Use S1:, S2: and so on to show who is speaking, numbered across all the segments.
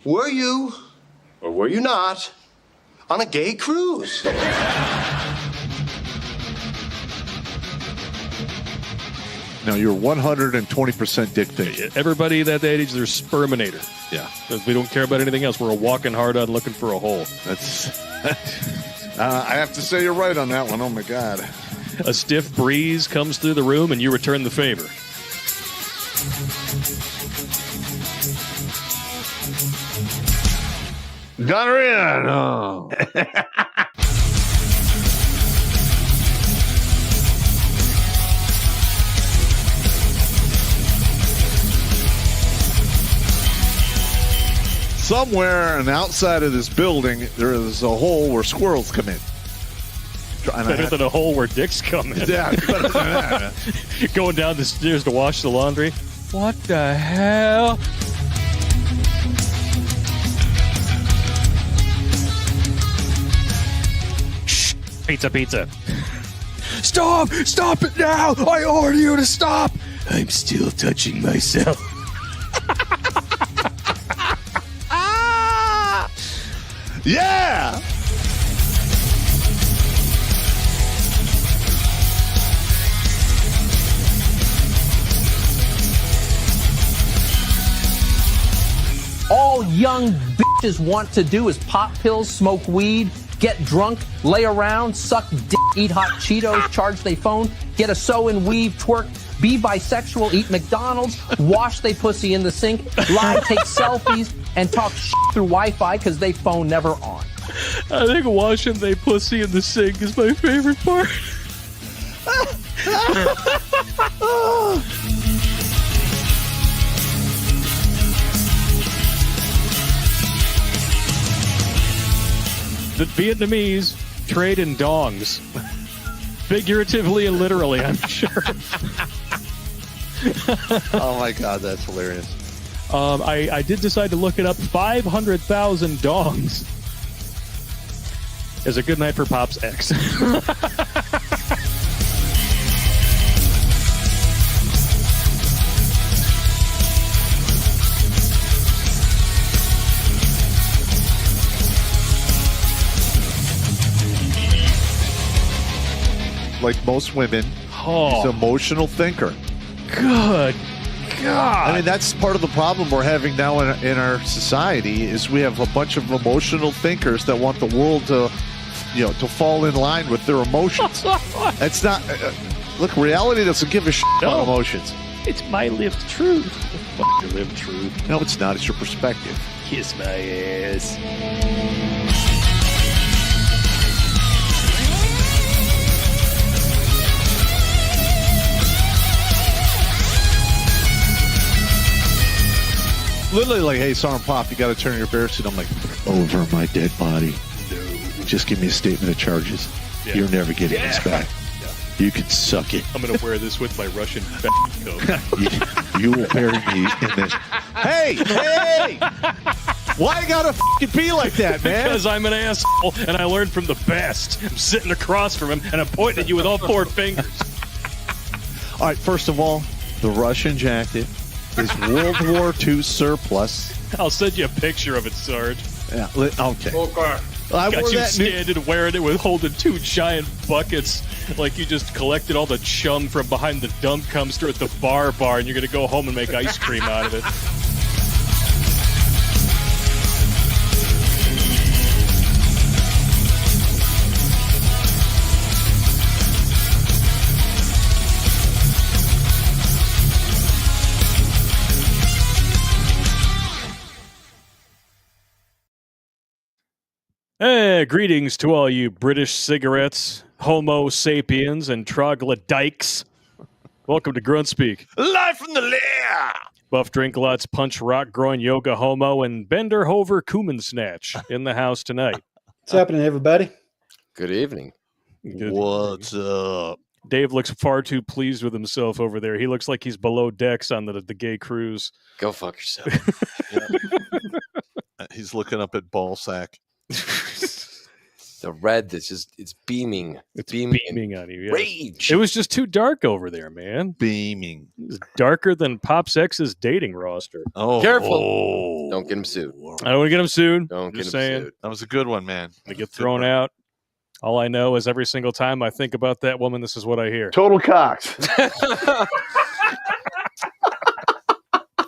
S1: Were you, or were you not, on a gay cruise?
S2: No, you're 120% dick face.
S3: Everybody that age, they're sperminator.
S2: Yeah.
S3: We don't care about anything else. We're walking hard on looking for a hole.
S2: That's. I have to say you're right on that one. Oh, my God.
S3: A stiff breeze comes through the room, and you return the favor.
S2: Got her in. Oh. Somewhere on the outside of this building, there is a hole where squirrels come in.
S3: Better than a hole where dicks come in.
S2: Yeah, better than that.
S3: Going down the stairs to wash the laundry. What the hell? Shh. Pizza. Stop! Stop it now! I order you to stop! I'm still touching myself.
S2: Yeah!
S4: All young bitches want to do is pop pills, smoke weed, get drunk, lay around, suck dick, eat hot Cheetos, charge they phone, get a sew and weave, twerk, be bisexual, eat McDonald's, wash they pussy in the sink, lie, take selfies, and talk shit through Wi-Fi because they phone never on.
S3: I think washing they pussy in the sink is my favorite part. The Vietnamese trade in dongs. Figuratively and literally, I'm sure.
S2: Oh, my God, that's hilarious.
S3: I did decide to look it up. 500,000 dongs is a good night for Pop's ex.
S2: Like most women, he's an emotional thinker.
S3: Good God.
S2: I mean, that's part of the problem we're having now in our society is we have a bunch of emotional thinkers that want the world to, to fall in line with their emotions. That's not... look, reality doesn't give a shit about emotions.
S3: It's my lived truth. Fuck your lived truth.
S2: No, it's not. It's your perspective.
S3: Kiss my ass.
S2: Literally like, hey, Sergeant Pop, you got to turn your bear suit. I'm like, over my dead body. No. Just give me a statement of charges. Yeah. You're never getting this back. Yeah. You can suck it.
S3: I'm going to wear this with my Russian coat.
S2: you will bury me in this. Hey! Why you gotta fucking be like that, man?
S3: Because I'm an asshole, and I learned from the best. I'm sitting across from him, and I'm pointing at you with all four fingers.
S2: All right, first of all, the Russian jacket is World War II surplus.
S3: I'll send you a picture of it, Sarge.
S2: Yeah. Okay.
S3: I got you standing wearing it with holding two giant buckets like you just collected all the chum from behind the dump dumpster at the bar, and you're going to go home and make ice cream out of it. Hey, greetings to all you British cigarettes, homo sapiens, and troglodytes. Welcome to Grunt Speak.
S2: Live from the lair!
S3: Buff Drinkalots, Punch Rock Groin Yoga Homo, and Bender Hover Kuman Snatch in the house tonight.
S5: What's happening, everybody?
S6: Good evening.
S2: What's up?
S3: Dave looks far too pleased with himself over there. He looks like he's below decks on the gay cruise.
S6: Go fuck yourself.
S2: He's looking up at Ballsack.
S6: The red that's just—it's beaming.
S3: It's
S6: beaming
S3: on you. Yes.
S6: Rage.
S3: It was just too dark over there, man.
S2: Beaming.
S3: It was darker than Pop's ex's dating roster.
S2: Oh,
S6: Careful. Don't get him sued.
S3: I don't want to get him soon.
S6: Don't get
S3: Just
S6: him
S3: saying.
S6: sued.
S2: That was a good one, man.
S3: I get thrown out. All I know is every single time I think about that woman, this is what I hear.
S5: Total Cox.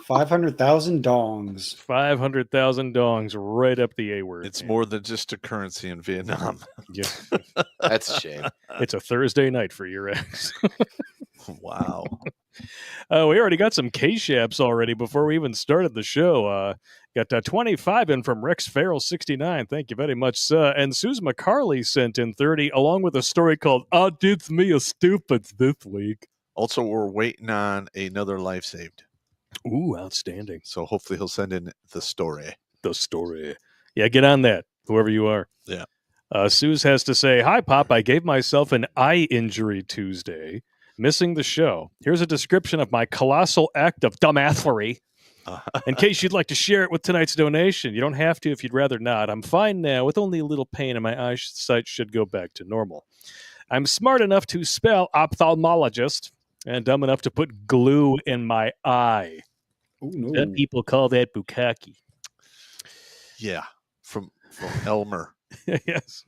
S7: 500,000 dongs.
S3: 500,000 dongs right up the A word.
S2: It's more than just a currency in Vietnam.
S3: Yeah.
S6: That's a shame.
S3: It's a Thursday night for your ex.
S2: Wow.
S3: We already got some K-Shaps already before we even started the show. Got 25 in from Rex Farrell 69. Thank you very much. And Suze McCarley sent in 30, along with a story called "I Did Me a Stupid This Week."
S2: Also, we're waiting on another life saved.
S3: Ooh, outstanding.
S2: So hopefully he'll send in the story.
S3: The story. Yeah, get on that, whoever you are.
S2: Yeah.
S3: Suze has to say, "Hi, Pop. I gave myself an eye injury Tuesday, missing the show. Here's a description of my colossal act of dumbassery. In case you'd like to share it with tonight's donation. You don't have to if you'd rather not. I'm fine now with only a little pain, and my eyesight should go back to normal. I'm smart enough to spell ophthalmologist and dumb enough to put glue in my eye.
S7: Oh, no.
S3: Some people call that bukkake."
S2: Yeah, from Elmer.
S3: Yes.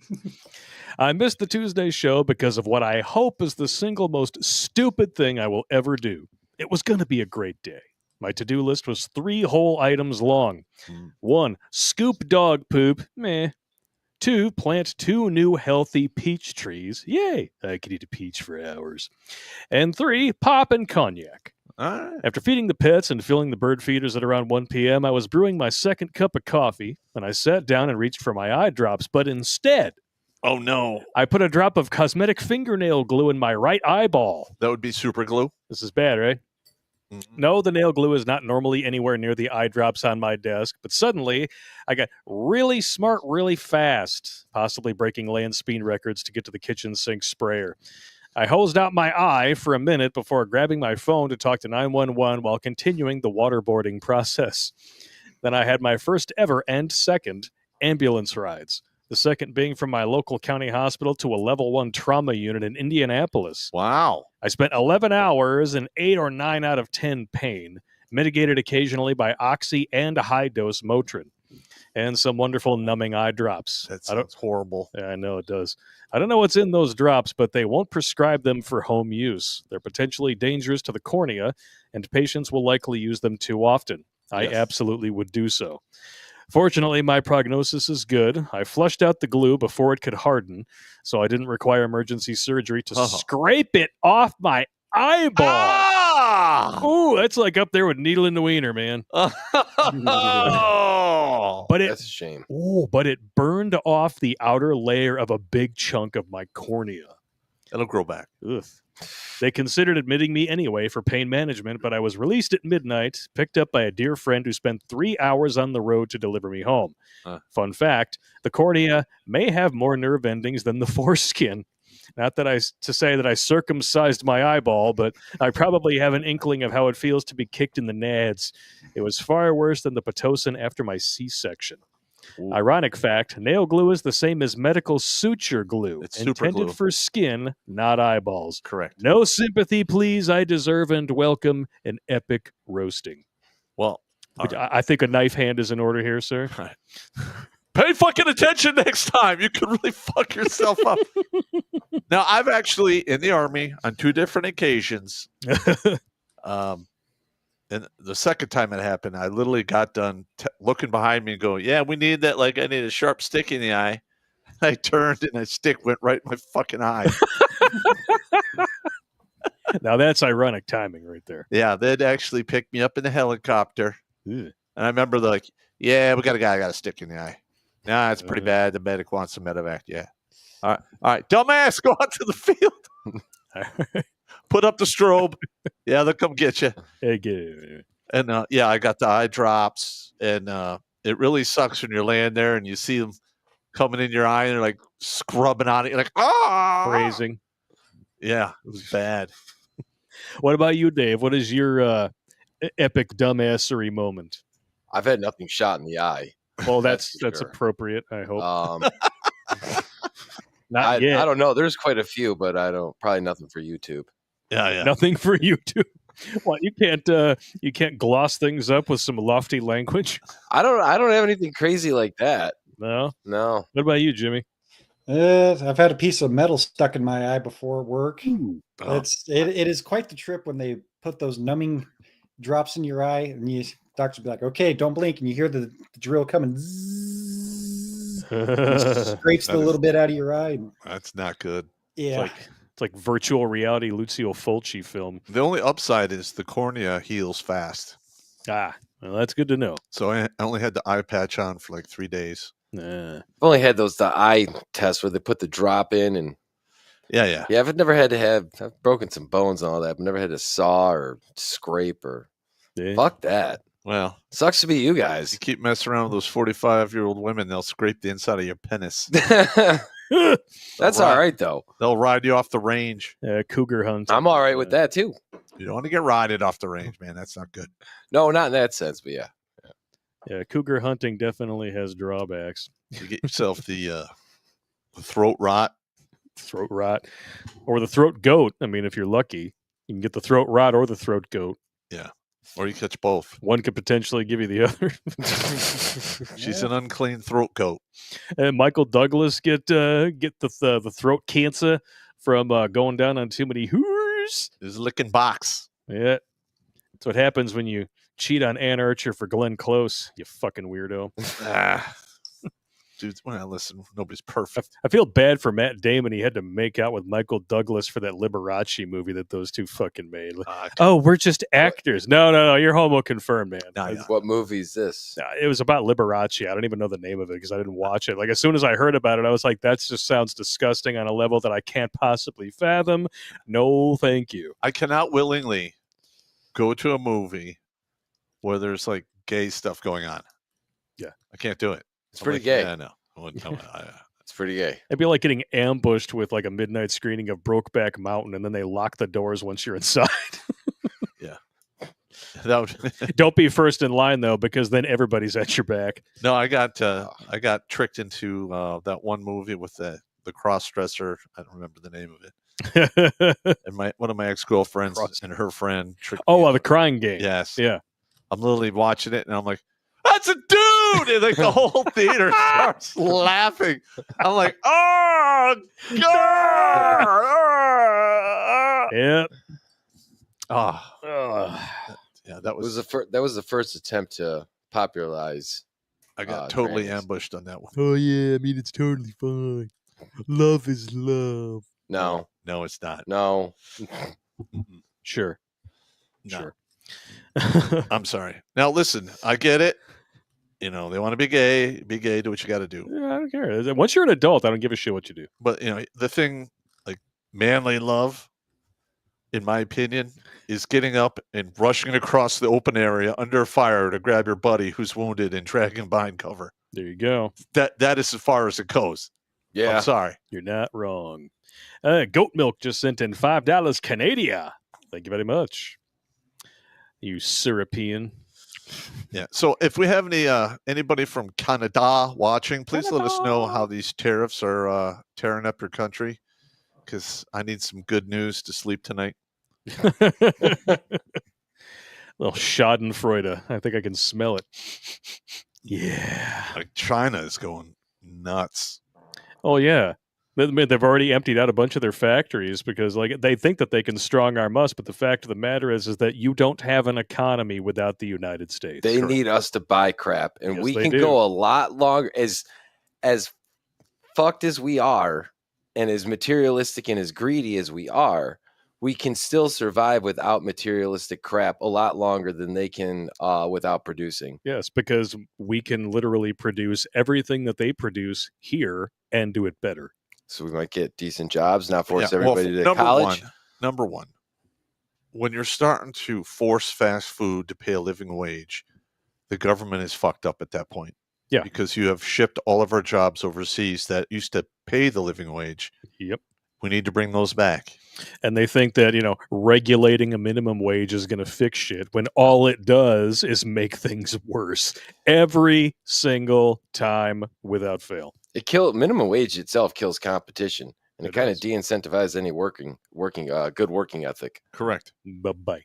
S3: "I missed the Tuesday show because of what I hope is the single most stupid thing I will ever do. It was going to be a great day. My to-do list was 3 whole items long. 1, scoop dog poop. Meh. 2, plant 2 new healthy peach trees. Yay! I could eat a peach for hours. And 3, pop and cognac.
S2: All right.
S3: After feeding the pets and filling the bird feeders at around 1 p.m., I was brewing my second cup of coffee, and I sat down and reached for my eye drops, but instead,
S2: Oh, no.
S3: I put a drop of cosmetic fingernail glue in my right eyeball."
S2: That would be super glue.
S3: This is bad, right? No, the nail glue is not normally anywhere near the eye drops on my desk, but suddenly I got really smart really fast, possibly breaking land speed records to get to the kitchen sink sprayer. I hosed out my eye for a minute before grabbing my phone to talk to 911 while continuing the waterboarding process. Then I had my first ever and second ambulance rides. The second being from my local county hospital to a level 1 trauma unit in Indianapolis.
S2: Wow.
S3: I spent 11 hours in 8 or 9 out of 10 pain, mitigated occasionally by oxy and a high-dose Motrin, and some wonderful numbing eye drops.
S2: That sounds horrible.
S3: Yeah, I know it does. I don't know what's in those drops, but they won't prescribe them for home use. They're potentially dangerous to the cornea, and patients will likely use them too often. I absolutely would do so. Fortunately, my prognosis is good. I flushed out the glue before it could harden, so I didn't require emergency surgery to scrape it off my eyeball.
S2: Ah!
S3: Ooh, that's like up there with needle in the wiener, man.
S2: Oh.
S3: But
S6: That's a shame.
S3: but it burned off the outer layer of a big chunk of my cornea.
S2: It'll grow back.
S3: Ugh. They considered admitting me anyway for pain management, but I was released at midnight, picked up by a dear friend who spent 3 hours on the road to deliver me home. Fun fact, the cornea may have more nerve endings than the foreskin. Not that to say that I circumcised my eyeball, but I probably have an inkling of how it feels to be kicked in the nads. It was far worse than the Pitocin after my C-section. Ooh. Ironic fact, nail glue is the same as medical suture glue. It's intended for skin, not eyeballs.
S2: Correct.
S3: No sympathy, please. I deserve and welcome an epic roasting.
S2: Well,
S3: I think a knife hand is in order here, sir.
S2: Right. Pay fucking attention next time. You could really fuck yourself up. Now, I've actually, in the Army, on 2 different occasions, and the second time it happened, I literally got done looking behind me and going, yeah, we need that. Like, I need a sharp stick in the eye. I turned and a stick went right in my fucking eye.
S3: Now, that's ironic timing right there.
S2: Yeah, they'd actually pick me up in the helicopter.
S3: Ew.
S2: And I remember like, yeah, we got a guy got a stick in the eye. Nah, it's pretty bad. The medic wants some medevac. Yeah. All right. Dumbass, go out to the field. Put up the strobe. Yeah, they'll come get you. And yeah, I got the eye drops, and it really sucks when you're laying there and you see them coming in your eye and they're like scrubbing on it. You're like,
S3: Phrasing.
S2: Yeah, it was bad.
S3: What about you, Dave? What is your epic dumbassery moment?
S6: I've had nothing shot in the eye.
S3: Well, that's appropriate, I hope. Not yet.
S6: I don't know. There's quite a few, but probably nothing for YouTube.
S2: Yeah.
S3: Nothing for YouTube. Well, you can't gloss things up with some lofty language.
S6: I don't have anything crazy like that.
S3: No.
S6: No.
S3: What about you, Jimmy?
S7: I've had a piece of metal stuck in my eye before work.
S2: Oh.
S7: It is quite the trip when they put those numbing drops in your eye, and you doctor be like, "Okay, don't blink," and you hear the drill coming, zzz, scrapes a little bit out of your eye.
S2: That's not good.
S7: Yeah,
S3: It's like virtual reality Lucio Fulci film.
S2: The only upside is the cornea heals fast.
S3: Well, that's good to know.
S2: So I only had the eye patch on for like 3 days.
S6: I've only had the eye tests where they put the drop in, and
S2: Yeah.
S6: I've never had to I've broken some bones and all that, but never had to saw or scrape or fuck that.
S2: Well,
S6: sucks to be you guys.
S2: You keep messing around with those 45-year-old women, they'll scrape the inside of your penis.
S6: That's all right, though.
S2: They'll ride you off the range.
S3: Cougar hunt.
S6: I'm all right with that, too.
S2: You don't want to get rided off the range, man. That's not good.
S6: No, not in that sense, but yeah.
S3: Yeah, cougar hunting definitely has drawbacks.
S2: You get yourself the throat rot.
S3: Throat rot. Or the throat goat. I mean, if you're lucky, you can get the throat rot or the throat goat.
S2: Yeah. Or you catch both.
S3: One could potentially give you the other.
S2: She's an unclean throat goat.
S3: And Michael Douglas get the throat cancer from going down on too many hoors.
S2: His licking box.
S3: Yeah. That's what happens when you cheat on Ann Archer for Glenn Close, you fucking weirdo.
S2: Dude, well, listen, nobody's perfect.
S3: I feel bad for Matt Damon. He had to make out with Michael Douglas for that Liberace movie that those two fucking made. We're just actors. No, you're homo confirmed, man.
S6: What movie is this?
S3: It was about Liberace. I don't even know the name of it because I didn't watch it. Like, as soon as I heard about it, I was like, that just sounds disgusting on a level that I can't possibly fathom. No, thank you.
S2: I cannot willingly go to a movie where there's like gay stuff going on.
S3: Yeah.
S2: I can't do it.
S6: It's pretty gay.
S2: Yeah, no.
S6: It's pretty gay.
S3: It'd be like getting ambushed with like a midnight screening of Brokeback Mountain, and then they lock the doors once you're inside.
S2: Yeah.
S3: Don't be first in line though, because then everybody's at your back.
S2: No, I got tricked into that one movie with the cross dresser. I don't remember the name of it. And one of my ex-girlfriends and her friend tricked me.
S3: The Crying Game.
S2: Yes.
S3: Yeah.
S2: I'm literally watching it and I'm like, that's a dude! And like the whole theater starts laughing. I'm like, oh God!
S3: Yeah.
S2: Yeah, that was
S6: the first attempt to popularize.
S2: I got totally ambushed on that one.
S3: Oh yeah, I mean it's totally fine. Love is love.
S6: No,
S2: it's not.
S6: No.
S3: Sure.
S2: No.
S3: Sure.
S2: I'm sorry. Now listen, I get it. You know, they want to be gay, do what you got to do.
S3: Yeah, I don't care. Once you're an adult, I don't give a shit what you do.
S2: But, you know, the thing, like, manly love, in my opinion, is getting up and rushing across the open area under fire to grab your buddy who's wounded and drag him behind cover.
S3: There you go.
S2: That is as far as it goes.
S6: Yeah.
S2: I'm sorry.
S3: You're not wrong. Goat Milk just sent in $5 Canada. Thank you very much. You Syrupian.
S2: Yeah. So if we have anybody from Canada watching, please let us know how these tariffs are tearing up your country, because I need some good news to sleep tonight.
S3: Little Schadenfreude. I think I can smell it. Yeah.
S2: Like China is going nuts.
S3: Oh yeah. They've already emptied out a bunch of their factories because, like, they think that they can strong arm us, but the fact of the matter is that you don't have an economy without the United States.
S6: They need us to buy crap, and
S3: Yes,
S6: we
S3: they
S6: can
S3: do.
S6: go a lot longer. As fucked as we are, and as materialistic and as greedy as we are, we can still survive without materialistic crap a lot longer than they can without producing.
S3: Yes, because we can literally produce everything that they produce here and do it better.
S6: So we might get decent jobs, not force
S2: Yeah, well,
S6: everybody to college.
S2: Number one, when you're starting to force fast food to pay a living wage, the government is fucked up at that point.
S3: Yeah.
S2: Because you have shipped all of our jobs overseas that used to pay the living wage.
S3: Yep.
S2: We need to bring those back.
S3: And they think that, regulating a minimum wage is going to fix shit when all it does is make things worse every single time without fail.
S6: Minimum wage itself kills competition, and it kind of
S2: does.
S6: de-incentivizes any good working ethic.
S2: Correct.
S3: Bye-bye.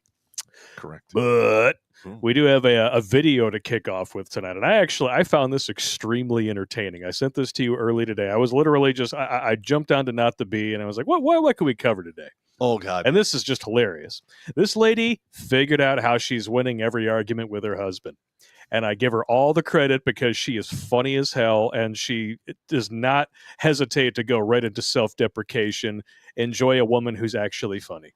S2: Correct.
S3: But
S2: Ooh.
S3: we do have a video to kick off with tonight, and I found this extremely entertaining. I sent this to you early today. I was literally just I jumped onto Not the Bee, and I was like, what can we cover today?
S2: Oh God.
S3: And this is just hilarious. This lady figured out how she's winning every argument with her husband. And I give her all the credit because she is funny as hell, and she does not hesitate to go right into self-deprecation. Enjoy a woman who's actually funny.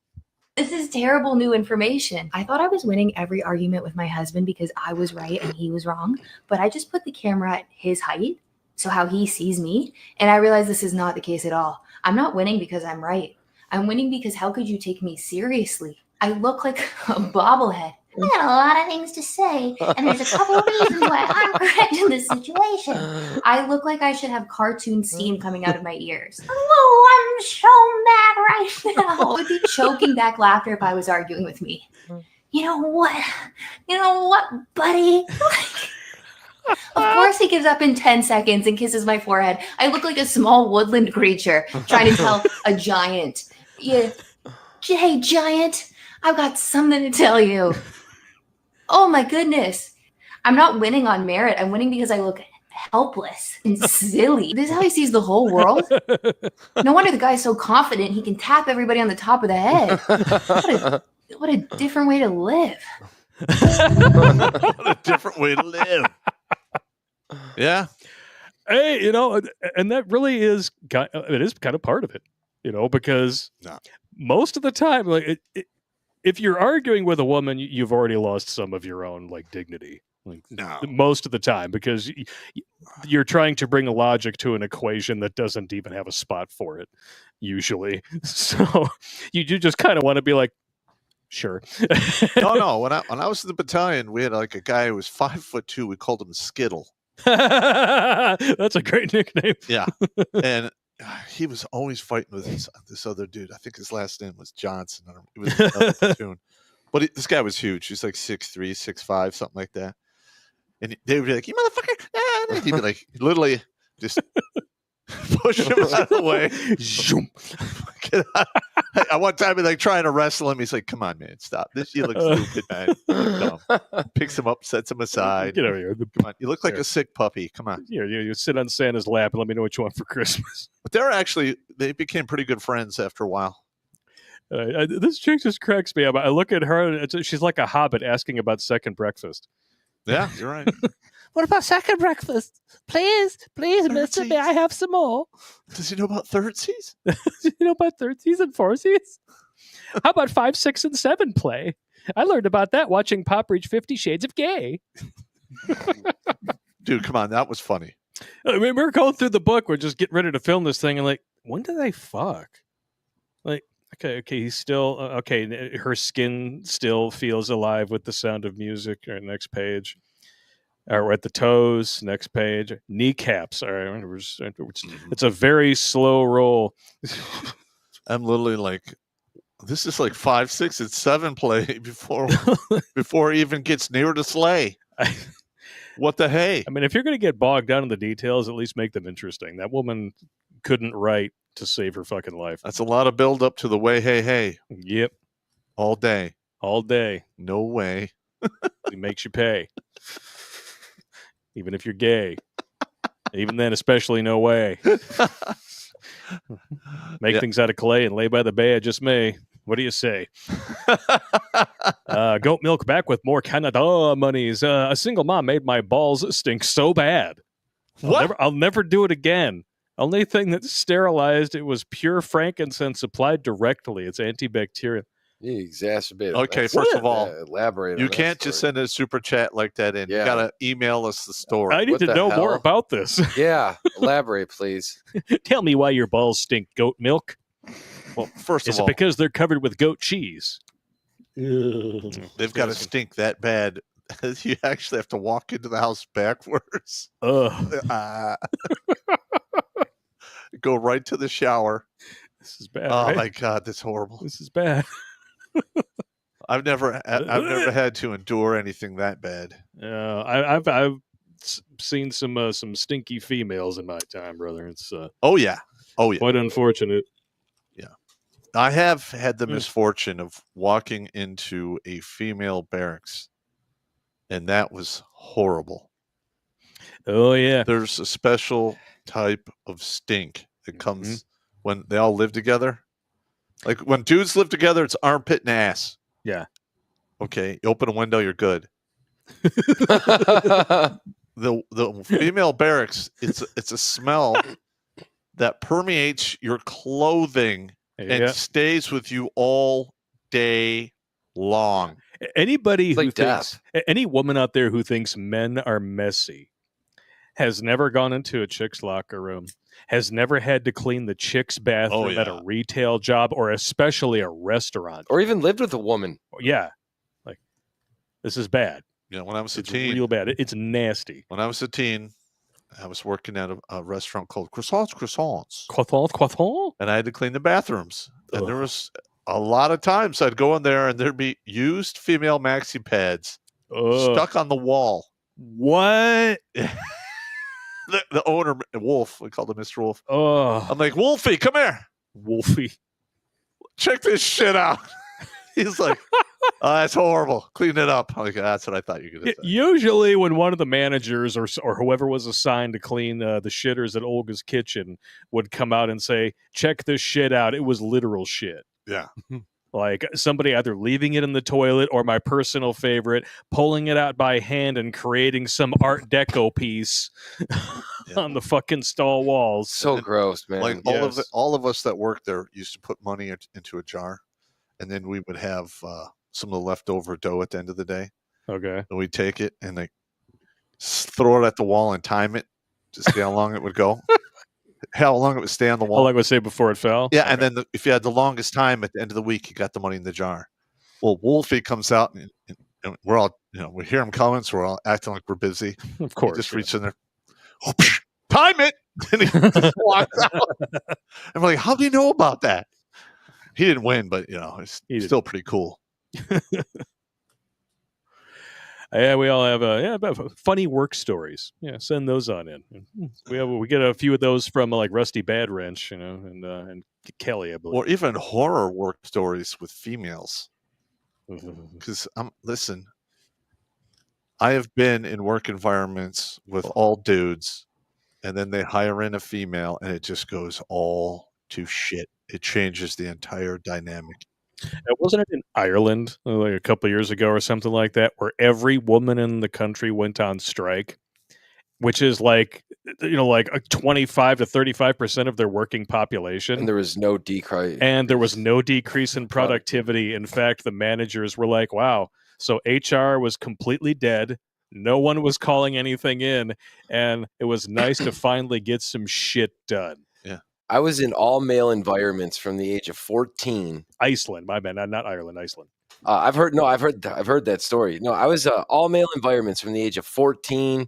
S5: This is terrible new information. I thought I was winning every argument with my husband because I was right and he was wrong, but I just put the camera at his height, so how he sees me, and I realized this is not the case at all. I'm not winning because I'm right. I'm winning because how could you take me seriously? I look like a bobblehead. I got a lot of things to say, and there's a couple of reasons why I'm correct in this situation. I look like I should have cartoon steam coming out of my ears. Oh, I'm so mad right now. I would be choking back laughter if I was arguing with me. You know what? Buddy? Of course he gives up in 10 seconds and kisses my forehead. I look like a small woodland creature trying to tell a giant. Yeah. Hey, giant, I've got something to tell you. Oh my goodness. I'm not winning on merit. I'm winning because I look helpless and silly. This is how he sees the whole world. No wonder the guy's so confident he can tap everybody on the top of the head. What a different way to live.
S2: What a different way to live. Yeah.
S3: Hey, and that really is kind of part of it, because most of the time, like if you're arguing with a woman, you've already lost some of your own dignity. Most of the time, because you're trying to bring a logic to an equation that doesn't even have a spot for it, usually. So you just kind of want to be like, sure.
S2: No. When I was in the battalion, we had a guy who was 5'2". We called him Skittle.
S3: That's a great nickname.
S2: Yeah, and he was always fighting with this other dude. I think his last name was Johnson. It was another platoon. But this guy was huge. He's like 6'3", 6'5", something like that. And they would be like, "You motherfucker!" And he'd be like, literally just push him out of the way. I one time he trying to wrestle him. He's like, "Come on, man, stop. You look stupid, man. You look dumb." Picks him up, sets him aside.
S3: Get over here.
S2: Come on, you look like a sick puppy. Come on.
S3: You sit on Santa's lap and let me know what you want for Christmas.
S2: But they became pretty good friends after a while.
S3: This chick just cracks me up. I look at her, and she's like a hobbit asking about second breakfast.
S2: Yeah, you're right.
S8: What about second breakfast? Please, mister, may I have some more?
S2: Does he know about thirdsies?
S3: You know about thirdsies and foursies? How about 5, 6, and 7 play? I learned about that watching Pop reach 50 Shades of Gay.
S2: Dude, come on, that was funny.
S3: I mean, we're going through the book. We're just getting ready to film this thing, and when do they fuck? Okay, he's still okay. Her skin still feels alive with the sound of music. All right, next page. We're at the toes. Next page. Kneecaps. All right, it's a very slow roll.
S2: I'm literally this is 5, 6, and 7 play before he even gets near the sleigh. What the hey?
S3: I mean, if you're going to get bogged down in the details, at least make them interesting. That woman couldn't write to save her fucking life.
S2: That's a lot of build up to the way, hey.
S3: Yep.
S2: All day. No way.
S3: It makes you pay. Even if you're gay. Even then, especially no way. Make things out of clay and lay by the bay, I just may. What do you say? Goat milk back with more Canada monies. A single mom made my balls stink so bad. I'll never do it again. Only thing that's sterilized, it was pure frankincense applied directly. It's antibacterial.
S6: You exacerbated.
S2: Okay, first of all,
S6: elaborate.
S2: You can't just send a super chat like that in.
S6: Yeah.
S2: You gotta email us the story.
S3: I need to know more about this.
S6: Yeah, elaborate, please.
S3: Tell me why your balls stink goat milk.
S2: Well, first of all,
S3: is it because they're covered with goat cheese?
S2: They've got to stink that bad. You actually have to walk into the house backwards.
S3: Ugh.
S2: Go right to the shower.
S3: This is bad.
S2: Oh
S3: right?
S2: my God, that's horrible.
S3: This is bad.
S2: I've never had to endure anything that bad.
S3: I've seen some stinky females in my time, brother. It's
S2: Oh yeah.
S3: quite unfortunate.
S2: I have had the misfortune of walking into a female barracks, and that was horrible.
S3: Oh yeah.
S2: There's a special type of stink that comes when they all live together. Like when dudes live together, it's armpit and ass.
S3: Yeah.
S2: Okay, you open a window, you're good. The female barracks, it's a smell that permeates your clothing and stays with you all day long.
S3: Anybody
S6: It's
S3: who
S6: like
S3: thinks any woman out there who thinks men are messy has never gone into a chick's locker room, has never had to clean the chick's bathroom at a retail job or especially a restaurant.
S6: Or even lived with a woman.
S3: Yeah. Like, this is bad.
S2: When I was a
S3: It's
S2: teen,
S3: real bad. It's nasty.
S2: When I was a teen, I was working at a restaurant called Croissants.
S3: Croissant?
S2: And I had to clean the bathrooms. And there
S3: Ugh.
S2: was a lot of times I'd go in there and there'd be used female maxi pads stuck on the wall.
S3: What?
S2: The owner, Wolf, we called him Mr. Wolf.
S3: Oh,
S2: I'm like, Wolfie, come here.
S3: Wolfie.
S2: Check this shit out. He's like, oh, that's horrible. Clean it up. I'm like, that's what I thought you were going to say.
S3: Usually when one of the managers or whoever was assigned to clean the shitters at Olga's kitchen would come out and say, check this shit out, it was literal shit.
S2: Yeah.
S3: Like somebody either leaving it in the toilet or my personal favorite, pulling it out by hand and creating some Art Deco piece on the fucking stall walls.
S6: So gross, man.
S2: Like all of us that worked there used to put money into a jar, and then we would have some of the leftover dough at the end of the day.
S3: Okay.
S2: And we'd take it and like throw it at the wall and time it to see how long it would go. How long it would stay on the wall.
S3: How long would it say before it fell?
S2: Yeah, and then if you had the longest time at the end of the week, you got the money in the jar. Well, Wolfie comes out and we're all, we hear him coming, so we're all acting like we're busy.
S3: Of course.
S2: He just reaches in there, time it, and he just walks out. I'm like, how do you know about that? He didn't win, but it's still pretty cool.
S3: Yeah, we all have funny work stories. Yeah, send those on in. We get a few of those from like Rusty Bad Wrench, and Kelly, I believe.
S2: Or even horror work stories with females. Because listen, I have been in work environments with all dudes, and then they hire in a female, and it just goes all to shit. It changes the entire dynamic.
S3: Wasn't it in Ireland like a couple of years ago or something like that, where every woman in the country went on strike, which is like 25 to 35% of their working population,
S6: and there was no decrease.
S3: And there was no decrease in productivity. In fact, the managers were like, "Wow!" So HR was completely dead. No one was calling anything in, and it was nice to finally get some shit done.
S6: I was in all male environments from the age of 14.
S3: Iceland, my bad, not Ireland, Iceland.
S6: I've heard that story. No, I was all male environments from the age of 14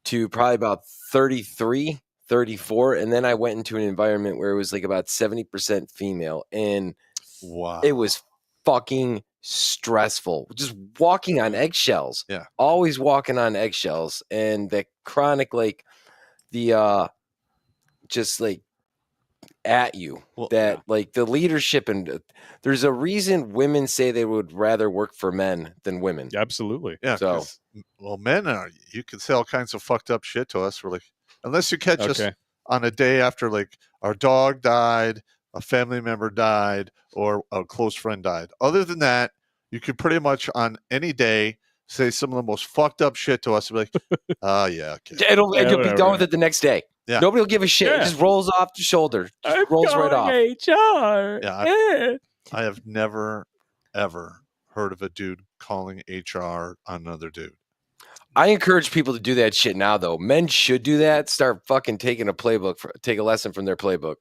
S6: to probably about 33, 34. And then I went into an environment where it was like about 70% female. And
S2: wow,
S6: it was fucking stressful. Just walking on eggshells.
S2: Yeah.
S6: Always walking on eggshells. And the chronic, like just like at you like the leadership, and there's a reason women say they would rather work for men than women.
S3: Absolutely.
S2: Yeah.
S6: So,
S2: men you can say all kinds of fucked up shit to us. We're like, unless you catch us on a day after like our dog died, a family member died, or a close friend died. Other than that, you could pretty much on any day say some of the most fucked up shit to us. And be like, yeah, okay.
S6: You'll be done with it the next day.
S2: Yeah.
S6: Nobody will give a shit.
S3: Yeah.
S6: It just rolls off the shoulder. Just rolls right off.
S3: HR.
S2: Yeah, I have never, ever heard of a dude calling HR on another dude.
S6: I encourage people to do that shit now, though. Men should do that. Start fucking taking take a lesson from their playbook.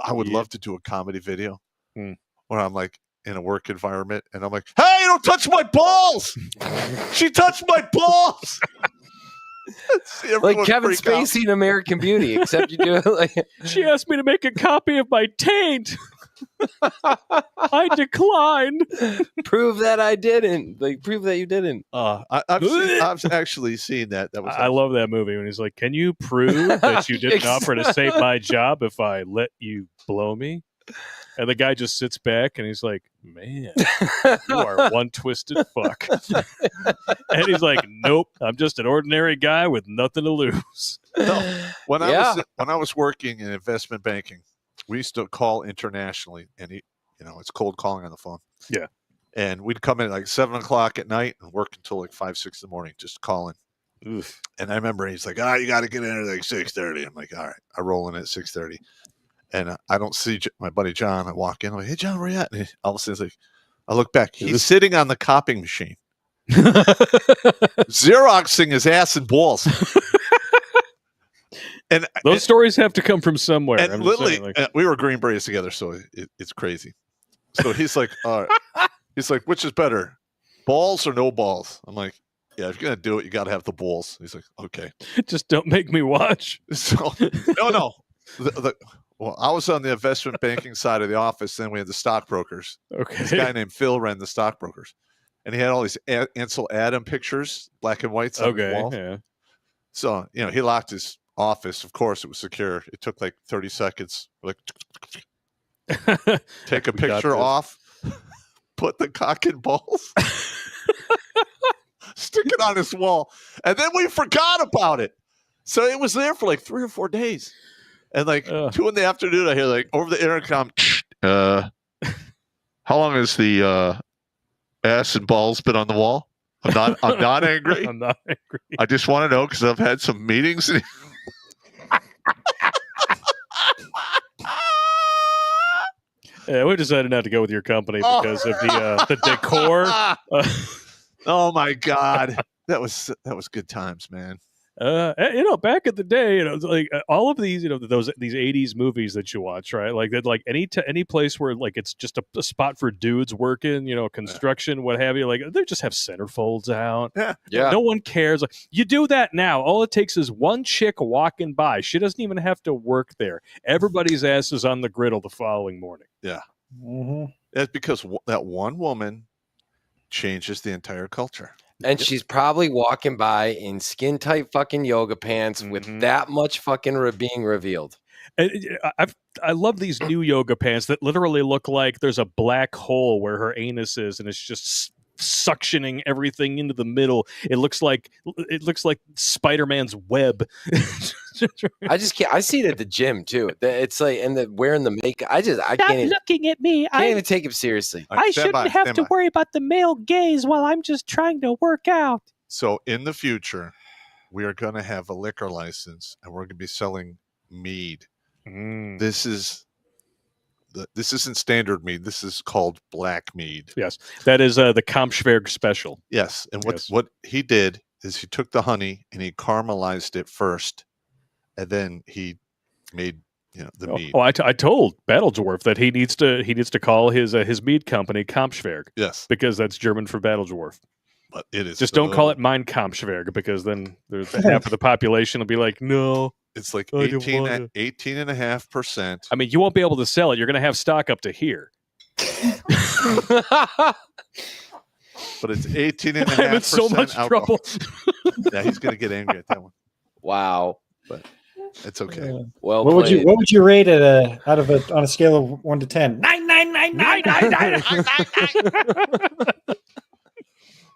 S2: I would love to do a comedy video where I'm like in a work environment and I'm like, hey, don't touch my balls. She touched my balls.
S6: Like Kevin Spacey in American Beauty, except you do it like
S3: she asked me to make a copy of my taint. I declined.
S6: Prove that I didn't. Like, prove that you didn't.
S2: I've actually seen that. That was.
S3: I love that movie when he's like, "Can you prove that you didn't offer to save my job if I let you blow me?" And the guy just sits back and he's like, "Man, you are one twisted fuck." And he's like, "Nope, I'm just an ordinary guy with nothing to lose."
S2: No. When I was working in investment banking, we used to call internationally, and it's cold calling on the phone.
S3: Yeah.
S2: And we'd come in at like 7:00 at night and work until like 5, 6 in the morning, just calling.
S3: Oof.
S2: And I remember he's like, you got to get in at like 6:30. I'm like, all right. I roll in at 6:30. And I don't see my buddy John. I walk in. I'm like, hey, John, where you at? And all of a sudden, like, I look back. He's sitting on the copying machine, Xeroxing his ass and balls. And
S3: those stories have to come from somewhere.
S2: And literally, we were Green Berets together, so it's crazy. So he's like, which is better, balls or no balls? I'm like, yeah, if you're gonna do it, you got to have the balls. He's like, okay,
S3: just don't make me watch.
S2: So no. Well, I was on the investment banking side of the office. Then we had the stockbrokers.
S3: Okay.
S2: This guy named Phil ran the stockbrokers, and he had all these Ansel Adam pictures, black and whites on his walls.
S3: Yeah.
S2: So he locked his office. Of course, it was secure. It took like 30 seconds. Like, take a picture off, put the cock and balls, stick it on his wall, and then we forgot about it. So it was there for like 3 or 4 days. And like 2 in the afternoon, I hear like over the intercom, how long has the ass and balls been on the wall? I'm not angry.
S3: I'm not angry.
S2: I just want to know because I've had some meetings.
S3: Yeah, we decided not to go with your company because of the decor.
S2: Oh my God, that was good times, man.
S3: Back in the day, like all of these, these 80s movies that you watch, right? Like that, like any place where like it's just a spot for dudes working, construction, what have you. Like they just have centerfolds out.
S6: Yeah.
S3: No one cares. Like, you do that now. All it takes is one chick walking by. She doesn't even have to work there. Everybody's ass is on the griddle the following morning.
S2: Yeah.
S7: Mm-hmm.
S2: That's because that one woman changes the entire culture.
S6: And she's probably walking by in skin tight fucking yoga pants with that much fucking being revealed.
S3: I love these new yoga pants that literally look like there's a black hole where her anus is, and it's just suctioning everything into the middle. It looks like Spider-Man's web.
S6: I can't. I see it at the gym too. It's like, and wearing the makeup. I
S8: Stop
S6: can't
S8: looking at me.
S6: can't even take him seriously.
S8: I shouldn't have to worry about the male gaze while I'm just trying to work out.
S2: So in the future, we are going to have a liquor license, and we're going to be selling mead. This isn't standard mead. This is called black mead.
S3: Yes, that is the Kampfschwerg special.
S2: Yes, and what he did is he took the honey and he caramelized it first, and then he made the mead.
S3: I told Battledwarf that he needs to call his mead company Kampfschwerg.
S2: Yes,
S3: because that's German for Battledwarf.
S2: But it is
S3: just don't call it Mein Kampfschwerg, because then there's half of the population will be like, no.
S2: It's like 18.5%.
S3: I mean, you won't be able to sell it. You're going to have stock up to here.
S2: But it's 18.5%.
S3: I'm in so much
S2: alcohol.
S3: trouble.
S2: Yeah, he's going to get angry at that one.
S6: Wow.
S2: But it's okay.
S6: Well,
S7: what would you rate it on a scale of 1 to 10? 9.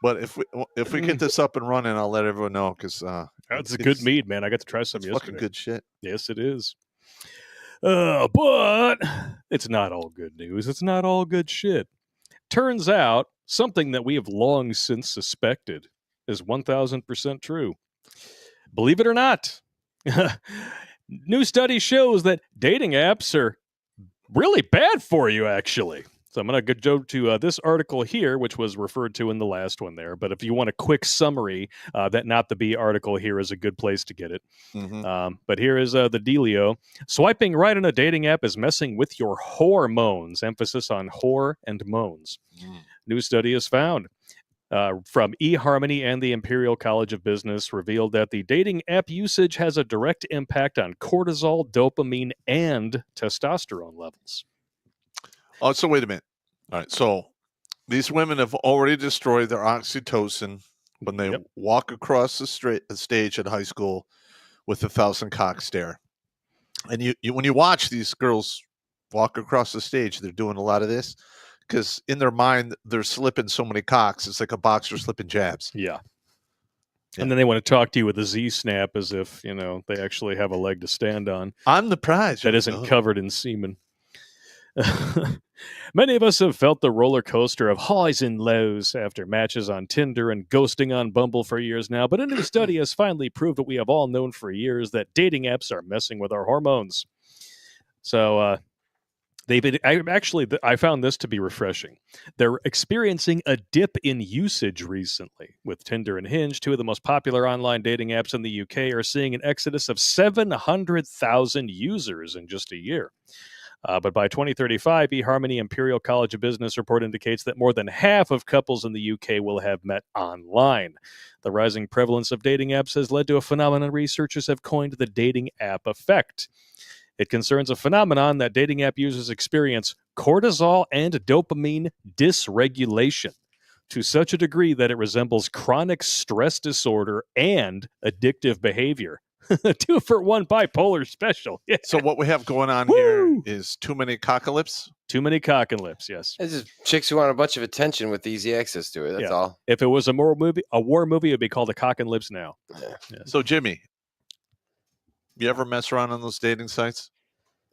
S2: But if we get this up and running, I'll let everyone know because
S3: it's a good mead, man. I got to try some yesterday.
S2: Fucking good shit.
S3: Yes, it is. But it's not all good news. It's not all good shit. Turns out something that we have long since suspected is 1,000% true. Believe it or not, new study shows that dating apps are really bad for you, actually. So I'm going to go to this article here, which was referred to in the last one there. But if you want a quick summary, that Not the Bee article here is a good place to get it. But here is the dealio. Swiping right on a dating app is messing with your hormones. Emphasis on whore and moans. New study is found from eHarmony and the Imperial College of Business revealed that the dating app usage has a direct impact on cortisol, dopamine, and testosterone levels.
S2: Oh, so wait a minute. All right. So these women have already destroyed their oxytocin when they walk across the stage at high school with 1,000 cock stare. And you when you watch these girls walk across the stage, they're doing a lot of this because in their mind, they're slipping so many cocks. It's like a boxer slipping jabs.
S3: Yeah. And then they want to talk to you with a Z-snap as if, they actually have a leg to stand on.
S2: I'm the prize.
S3: That isn't covered in semen. Many of us have felt the roller coaster of highs and lows after matches on Tinder and ghosting on Bumble for years now, but a new study has finally proved what we have all known for years, that dating apps are messing with our hormones. So I found this to be refreshing. They're experiencing a dip in usage recently. With Tinder and Hinge, two of the most popular online dating apps in the UK, are seeing an exodus of 700,000 users in just a year. But by 2035, eHarmony Imperial College of Business report indicates that more than half of couples in the UK will have met online. The rising prevalence of dating apps has led to a phenomenon researchers have coined the dating app effect. It concerns a phenomenon that dating app users experience cortisol and dopamine dysregulation to such a degree that it resembles chronic stress disorder and addictive behavior. 2-for-1 bipolar special. Yeah.
S2: So what we have going on here is too many cockalypse.
S3: Too many cock and lips, yes.
S6: It's just chicks who want a bunch of attention with easy access to it. That's all.
S3: If it was a war movie, it would be called A Cock and Lips Now.
S6: Yeah.
S2: So Jimmy, you ever mess around on those dating sites?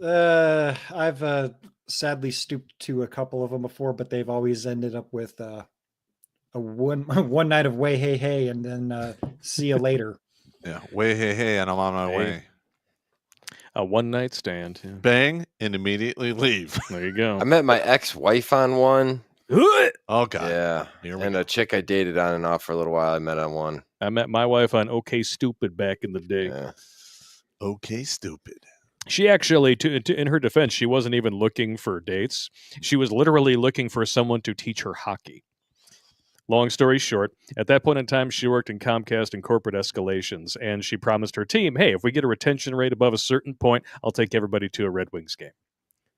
S7: I've sadly stooped to a couple of them before, but they've always ended up with a one night of way hey hey, and then see you later.
S2: Yeah, way hey hey, and I'm on my way.
S3: A one night stand. Yeah.
S2: Bang and immediately leave.
S3: There you go.
S6: I met my ex-wife on one.
S2: Oh God.
S6: Yeah. And a chick I dated on and off for a little while, I met on one.
S3: I met my wife on OK Stupid back in the day.
S6: Yeah.
S2: OK Stupid.
S3: She actually, in her defense, she wasn't even looking for dates. She was literally looking for someone to teach her hockey. Long story short, at that point in time, she worked in Comcast and corporate escalations, and she promised her team, hey, if we get a retention rate above a certain point, I'll take everybody to a Red Wings game.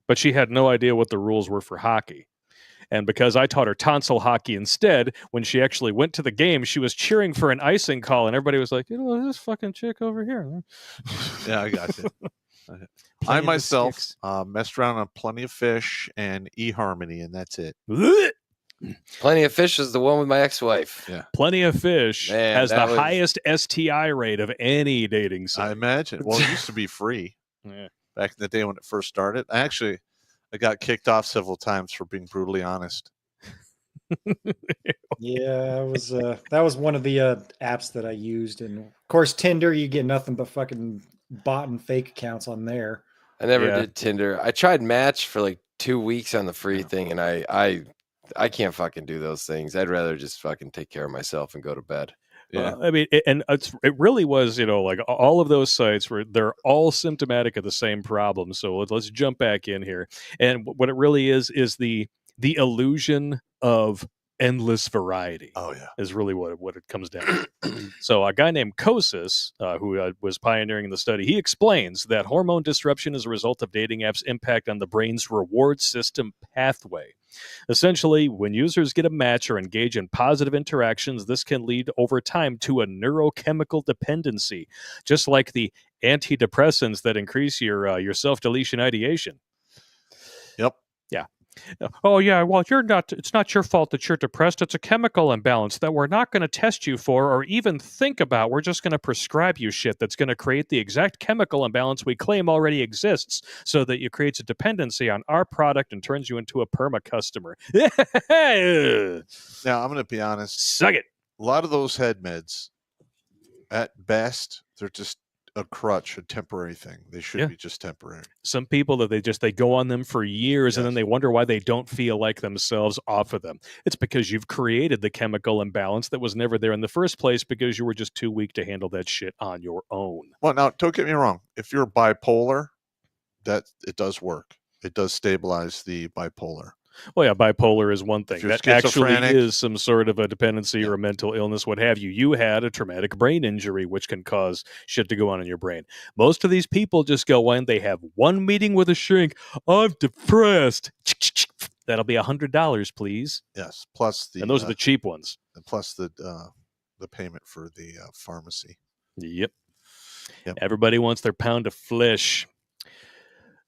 S3: But she had no idea what the rules were for hockey. And because I taught her tonsil hockey instead, when she actually went to the game, she was cheering for an icing call, and everybody was like, this fucking chick over here.
S2: Yeah, I got you. I myself messed around on Plenty of Fish and eHarmony, and that's it.
S6: Plenty of Fish is the one with my ex-wife.
S2: Yeah.
S3: Plenty of Fish has the highest STI rate of any dating site.
S2: I imagine. Well, it used to be free back in the day when it first started. I got kicked off several times for being brutally honest.
S7: Yeah, that was one of the apps that I used, and of course Tinder, you get nothing but fucking bot and fake accounts on there.
S6: I never did Tinder. I tried Match for like 2 weeks on the free thing, and I can't fucking do those things. I'd rather just fucking take care of myself and go to bed.
S2: Yeah,
S3: I mean, it really was, like all of those sites they're all symptomatic of the same problem. So let's jump back in here, and what it really is the illusion of endless variety.
S2: Oh yeah,
S3: is really what it comes down to. So a guy named Kosis, who was pioneering the study, he explains that hormone disruption is a result of dating apps' impact on the brain's reward system pathway. Essentially, when users get a match or engage in positive interactions, this can lead over time to a neurochemical dependency, just like the antidepressants that increase your self-deletion ideation.
S2: Yep.
S3: Yeah. Oh, yeah, well, it's not your fault that you're depressed. It's a chemical imbalance that we're not going to test you for or even think about. We're just going to prescribe you shit that's going to create the exact chemical imbalance we claim already exists so that it creates a dependency on our product and turns you into a perma customer.
S2: Now, I'm going to be honest.
S3: Suck it.
S2: A lot of those head meds, at best, they're just a crutch, a temporary thing. They should be just temporary.
S3: Some people that they go on them for years and then they wonder why they don't feel like themselves off of them. It's because you've created the chemical imbalance that was never there in the first place because you were just too weak to handle that shit on your own.
S2: Well, now don't get me wrong. If you're bipolar, that it does work. It does stabilize the bipolar.
S3: Well, yeah, bipolar is one thing. That actually
S2: schizophrenic
S3: is some sort of a dependency or a mental illness, what have you. You had a traumatic brain injury, which can cause shit to go on in your brain. Most of these people just go in, they have one meeting with a shrink. I'm depressed. That'll be $100, please.
S2: Yes, plus the
S3: And those are the cheap ones.
S2: plus the payment for the pharmacy.
S3: Yep.
S2: Yep.
S3: Everybody wants their pound of flesh.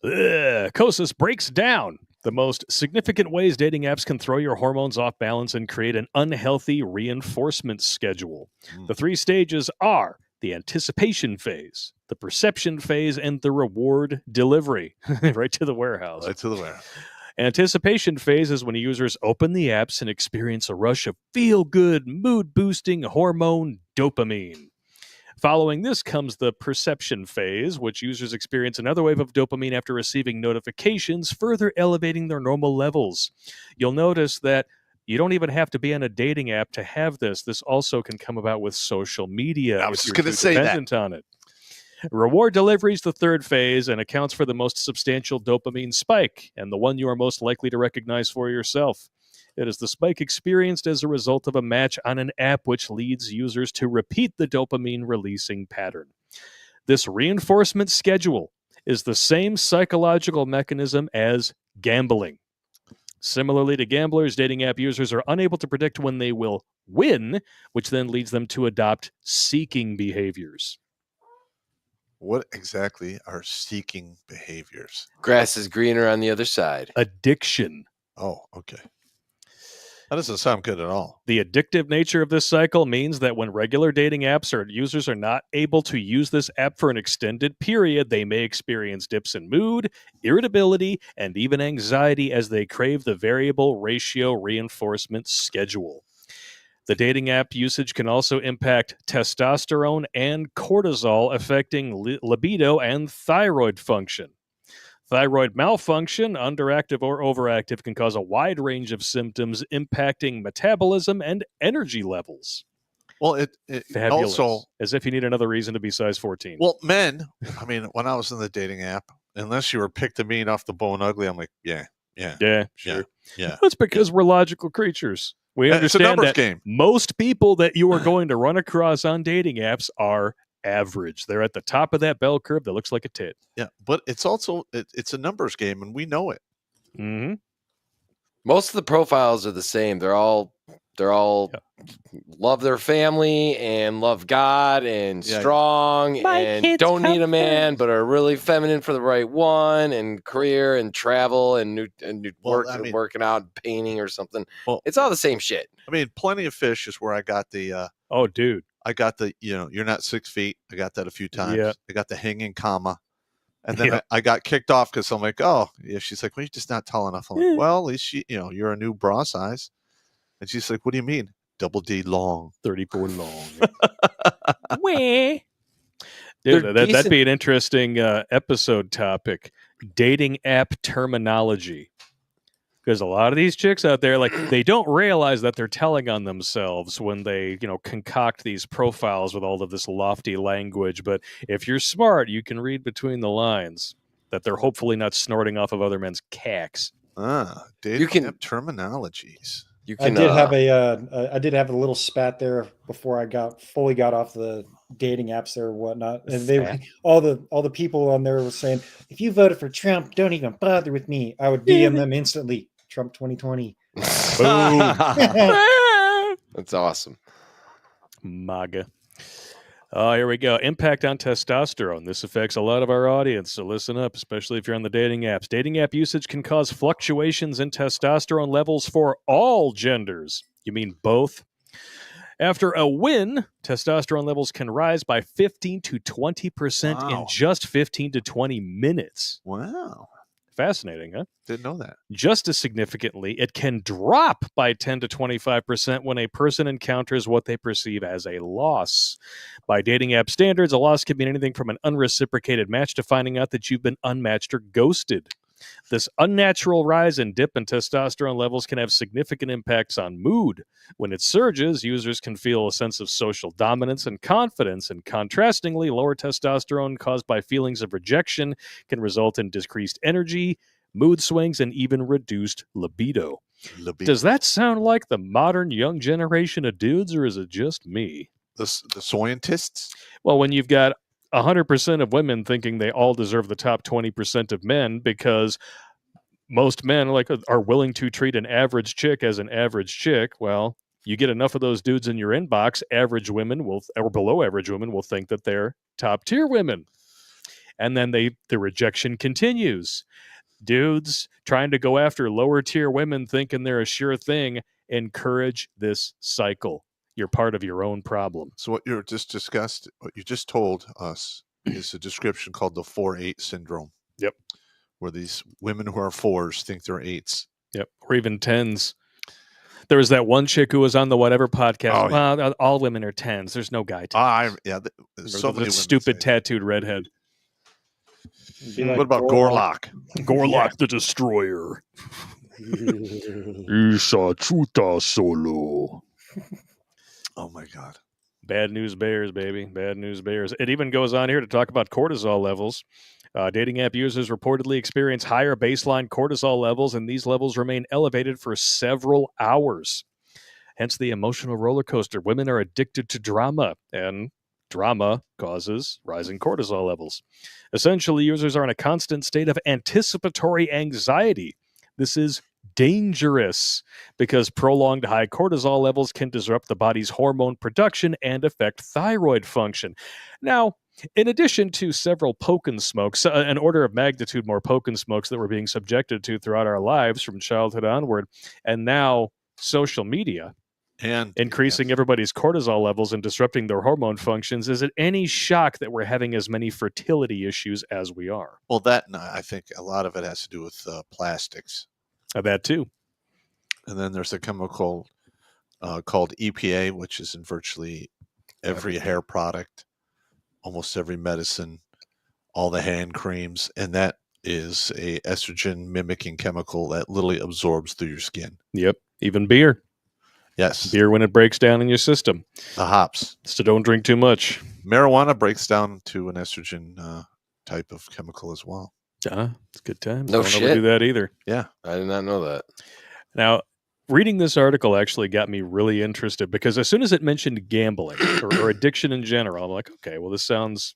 S3: Kosis breaks down the most significant ways dating apps can throw your hormones off balance and create an unhealthy reinforcement schedule. The 3 stages are the anticipation phase, the perception phase, and the reward delivery. Right to the warehouse.
S2: Right to the warehouse.
S3: Anticipation phase is when users open the apps and experience a rush of feel-good, mood-boosting hormone dopamine. Following this comes the perception phase, which users experience another wave of dopamine after receiving notifications, further elevating their normal levels. You'll notice that you don't even have to be on a dating app to have this. This also can come about with social media.
S2: I was
S3: if
S2: just
S3: you're
S2: going to
S3: too
S2: say that.
S3: dependent on it. Reward delivery is the 3rd phase and accounts for the most substantial dopamine spike and the one you are most likely to recognize for yourself. It is the spike experienced as a result of a match on an app which leads users to repeat the dopamine releasing pattern. This reinforcement schedule is the same psychological mechanism as gambling. Similarly to gamblers, dating app users are unable to predict when they will win, which then leads them to adopt seeking behaviors.
S2: What exactly are seeking behaviors?
S6: Grass is greener on the other side.
S3: Addiction.
S2: Oh, okay. That doesn't sound good at all.
S3: The addictive nature of this cycle means that when regular dating apps or users are not able to use this app for an extended period, they may experience dips in mood, irritability, and even anxiety as they crave the variable ratio reinforcement schedule. The dating app usage can also impact testosterone and cortisol, affecting libido and thyroid function. Thyroid malfunction, underactive or overactive, can cause a wide range of symptoms impacting metabolism and energy levels.
S2: Well, it
S3: Fabulous.
S2: also,
S3: as if you need another reason to be size 14.
S2: well, men, I mean, when I was in the dating app, unless you were picked to mean off the bone ugly, I'm like, yeah,
S3: sure.
S2: yeah.
S3: That's because we're logical creatures. We
S2: It's a
S3: understand
S2: numbers
S3: that
S2: game.
S3: most people that you are going to run across on dating apps are average. They're at the top of that bell curve that looks like a tit.
S2: Yeah, but it's also it's a numbers game, and we know it.
S3: Mm-hmm.
S6: Most of the profiles are the same. They're all love their family and love God and strong
S8: My
S6: and
S8: kids
S6: don't need a
S8: come
S6: man,
S8: first.
S6: but are really feminine for the right one, and career and travel and working out, and painting or something.
S2: Well,
S6: it's all the same shit.
S2: I mean, Plenty of Fish is where I got the.
S3: Oh, dude.
S2: I got the, you're not 6 feet. I got that a few times.
S3: Yeah.
S2: I got the hanging comma. And then I got kicked off because I'm like, oh, yeah. She's like, well, you're just not tall enough. I'm like, well, at least you're a new bra size. And she's like, what do you mean? Double D long.
S3: 34 long.
S8: Where?
S3: Dude, that'd be an interesting episode topic. Dating app terminology. Because a lot of these chicks out there, like, they don't realize that they're telling on themselves when they, concoct these profiles with all of this lofty language. But if you're smart, you can read between the lines that they're hopefully not snorting off of other men's cacks.
S2: Dating app terminologies.
S6: You can,
S7: I did have a little spat there before I fully got off the dating apps there or whatnot, and they all the people on there were saying, if you voted for Trump, don't even bother with me. I would DM them instantly. Trump 2020.
S3: Boom.
S6: That's awesome.
S3: MAGA. Oh, here we go. Impact on testosterone. This affects a lot of our audience, so listen up, especially if you're on the dating apps. Dating app usage can cause fluctuations in testosterone levels for all genders. You mean both? After a win, testosterone levels can rise by 15 to 20% in just 15 to 20 minutes.
S2: Wow.
S3: Fascinating, huh?
S2: Didn't know that.
S3: Just as significantly, it can drop by 10 to 25% when a person encounters what they perceive as a loss. By dating app standards, a loss can mean anything from an unreciprocated match to finding out that you've been unmatched or ghosted. This unnatural rise and dip in testosterone levels can have significant impacts on mood. When it surges, users can feel a sense of social dominance and confidence, and contrastingly, lower testosterone caused by feelings of rejection can result in decreased energy, mood swings, and even reduced libido. Does that sound like the modern young generation of dudes, or is it just me?
S2: The scientists?
S3: Well, when you've got 100% of women thinking they all deserve the top 20% of men because most men are willing to treat an average chick as an average chick. Well, you get enough of those dudes in your inbox, average women will, or below average women will think that they're top tier women. And then the rejection continues. Dudes trying to go after lower tier women thinking they're a sure thing. Encourage this cycle. You're part of your own problem.
S2: So what you just told us is a description called the 4-8 syndrome.
S3: Yep.
S2: Where these women who are 4s think they're 8s.
S3: Yep. Or even 10s. There was that one chick who was on the whatever podcast.
S2: Oh, yeah.
S3: Well, all women are 10s. There's no guy 10s.
S2: So many
S3: stupid tattooed redhead.
S7: Like
S2: what about Gorlock?
S3: Gorlock the Destroyer. Isa chuta solo.
S2: Oh my God.
S3: Bad news bears, baby. Bad news bears. It even goes on here to talk about cortisol levels. Dating app users reportedly experience higher baseline cortisol levels, and these levels remain elevated for several hours. Hence the emotional roller coaster. Women are addicted to drama, and drama causes rising cortisol levels. Essentially, users are in a constant state of anticipatory anxiety. This is dangerous because prolonged high cortisol levels can disrupt the body's hormone production and affect thyroid function. Now, in addition to several poke and smokes, an order of magnitude more poke and smokes that we're being subjected to throughout our lives from childhood onward, and now social media, and increasing everybody's cortisol levels and disrupting their hormone functions, is it any shock that we're having as many fertility issues as we are?
S2: Well, I think a lot of it has to do with plastics.
S3: That too.
S2: And then there's a chemical called EPA, which is in virtually every hair product, almost every medicine, all the hand creams, and that is a estrogen mimicking chemical that literally absorbs through your skin.
S3: Yep. Even beer.
S2: Yes.
S3: Beer when it breaks down in your system.
S2: The hops.
S3: So don't drink too much.
S2: Marijuana breaks down to an estrogen type of chemical as well.
S3: It's good times.
S6: No
S3: Don't
S6: shit.
S3: overdo that either.
S2: Yeah.
S6: I did not know that.
S3: Now, reading this article actually got me really interested because as soon as it mentioned gambling or addiction in general, I'm like, okay, well, this sounds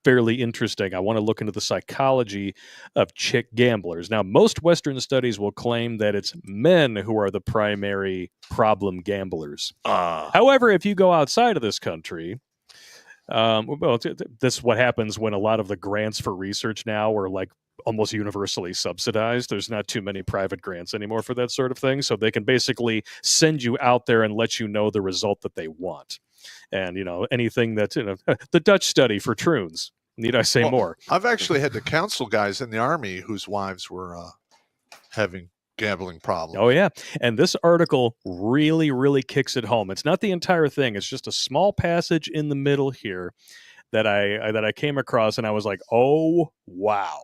S3: fairly interesting. I want to look into the psychology of chick gamblers. Now, most Western studies will claim that it's men who are the primary problem gamblers. However, if you go outside of this country, this is what happens when a lot of the grants for research now are like almost universally subsidized. There's not too many private grants anymore for that sort of thing. So they can basically send you out there and let you know the result that they want. And, anything that's, the Dutch study for troons. Need I say more?
S2: I've actually had to counsel guys in the Army whose wives were having gambling problems.
S3: Oh, yeah. And this article really, really kicks it home. It's not the entire thing. It's just a small passage in the middle here that I came across, and I was like, oh, wow.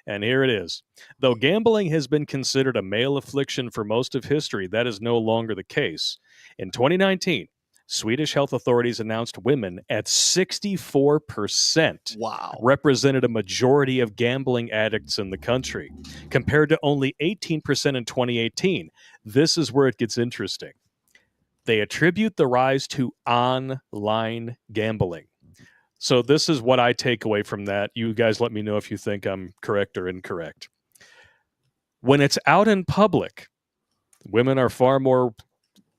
S3: And here it is. Though gambling has been considered a male affliction for most of history, that is no longer the case. In 2019, Swedish health authorities announced women at 64% represented a majority of gambling addicts in the country, compared to only 18% in 2018. This is where it gets interesting. They attribute the rise to online gambling. So this is what I take away from that. You guys let me know if you think I'm correct or incorrect. When it's out in public, women are far more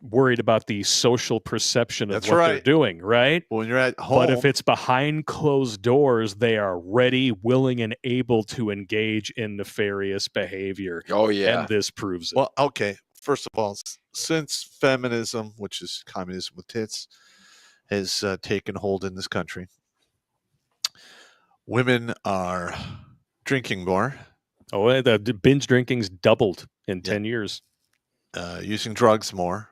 S3: worried about the social perception of what they're doing, right?
S2: When you're at home.
S3: But if it's behind closed doors, they are ready, willing, and able to engage in nefarious behavior.
S6: Oh, yeah.
S3: And this proves it.
S2: Well, okay. First of all, since feminism, which is communism with tits, has taken hold in this country, women are drinking more.
S3: Oh, the binge drinking's doubled in 10 years.
S2: Using drugs more.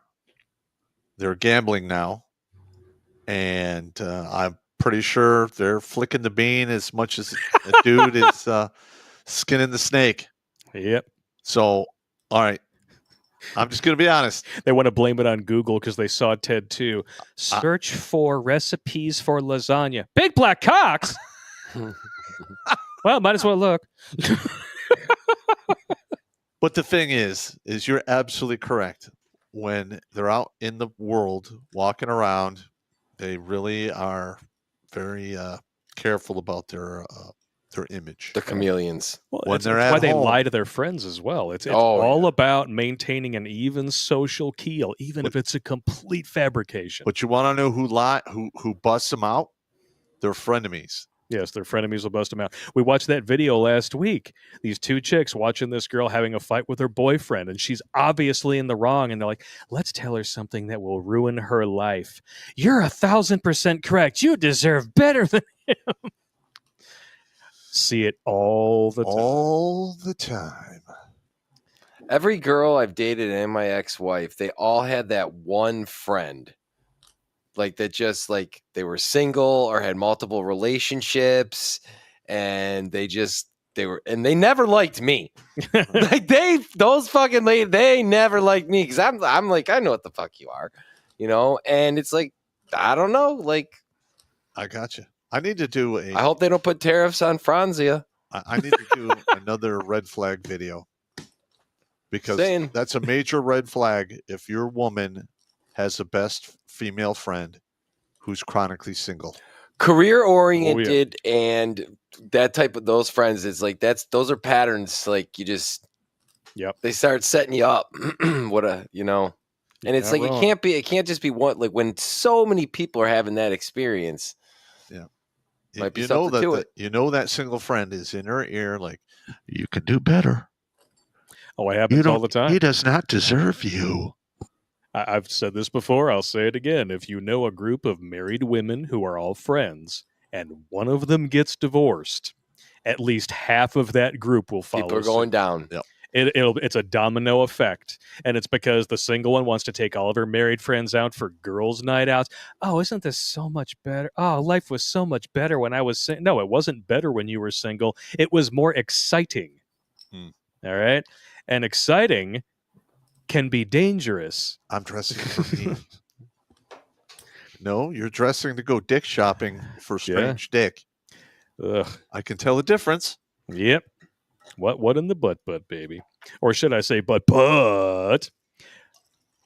S2: They're gambling now. And I'm pretty sure they're flicking the bean as much as a dude is skinning the snake.
S3: Yep.
S2: So, all right. I'm just going to be honest.
S3: They want to blame it on Google because they saw TED 2. Search for recipes for lasagna. Big black cocks! Well, might as well look.
S2: But the thing is you're absolutely correct. When they're out in the world walking around, they really are very careful about their their image.
S6: The chameleons.
S3: Well,
S2: When
S3: it's
S2: they're
S3: why
S2: at
S3: they
S2: home.
S3: lie to their friends as well. It's
S6: Oh,
S3: all
S6: yeah.
S3: about maintaining an even social keel, even if it's a complete fabrication.
S2: But you want to know who busts them out? Their frenemies.
S3: Yes, their frenemies will bust them out. We watched that video last week. These two chicks watching this girl having a fight with her boyfriend, and she's obviously in the wrong. And they're like, let's tell her something that will ruin her life. You're 1,000% correct. You deserve better than him. See it all the time.
S2: All the time.
S6: Every girl I've dated and my ex-wife, they all had that one friend. Like that just like they were single or had multiple relationships and they never liked me. Like those fucking ladies, they never liked me because I'm like, I know what the fuck you are, you know? And it's like, I don't know. Like,
S2: I got you. I need to do
S6: I hope they don't put tariffs on Franzia.
S2: I need to do another red flag video because that's a major red flag if your woman has the best female friend who's chronically single.
S6: Career oriented and that type of those friends is like those are patterns like you just they start setting you up. What a and it's like wrong. It can't just be one like when so many people are having that experience.
S2: Yeah.
S6: Might be something to it.
S2: You know that single friend is in her ear like you can do better.
S3: Oh, it happens all the time.
S2: He does not deserve you.
S3: I've said this before. I'll say it again. If you know a group of married women who are all friends and one of them gets divorced, at least half of that group will follow.
S6: People are going down.
S2: Yep.
S3: It's a domino effect. And it's because the single one wants to take all of her married friends out for girls' night outs. Oh, isn't this so much better? Oh, life was so much better when I was single. No, it wasn't better when you were single. It was more exciting. All right? And exciting can be dangerous.
S2: I'm dressing for me. No, you're dressing to go dick shopping for strange dick.
S3: Ugh.
S2: I can tell the difference.
S3: Yep. What in the butt, baby? Or should I say butt?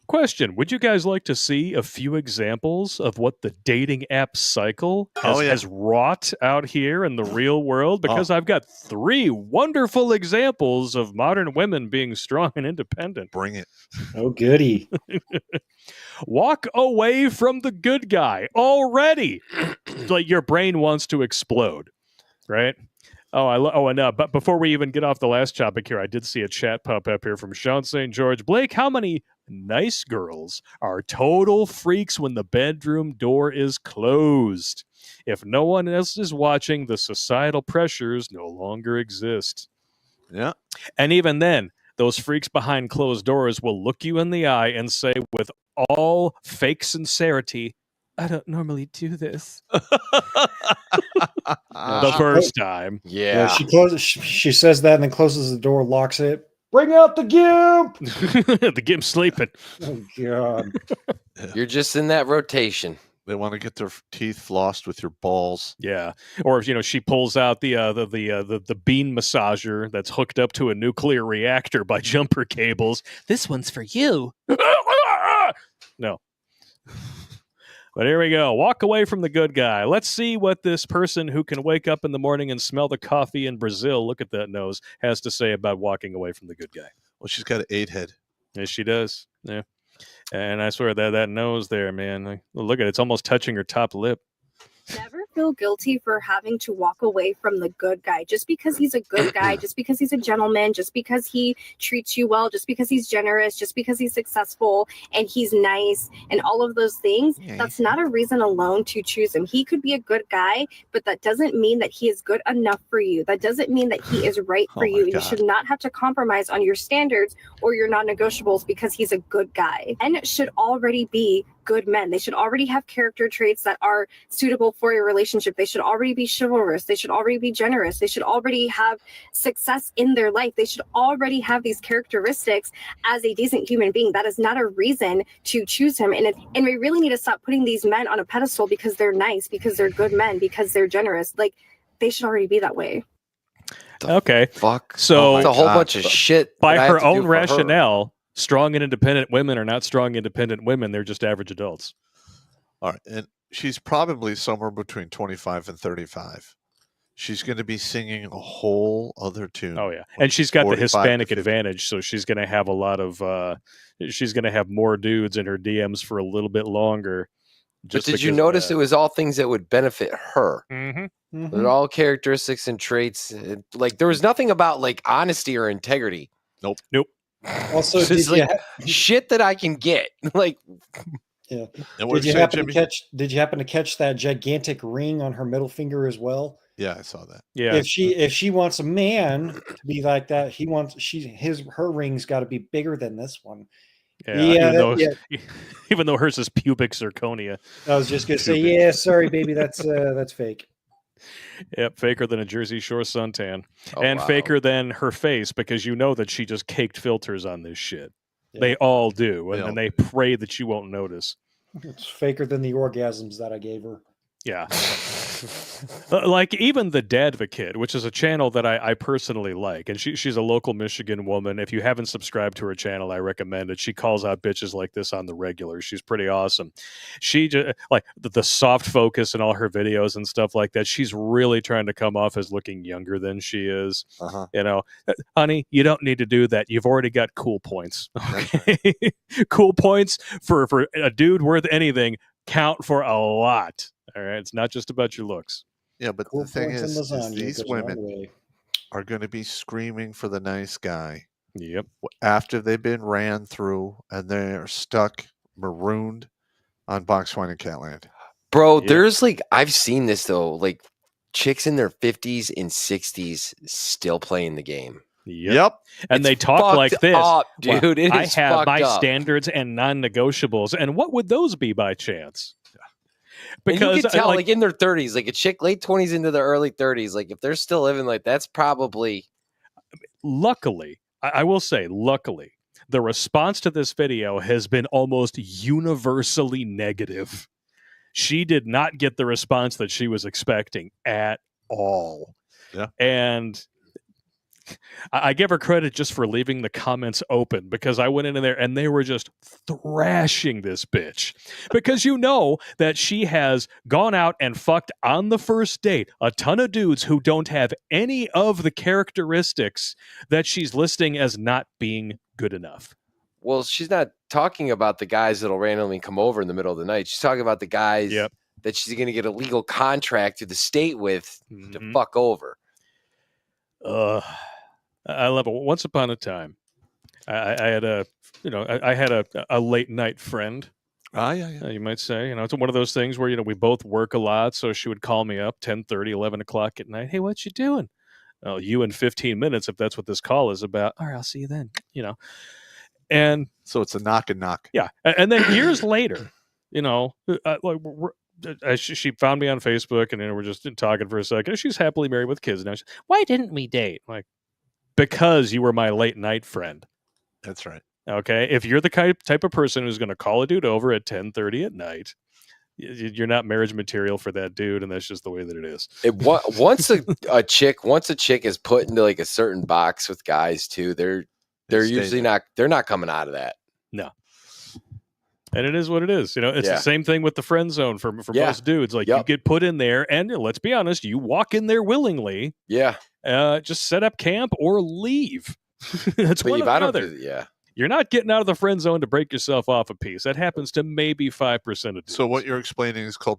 S3: Question. Would you guys like to see a few examples of what the dating app cycle has wrought out here in the real world? Because I've got 3 wonderful examples of modern women being strong and independent.
S2: Bring it.
S7: Oh, goody.
S3: Walk away from the good guy already. Like your brain wants to explode, right? But before we even get off the last topic here, I did see a chat pop up here from Sean St. George. Blake, how many nice girls are total freaks when the bedroom door is closed? If no one else is watching, the societal pressures no longer exist.
S2: Yeah.
S3: And even then, those freaks behind closed doors will look you in the eye and say with all fake sincerity, I don't normally do this. The first time.
S6: Yeah.
S7: She says that and then closes the door, locks it. Bring out the gimp.
S3: The gimp's sleeping.
S7: Oh, God.
S6: You're just in that rotation.
S2: They want to get their teeth flossed with your balls.
S3: Yeah. Or if she pulls out the bean massager that's hooked up to a nuclear reactor by jumper cables. This one's for you. No. But here we go. Walk away from the good guy. Let's see what this person who can wake up in the morning and smell the coffee in Brazil, look at that nose, has to say about walking away from the good guy.
S2: Well, she's got an 8 head.
S3: Yes, she does. Yeah. And I swear that nose there, man. Look at it. It's almost touching her top lip.
S9: Never feel guilty for having to walk away from the good guy just because he's a good guy, just because he's a gentleman, just because he treats you well, just because he's generous, just because he's successful and he's nice and all of those things. That's not a reason alone to choose him. He could be a good guy, but that doesn't mean that he is good enough for you. That doesn't mean that he is right for you. You should not have to compromise on your standards or your non-negotiables because he's a good guy. Men should already be good men. They should already have character traits that are suitable for your relationship. They should already be chivalrous. They should already be generous. They should already have success in their life. They should already have these characteristics as a decent human being. That is not a reason to choose him. And we really need to stop putting these men on a pedestal because they're nice, because they're good men, because they're generous. Like, they should already be that way.
S3: Okay.
S6: Fuck.
S3: So
S6: it's a whole bunch of shit.
S3: By her own rationale, strong and independent women are not strong, independent women. They're just average adults.
S2: All right. And she's probably somewhere between 25 and 35. she's going to be singing a whole other tune.
S3: Oh yeah, and she's got the
S2: 45 to
S3: Hispanic
S2: 50.
S3: advantage, so she's going to have a lot of. She's going to have more dudes in her DMs for a little bit longer.
S6: But did you notice it was all things that would benefit her?
S3: Mm-hmm.
S6: They're all characteristics and traits. Like there was nothing about like honesty or integrity.
S3: Nope.
S7: Also,
S6: It's just like shit that I can get. Like,
S7: yeah.
S2: And what
S7: Did you
S2: say,
S7: happen
S2: Jimmy?
S7: to catch? Did you happen to catch that gigantic ring on her middle finger as well?
S2: Yeah, I saw that.
S3: Yeah.
S7: If she wants a man to be like that, her ring's got to be bigger than this one.
S3: Yeah, even though hers is pubic zirconia.
S7: I was just gonna say, yeah, sorry, baby, that's fake.
S3: Yep, faker than a Jersey Shore suntan,
S6: Oh,
S3: and
S6: wow.
S3: faker than her face, because you know that she just caked filters on this shit.
S7: Yeah.
S3: They all do,
S2: They all
S3: and they pray that you won't notice.
S7: It's faker than the orgasms that I gave her.
S3: Yeah. Like even the Dadvocate, which is a channel that I personally like, and she's a local Michigan woman. If you haven't subscribed to her channel, I recommend it. She calls out bitches like this on the regular. She's pretty awesome. She just like the soft focus in all her videos and stuff like that. She's really trying to come off as looking younger than she is. You know, honey, you don't need to do that. You've already got cool points. Okay? Cool points for a dude worth anything count for a lot. All right, it's not just about your looks.
S2: Yeah, but
S7: Cool
S2: the thing
S7: points and
S2: is
S7: lasagna
S2: these
S7: goes a long
S2: women
S7: way.
S2: are going to be screaming for the nice guy.
S3: Yep.
S2: After they've been ran through and they're stuck, marooned on Box Wine and Catland.
S6: bro,
S3: Yeah.
S6: there's like I've seen this though, like chicks in their 50s and 60s still playing the game.
S3: Yep. And
S6: It's
S3: they talk
S6: fucked
S3: like this.
S6: up, dude.
S3: Well,
S6: It
S3: I
S6: is
S3: have
S6: fucked
S3: my
S6: up.
S3: standards and non-negotiables. And what would those be by chance?
S6: And you can tell,
S3: like,
S6: like in their 30s, like a chick late 20s into their early 30s, like if they're still living like that's probably.
S3: luckily, I will say, luckily, the response to this video has been almost universally negative. She did not get the response that she was expecting at all.
S2: Yeah.
S3: And I give her credit just for leaving the comments open, because I went in there and they were just thrashing this bitch, because you know that she has gone out and fucked on the first date a ton of dudes who don't have any of the characteristics that she's listing as not being good enough.
S6: Well, she's not talking about the guys that'll randomly come over in the middle of the night. She's talking about the guys that she's going to get a legal contract to the state with to fuck over.
S3: I love it. Once upon a time, I had I had a late night friend.
S2: Yeah.
S3: You might say, it's one of those things where, we both work a lot. So she would call me up 10:30, 11 o'clock at night. Hey, what you doing? Oh, you in 15 minutes, if that's what this call is about. All right, I'll see you then, And
S2: so it's a knock and knock.
S3: Yeah. And then years later, she found me on Facebook, and we're just talking for a second. She's happily married with kids now. Why didn't we date? Like, because you were my late night friend.
S2: That's right.
S3: Okay. If you're the type of person who's going to call a dude over at 10:30 at night, you're not marriage material for that dude, and that's just the way that it is.
S6: Once a chick is put into like a certain box with guys too, they're usually they're not coming out of that.
S3: No. And it is what it is. It's the same thing with the friend zone for most dudes. Like, you get put in there, and let's be honest, you walk in there willingly.
S6: Yeah.
S3: Just set up camp or leave. That's one or the other. You're not getting out of the friend zone to break yourself off a piece. That happens to maybe 5% of dudes.
S2: So what you're explaining is called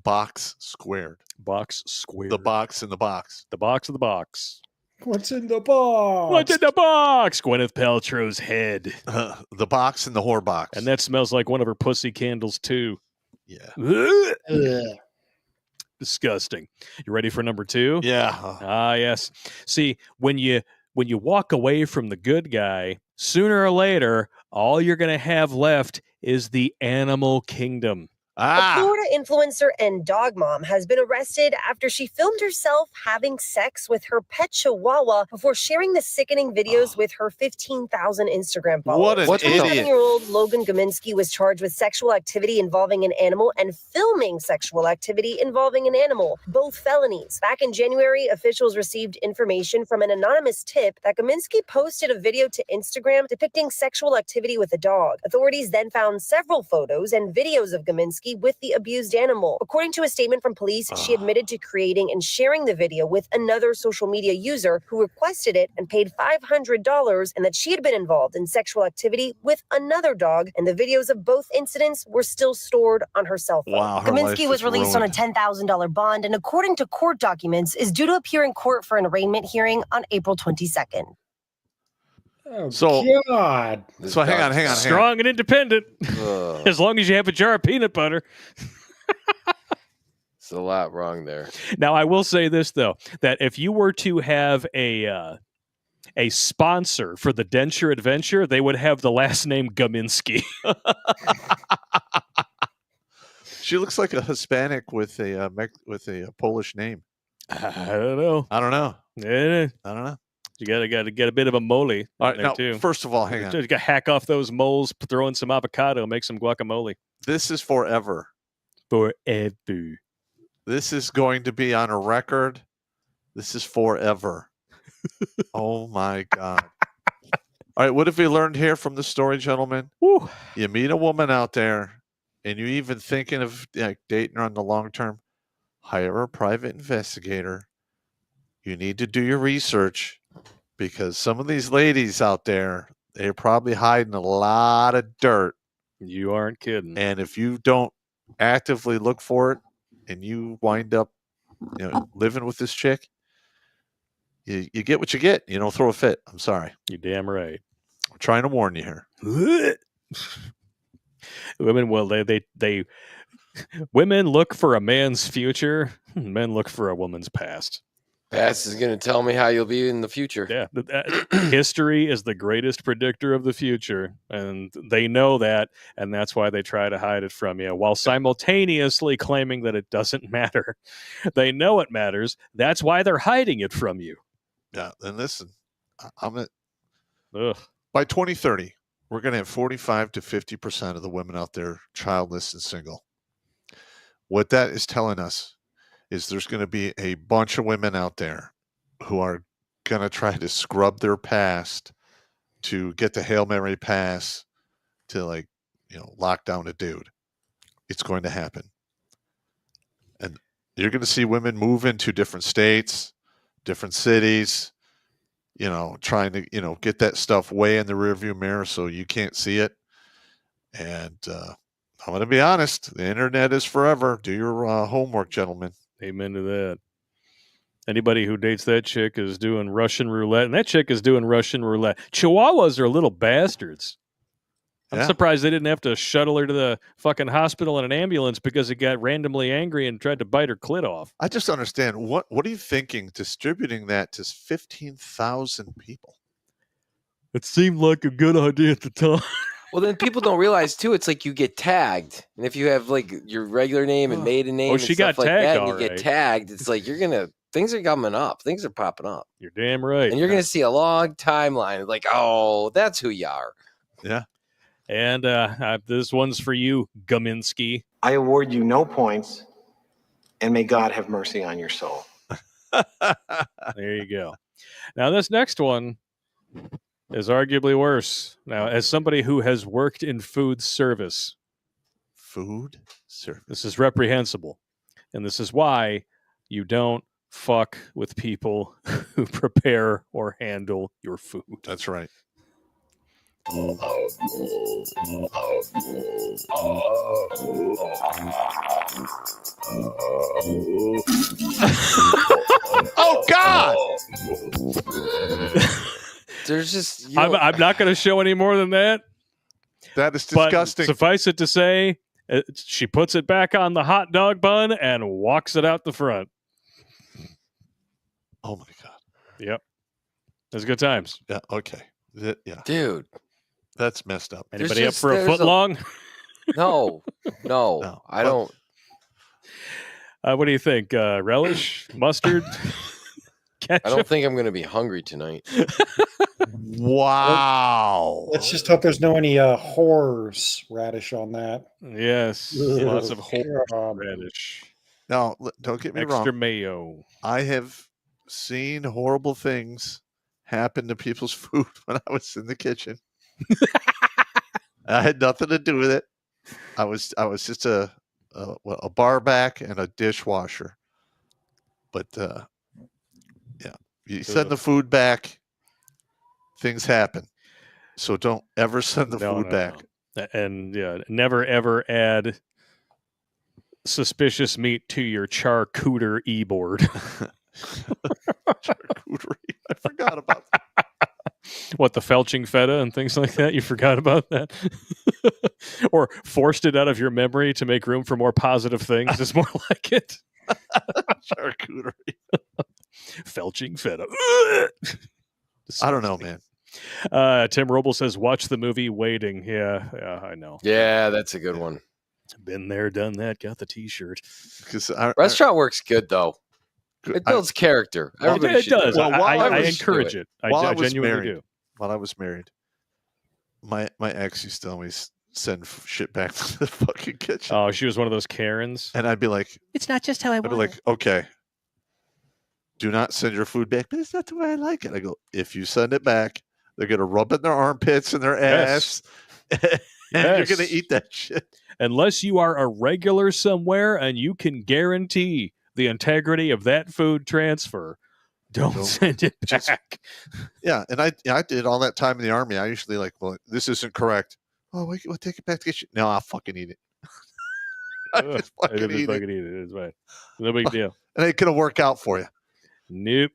S2: box squared.
S3: Box squared.
S2: The box in the box.
S3: The box of the box.
S7: What's in the box?
S3: What's in the box? Gwyneth Paltrow's head.
S2: The box in the whore box.
S3: And that smells like one of her pussy candles, too.
S2: Yeah.
S3: Disgusting. You ready for number 2?
S2: Yeah.
S3: Yes. See, when you walk away from the good guy, sooner or later, all you're going to have left is the animal kingdom.
S10: A Florida influencer and dog mom has been arrested after she filmed herself having sex with her pet chihuahua before sharing the sickening videos with her 15,000 Instagram followers.
S2: What an idiot.
S10: 27-year-old Logan Gominski was charged with sexual activity involving an animal and filming sexual activity involving an animal, both felonies. Back in January, officials received information from an anonymous tip that Gominski posted a video to Instagram depicting sexual activity with a dog. Authorities then found several photos and videos of Gominski Kaminsky with the abused animal. According to a statement from police, she admitted to creating and sharing the video with another social media user who requested it and paid $500, and that she had been involved in sexual activity with another dog, and the videos of both incidents were still stored on her cell phone.
S2: Wow, her life
S10: Kaminsky was
S2: is
S10: released
S2: ruined.
S10: on a $10,000 bond, and according to court documents, is due to appear in court for an arraignment hearing on April 22nd.
S7: Oh,
S2: So-
S7: God.
S2: So hang on.
S3: Strong and independent.
S6: Ugh.
S3: As long as you have a jar of peanut butter.
S6: It's a lot wrong there.
S3: Now, I will say this, though, that if you were to have a sponsor for the Denture Adventure, they would have the last name Gaminsky.
S2: She looks like a Hispanic with a Polish name.
S3: I don't know. Yeah,
S2: I don't know.
S3: you gotta get a bit of a mole.
S2: All right,
S3: there
S2: now,
S3: too.
S2: first of all, hang on.
S3: You gotta hack off those moles, throw in some avocado, make some guacamole.
S2: This is forever.
S3: Forever.
S2: This is going to be on a record. This is forever. Oh, my God. All right, what have we learned here from the story, gentlemen?
S3: Woo.
S2: You meet a woman out there, and you're even thinking of dating her on the long term, hire a private investigator. You need to do your research, because some of these ladies out there, they're probably hiding a lot of dirt.
S3: You aren't kidding.
S2: And if you don't actively look for it, and you wind up living with this chick, you get what you get. You don't throw a fit. I'm sorry.
S3: You're damn right.
S2: I'm trying to warn you here.
S3: Women, well, they women look for a man's future. Men look for a woman's past.
S6: Past is going to tell me how you'll be in the future.
S3: Yeah, history is the greatest predictor of the future, and they know that, and that's why they try to hide it from you, while simultaneously claiming that it doesn't matter. They know it matters. That's why they're hiding it from you.
S2: Yeah, and listen, I'm at
S3: Ugh.
S2: by 2030, we're going to have 45 to 50% of the women out there childless and single. What that is telling us is there's going to be a bunch of women out there who are going to try to scrub their past to get the Hail Mary pass to lock down a dude. It's going to happen. And you're going to see women move into different states, different cities, trying to, get that stuff way in the rearview mirror so you can't see it. And I'm going to be honest, the internet is forever. Do your homework, gentlemen.
S3: Amen to that. Anybody who dates that chick is doing Russian roulette, and that chick is doing Russian roulette. Chihuahuas are little bastards. I'm surprised they didn't have to shuttle her to the fucking hospital in an ambulance because it got randomly angry and tried to bite her clit off.
S2: I just understand. What are you thinking distributing that to 15,000 people?
S3: It seemed like a good idea at the time.
S6: Well, then people don't realize too. It's like you get tagged, and if you have like your regular name and maiden name, and
S3: she
S6: stuff
S3: got
S6: like
S3: tagged,
S6: that, and
S3: all
S6: you get
S3: right.
S6: tagged. It's like things are coming up, things are popping up.
S3: You're damn right,
S6: and you're gonna see a long timeline. Like, oh, that's who you are.
S2: Yeah.
S3: And this one's for you, Gaminsky.
S11: I award you no points, and may God have mercy on your soul.
S3: There you go. Now, this next one is arguably worse. Now, as somebody who has worked in food service, this is reprehensible. And this is why you don't fuck with people who prepare or handle your food.
S2: That's right. Oh, God!
S6: There's just
S3: I'm not going to show any more than that.
S2: That is disgusting.
S3: But suffice it to say, she puts it back on the hot dog bun and walks it out the front.
S2: Oh my God!
S3: Yep, it's good times.
S2: Yeah. Okay. Yeah,
S6: dude,
S2: that's messed up.
S3: Anybody up for a foot long?
S6: No, I don't.
S3: What do you think? Relish, mustard, ketchup?
S6: I don't think I'm going to be hungry tonight.
S2: Wow.
S7: Let's just hope there's no any horse radish on that.
S3: Yes, lots of horseradish.
S2: Now, don't get me wrong.
S3: Extra mayo.
S2: I have seen horrible things happen to people's food when I was in the kitchen. I had nothing to do with it. I was just a a bar back and a dishwasher. But yeah, you send the food back, things happen. So don't ever send the food back.
S3: No. And never ever add suspicious meat to your charcuterie board.
S2: Charcuterie. I forgot about that.
S3: What, the felching feta and things like that? You forgot about that? Or forced it out of your memory to make room for more positive things is more like it.
S2: Charcuterie.
S3: Felching feta.
S2: I don't know, man.
S3: Tim Roble says, watch the movie Waiting. Yeah, I know.
S6: Yeah, that's a good one.
S3: Been there, done that, got the t-shirt.
S6: Restaurant work's good, though. It builds character.
S3: It does.
S2: Well,
S3: I encourage it. I genuinely do.
S2: While I was married, my ex used to always send shit back to the fucking kitchen.
S3: Oh, she was one of those Karens?
S2: And I'd be like...
S8: It's not just how I want
S2: I'd be like, okay, do not send your food back, but it's not the way I like it. I go, if you send it back, they're going to rub it in their armpits and their ass. And you're going to eat that shit.
S3: Unless you are a regular somewhere and you can guarantee the integrity of that food transfer, don't send it back.
S2: Yeah, and I did all that time in the Army. I usually well, this isn't correct. Oh, wait, we'll take it back to get you. No, I'll fucking eat it. I just fucking eat it.
S3: It's fine. No big deal.
S2: And it could work out for you.
S3: Nope.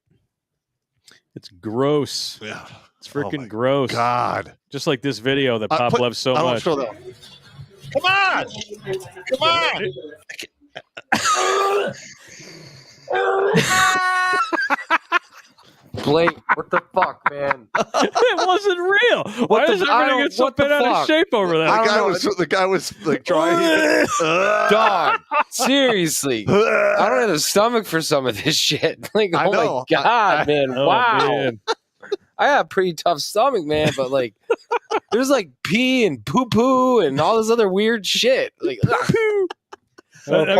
S3: It's gross.
S2: Yeah.
S3: It's freaking gross.
S2: God.
S3: Just like this video that Pop loves so much.
S2: Show that. Come on! Come on!
S6: Blake, what the fuck, man?
S3: It wasn't real. Why is everybody get so bent out of shape over that?
S2: The guy was like dry.
S6: Dog, seriously. I don't have a stomach for some of this shit. Like, oh my God, man. Wow. Man. I have a pretty tough stomach, man, but like there's like pee and poo-poo and all this other weird shit. Like,
S7: come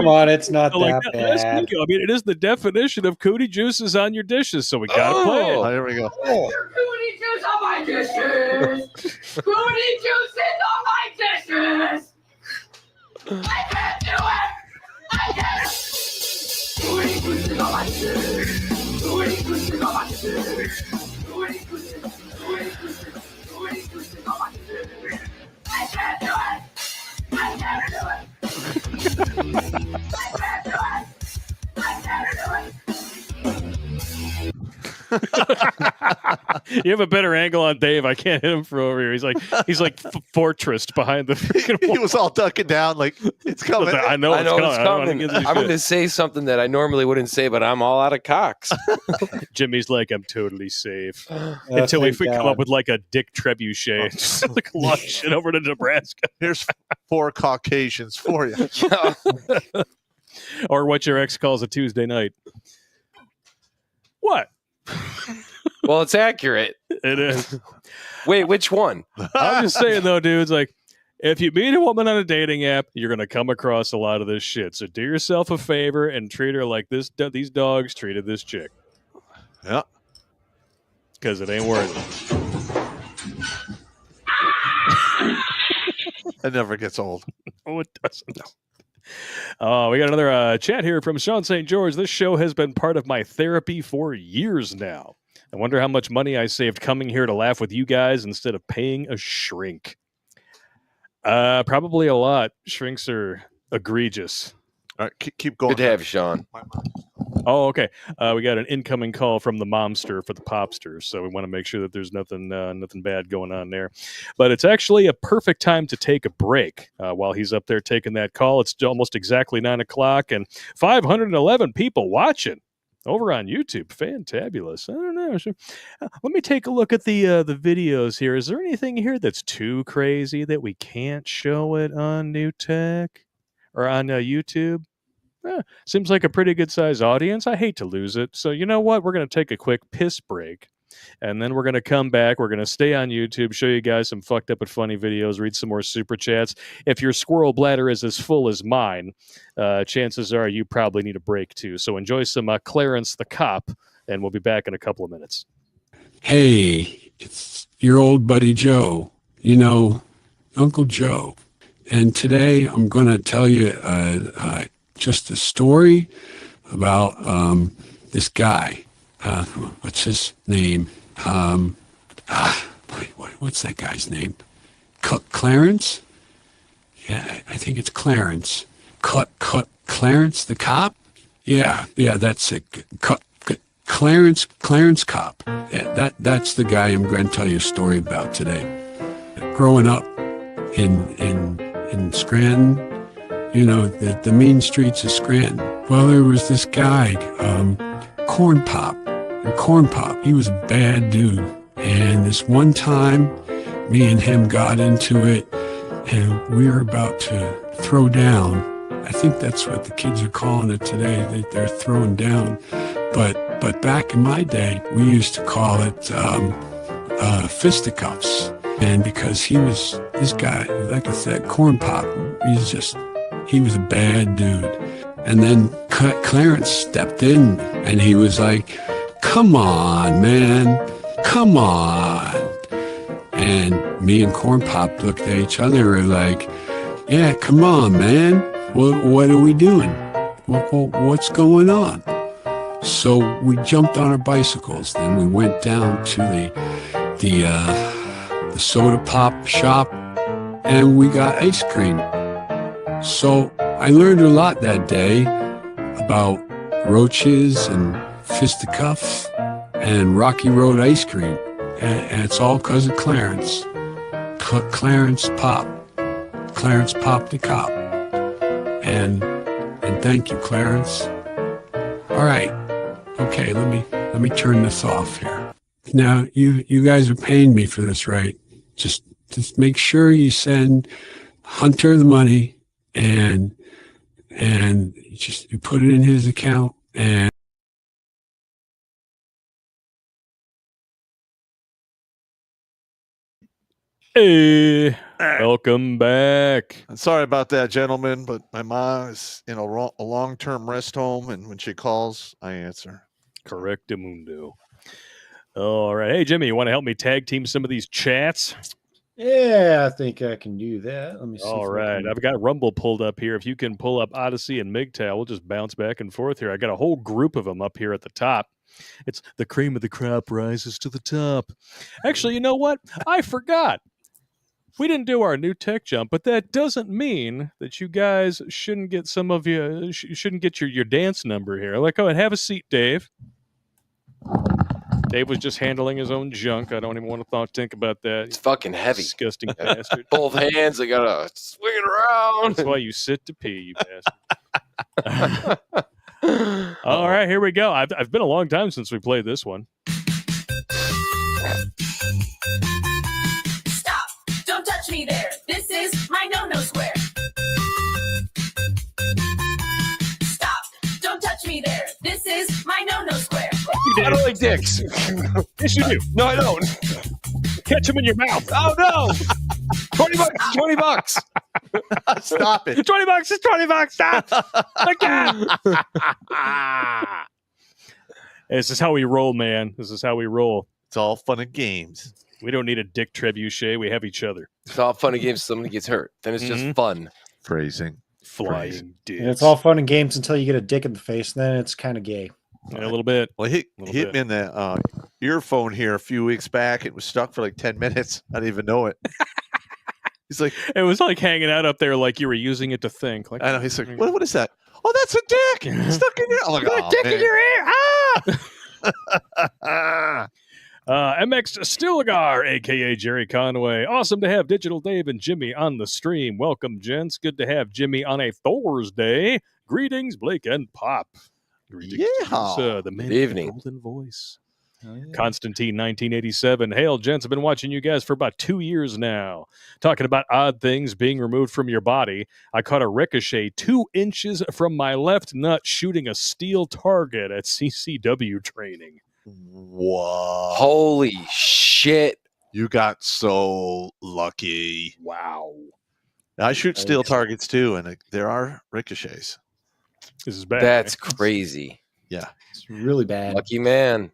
S7: on, it's not that bad.
S3: I mean, it is the definition of cootie juices on your dishes, so we gotta play it.
S2: Oh, here we go.
S12: Cootie juice on my dishes! Cootie juices on my dishes! I can't do it! I can't! Cootie juices on my dishes! Cootie juices on my dishes! Cootie juices on my dishes! I can't do it! I can't do it!
S3: You have a better angle on Dave. I can't hit him from over here. He's like fortressed behind the freaking wall.
S2: He was all ducking down like it's coming.
S3: I know it's coming.
S6: I'm going to say something that I normally wouldn't say, but I'm all out of cocks.
S3: Jimmy's like, I'm totally safe. Until we come up with like a Dick Trebuchet. Just like launch shit over to Nebraska.
S2: Here's 4 Caucasians for you.
S3: Or what your ex calls a Tuesday night. What?
S6: Well, it's accurate.
S3: It is.
S6: Wait, which one?
S3: I'm just saying, though, dudes, like, if you meet a woman on a dating app, you're going to come across a lot of this shit. So do yourself a favor and treat her like these dogs treated this chick.
S2: Yeah.
S3: Because it ain't worth it.
S2: It never gets old.
S3: Oh, it doesn't. We got another chat here from Sean St. George. This show has been part of my therapy for years now. I wonder how much money I saved coming here to laugh with you guys instead of paying a shrink. Probably a lot. Shrinks are egregious.
S2: All right, keep going.
S6: Good to have you, Sean.
S3: Oh, okay. We got an incoming call from the momster for the popster, so we want to make sure that there's nothing bad going on there. But it's actually a perfect time to take a break while he's up there taking that call. It's almost exactly 9 o'clock, and 511 people watching over on YouTube. Fantabulous. I don't know. Let me take a look at the videos here. Is there anything here that's too crazy that we can't show it on New Tech or on YouTube? Seems like a pretty good size audience. I hate to lose it. So you know what? We're going to take a quick piss break. And then we're going to come back. We're going to stay on YouTube, show you guys some fucked up and funny videos, read some more super chats. If your squirrel bladder is as full as mine, chances are you probably need a break too. So enjoy some Clarence the Cop, and we'll be back in a couple of minutes.
S13: Hey, it's your old buddy Joe. You know, Uncle Joe. And today I'm going to tell you just a story about this guy. What's his name? What's that guy's name? Clarence? Yeah, I think it's Clarence. Clarence the cop? Yeah, that's it. Clarence Cop. Yeah, that's the guy I'm going to tell you a story about today. Growing up in Scranton, the mean streets of Scranton. Well, there was this guy, Corn Pop. And Corn Pop, he was a bad dude. And this one time, me and him got into it, and we were about to throw down. I think that's what the kids are calling it today. They're throwing down. But back in my day, we used to call it fisticuffs. And because this guy, like I said, Corn Pop, he was a bad dude. And then Clarence stepped in and he was like, come on, man, come on. And me and Corn Pop looked at each other and were like, yeah, come on, man. What are we doing? What's going on? So we jumped on our bicycles. Then we went down to the soda pop shop and we got ice cream. So I learned a lot that day about roaches and fisticuffs and Rocky Road ice cream. And it's all because of Clarence. Clarence Pop the cop. And thank you, Clarence. All right. Okay, let me turn this off here. Now, you guys are paying me for this, right? Just make sure you send Hunter the money and you put it in his account and
S3: Hey, welcome back.
S2: Sorry about that, gentlemen, but my mom is in a long-term rest home, and when she calls, I answer.
S3: Correctamundo. All right. Hey, Jimmy, you want to help me tag team some of these chats?
S7: Yeah, I think I can do that. Let me see.
S3: All right. I've got Rumble pulled up here. If you can pull up Odyssey and MGTOW, we'll just bounce back and forth here. I got a whole group of them up here at the top. It's the cream of the crop rises to the top. Actually, you know what? I forgot. We didn't do our new tech jump, but that doesn't mean that you guys shouldn't get shouldn't get your dance number here. Like, go ahead, have a seat, Dave. Dave was just handling his own junk. I don't even want to think about that.
S6: It's fucking heavy.
S3: Disgusting bastard.
S6: Both hands, I gotta swing it around.
S3: That's why you sit to pee, you bastard. All right, here we go. I've been a long time since we played this one.
S12: Stop! Don't touch me there. This is my no-no square. Stop! Don't touch me there. This is my no-no square.
S6: I don't like dicks.
S3: Yes, you do.
S6: No, I don't.
S3: Catch him in your mouth.
S6: Oh, no. $20.
S2: Stop it.
S3: $20 is $20. Stop. Like that. This is how we roll, man. This is how we roll.
S2: It's all fun and games.
S3: We don't need a dick trebuchet. We have each other.
S6: It's all fun and games. Somebody gets hurt. Then it's just fun.
S2: Phrasing.
S3: Flying dicks.
S7: And it's all fun and games until you get a dick in the face. Then it's kind of gay.
S3: Yeah, a little bit.
S2: Well, hit me in the earphone here a few weeks back. It was stuck for like 10 minutes. I didn't even know it. He's like,
S3: it was like hanging out up there, like you were using it to think. Like,
S2: I know. He's like, what is that? Oh, that's a dick stuck in your. I'm like,
S3: a dick in your ear. Ah! MX Stilgar, a.k.a. Jerry Conway. Awesome to have Digital Dave and Jimmy on the stream. Welcome, gents. Good to have Jimmy on a Thursday. Greetings, Blake and Pop. Greetings to the man with the golden voice. Oh, yeah. Constantine 1987. Hail, gents. I've been watching you guys for about 2 years now. Talking about odd things being removed from your body. I caught a ricochet 2 inches from my left nut shooting a steel target at CCW training.
S2: Whoa.
S6: Holy shit.
S2: You got so lucky.
S3: Wow.
S2: I shoot steel targets too, and there are ricochets.
S3: This is bad.
S6: That's crazy.
S2: Yeah.
S7: It's really bad.
S6: Lucky man.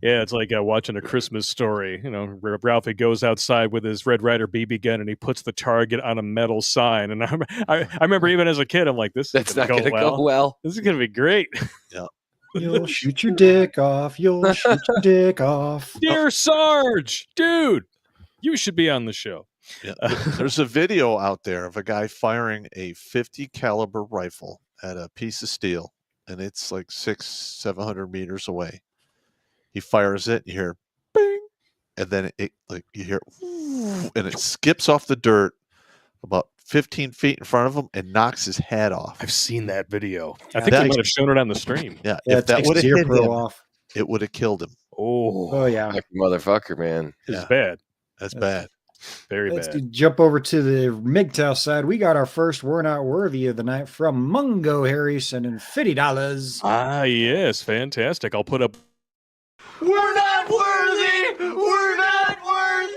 S3: Yeah, it's like watching A Christmas Story. Where Ralphie goes outside with his Red Ryder BB gun and he puts the target on a metal sign. And I remember even as a kid, I'm like,
S6: That's not going to go well.
S3: This is going to be great.
S2: Yeah.
S7: You'll shoot your dick off. You'll shoot your dick off.
S3: Dear Sarge, dude, you should be on the show.
S2: Yeah. There's a video out there of a guy firing a 50 caliber rifle at a piece of steel, and it's like 700 meters away. He fires it, you hear bing, and then you hear, and it skips off the dirt about 15 feet in front of him and knocks his head off.
S3: I've seen that video. I think I might have shown it on the stream.
S2: Yeah, if that would have hit him,
S7: off.
S2: it would have killed him.
S7: Oh yeah,
S6: Lucky motherfucker, man.
S3: It's bad.
S2: That's bad.
S3: Very
S7: Let's
S3: bad.
S7: jump over to the MGTOW side. We got our first We're Not Worthy of the night from Mungo Harry sending $50.
S3: Ah, yes. Fantastic. I'll put up.
S1: We're not worthy. We're not worthy.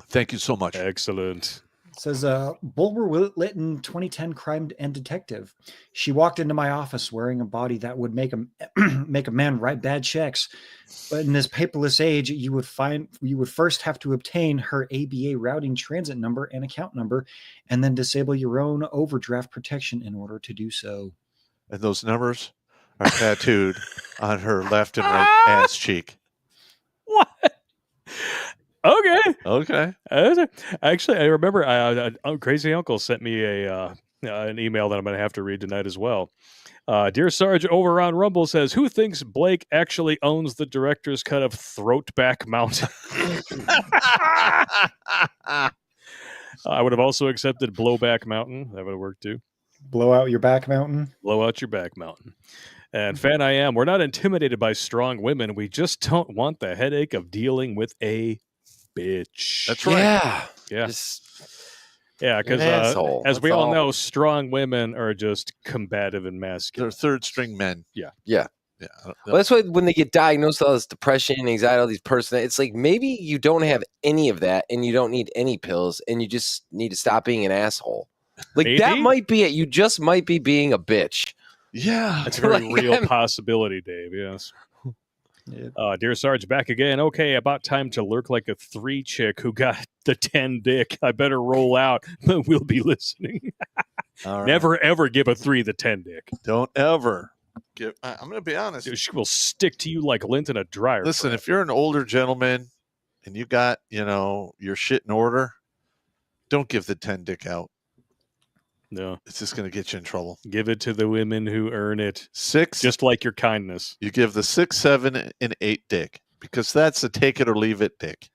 S2: Thank you so much.
S3: Excellent.
S7: It says, Bulwer Lytton, 2010 crime and detective. She walked into my office wearing a body that would make a man write bad checks. But in this paperless age, you would first have to obtain her ABA routing transit number and account number, and then disable your own overdraft protection in order to do so.
S2: And those numbers are tattooed on her left and right ass cheek.
S3: What? Okay. Actually, I remember Crazy Uncle sent me an email that I'm going to have to read tonight as well. Dear Sarge, over on Rumble says, who thinks Blake actually owns the director's cut of Throatback Mountain? I would have also accepted Blowback Mountain. That would have worked too.
S7: Blow out your back mountain?
S3: Blow out your back mountain. And fan I am, we're not intimidated by strong women. We just don't want the headache of dealing with a bitch.
S2: That's right.
S3: Yeah.
S6: Yeah,
S3: because as we all know, strong women are just combative and masculine.
S2: They're third string men.
S3: Yeah.
S6: Well, that's why when they get diagnosed with all this depression, anxiety, all these it's like maybe you don't have any of that and you don't need any pills and you just need to stop being an asshole. Like that might be it. You just might be being a bitch.
S2: Yeah.
S3: That's a very real possibility, Dave. Yes.
S7: Yeah.
S3: Dear Sarge, back again. Okay, about time to lurk like a 3 chick who got the 10 dick. I better roll out, but we'll be listening.
S2: Right.
S3: Never, ever give a 3 the 10 dick.
S2: Don't ever. I'm going to be honest.
S3: Dude, she will stick to you like lint in a dryer.
S2: Listen, if you're an older gentleman and you got, your shit in order, don't give the 10 dick out.
S3: No.
S2: It's just going to get you in trouble.
S3: Give it to the women who earn it.
S2: 6.
S3: Just like your kindness.
S2: You give the 6, 7, and 8 dick because that's a take it or leave it dick.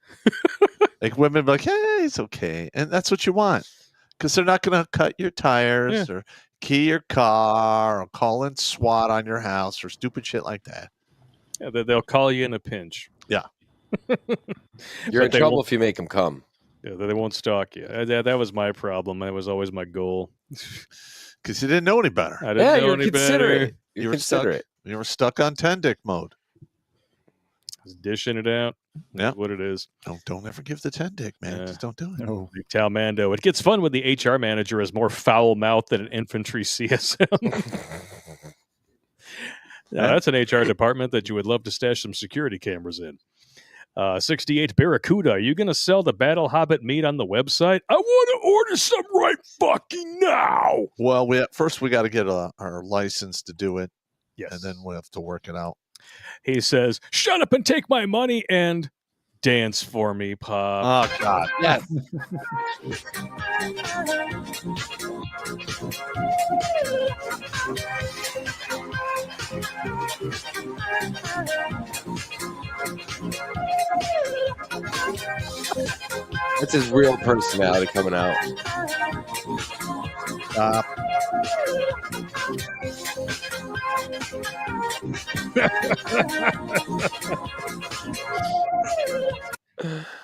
S2: Like women be like, hey, it's okay. And that's what you want because they're not going to cut your tires or key your car or call in SWAT on your house or stupid shit like that.
S3: Yeah, they'll call you in a pinch.
S2: Yeah.
S6: You're in trouble if you make them come.
S3: Yeah, they won't stalk you. That was my problem. That was always my goal.
S2: Because you didn't know any better.
S3: I didn't know any better.
S6: You're considerate.
S2: You were stuck on 10 dick mode.
S3: Just dishing it out.
S2: Yeah.
S3: That's what it is.
S2: Don't ever give the 10 dick, man. Just don't do it.
S7: No.
S3: Big Talmando. It gets fun when the HR manager is more foul-mouthed than an infantry CSM. Now, that's an HR department that you would love to stash some security cameras in. 68 Barracuda, are you going to sell the Battle Hobbit meat on the website? I want to order some right fucking now.
S2: Well, first we got to get our license to do it.
S3: Yes.
S2: And then we'll have to work it out.
S3: He says, shut up and take my money and dance for me, Pop.
S2: Oh, God.
S6: Yes. That's his real personality coming out.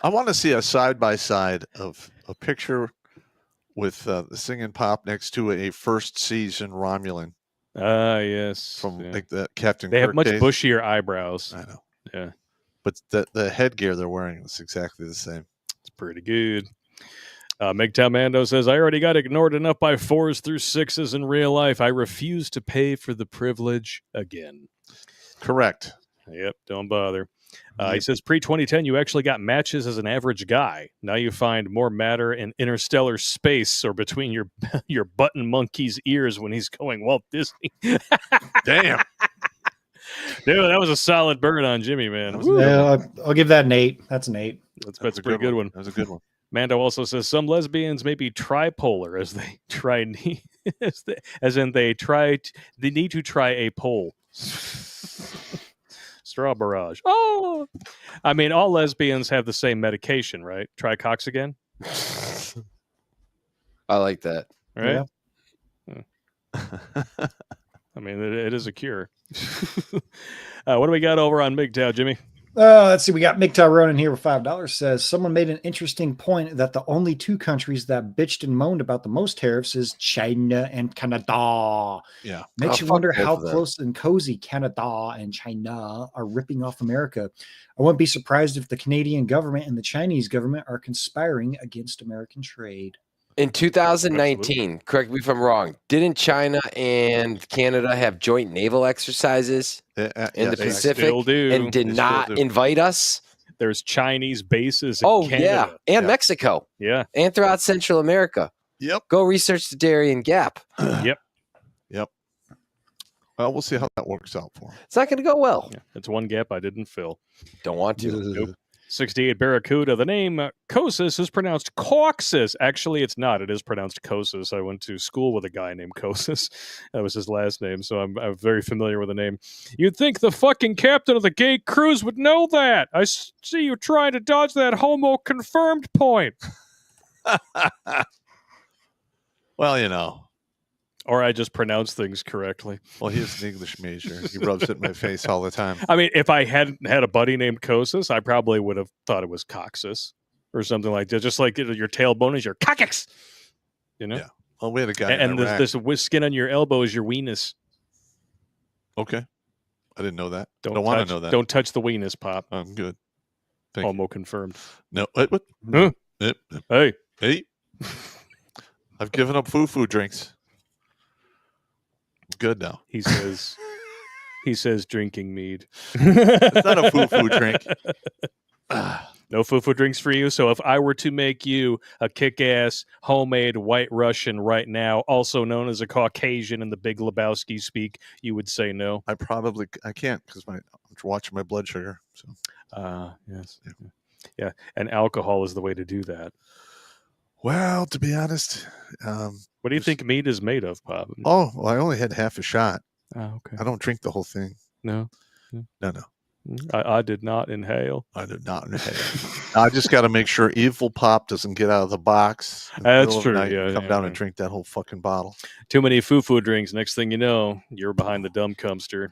S2: I want to see a side-by-side of a picture with the singing Pop next to a first season Romulan.
S3: Yes.
S2: From like the Captain
S3: They
S2: Kirk
S3: have much
S2: days.
S3: bushier eyebrows.
S2: I know.
S3: Yeah.
S2: But the headgear they're wearing is exactly the same.
S3: It's pretty good. MGTOW Mando says, I already got ignored enough by 4s through 6s in real life. I refuse to pay for the privilege again.
S2: Correct.
S3: Yep, don't bother. He says, pre-2010, you actually got matches as an average guy. Now you find more matter in interstellar space or between your button monkey's ears when he's going Walt Disney.
S2: Damn.
S3: Dude, that was a solid burn on Jimmy, man.
S7: Yeah, I'll give that an 8. That's an 8.
S3: That's a pretty good one.
S2: That was a good one.
S3: Mando also says some lesbians may be tripolar as they try, as in they need to try a pole. Straw barrage. Oh, I mean, all lesbians have the same medication, right? Try Cox again.
S6: I like that.
S3: Right? Yeah. I mean, it is a cure. What do we got over on MGTOW, Jimmy?
S7: Let's see. We got MGTOW Ronan here with $5. Says someone made an interesting point that the only two countries that bitched and moaned about the most tariffs is China and Canada.
S2: Yeah,
S7: makes you wonder how close and cozy Canada and China are ripping off America. I wouldn't be surprised if the Canadian government and the Chinese government are conspiring against American trade.
S6: In 2019, correct me if I'm wrong, didn't China and Canada have joint naval exercises in the Pacific and did not invite us?
S3: There's Chinese bases in Canada.
S6: Yeah, and Mexico.
S3: Yeah.
S6: And throughout Central America.
S2: Yep.
S6: Go research the Darien Gap.
S3: Yep.
S2: Well, we'll see how that works out for him.
S6: It's not going to go well.
S3: Yeah, it's one gap I didn't fill.
S6: Don't want to.
S3: Nope. 68 Barracuda. The name Kosis is pronounced Coxus. Actually, it's not. It is pronounced Kosis. I went to school with a guy named Kosis. That was his last name, so I'm very familiar with the name. You'd think the fucking captain of the gay cruise would know that. I see you trying to dodge that homo-confirmed point.
S2: Well, you know.
S3: Or I just pronounce things correctly.
S2: Well, he's an English major. He rubs it in my face all the time.
S3: I mean, if I hadn't had a buddy named Kosis, I probably would have thought it was Coxus or something like that. Just like your tailbone is your coccyx. You know?
S2: Yeah. Well, we had a guy
S3: and this skin on your elbow is your weenus.
S2: Okay. I didn't know that. Don't want to know that.
S3: Don't touch the weenus, Pop.
S2: I'm good.
S3: Homo confirmed.
S2: No. What?
S3: Huh? Hey.
S2: I've given up foo-foo drinks. Good now.
S3: He says drinking mead.
S2: It's not a foo-foo drink.
S3: No foo-foo drinks for you. So if I were to make you a kick-ass homemade white Russian right now, also known as a Caucasian in the Big Lebowski speak, you would say no.
S2: I can't because I'm watching my blood sugar. So
S3: yes. Yeah. And alcohol is the way to do that.
S2: Well, to be honest,
S3: what do you think meat is made of, Bob?
S2: Oh, well, I only had half a shot.
S3: Oh, okay.
S2: I don't drink the whole thing.
S3: No.
S2: I
S3: did not inhale.
S2: I did not inhale. I just got to make sure Evil Pop doesn't get out of the box.
S3: That's true. Yeah,
S2: come down and drink that whole fucking bottle.
S3: Too many foo-foo drinks. Next thing you know, you're behind the dumb dumpster.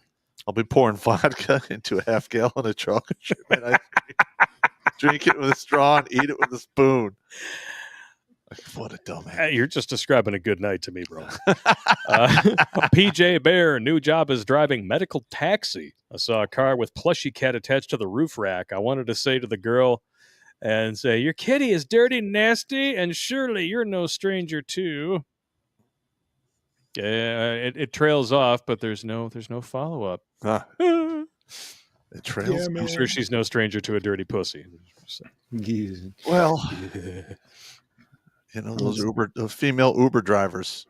S2: I'll be pouring vodka into a half gallon of chocolate chip and ice cream. Drink it with a straw and eat it with a spoon. What a dumbass.
S3: You're just describing a good night to me, bro. PJ Bear, new job is driving medical taxi. I saw a car with plushy cat attached to the roof rack. I wanted to say to the girl and say, your kitty is dirty and nasty, and surely you're no stranger too. Yeah, it trails off, but there's no follow-up.
S2: It trails.
S3: I'm sure she's no stranger to a dirty pussy. So.
S2: Well, you know, those female Uber drivers,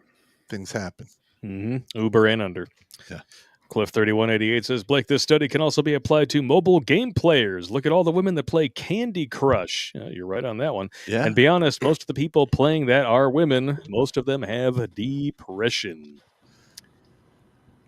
S2: things happen.
S3: Mm-hmm. Uber and under.
S2: Yeah.
S3: Cliff 3188 says, Blake, this study can also be applied to mobile game players. Look at all the women that play Candy Crush. You're right on that one.
S2: Yeah.
S3: And be honest, most of the people playing that are women. Most of them have depression.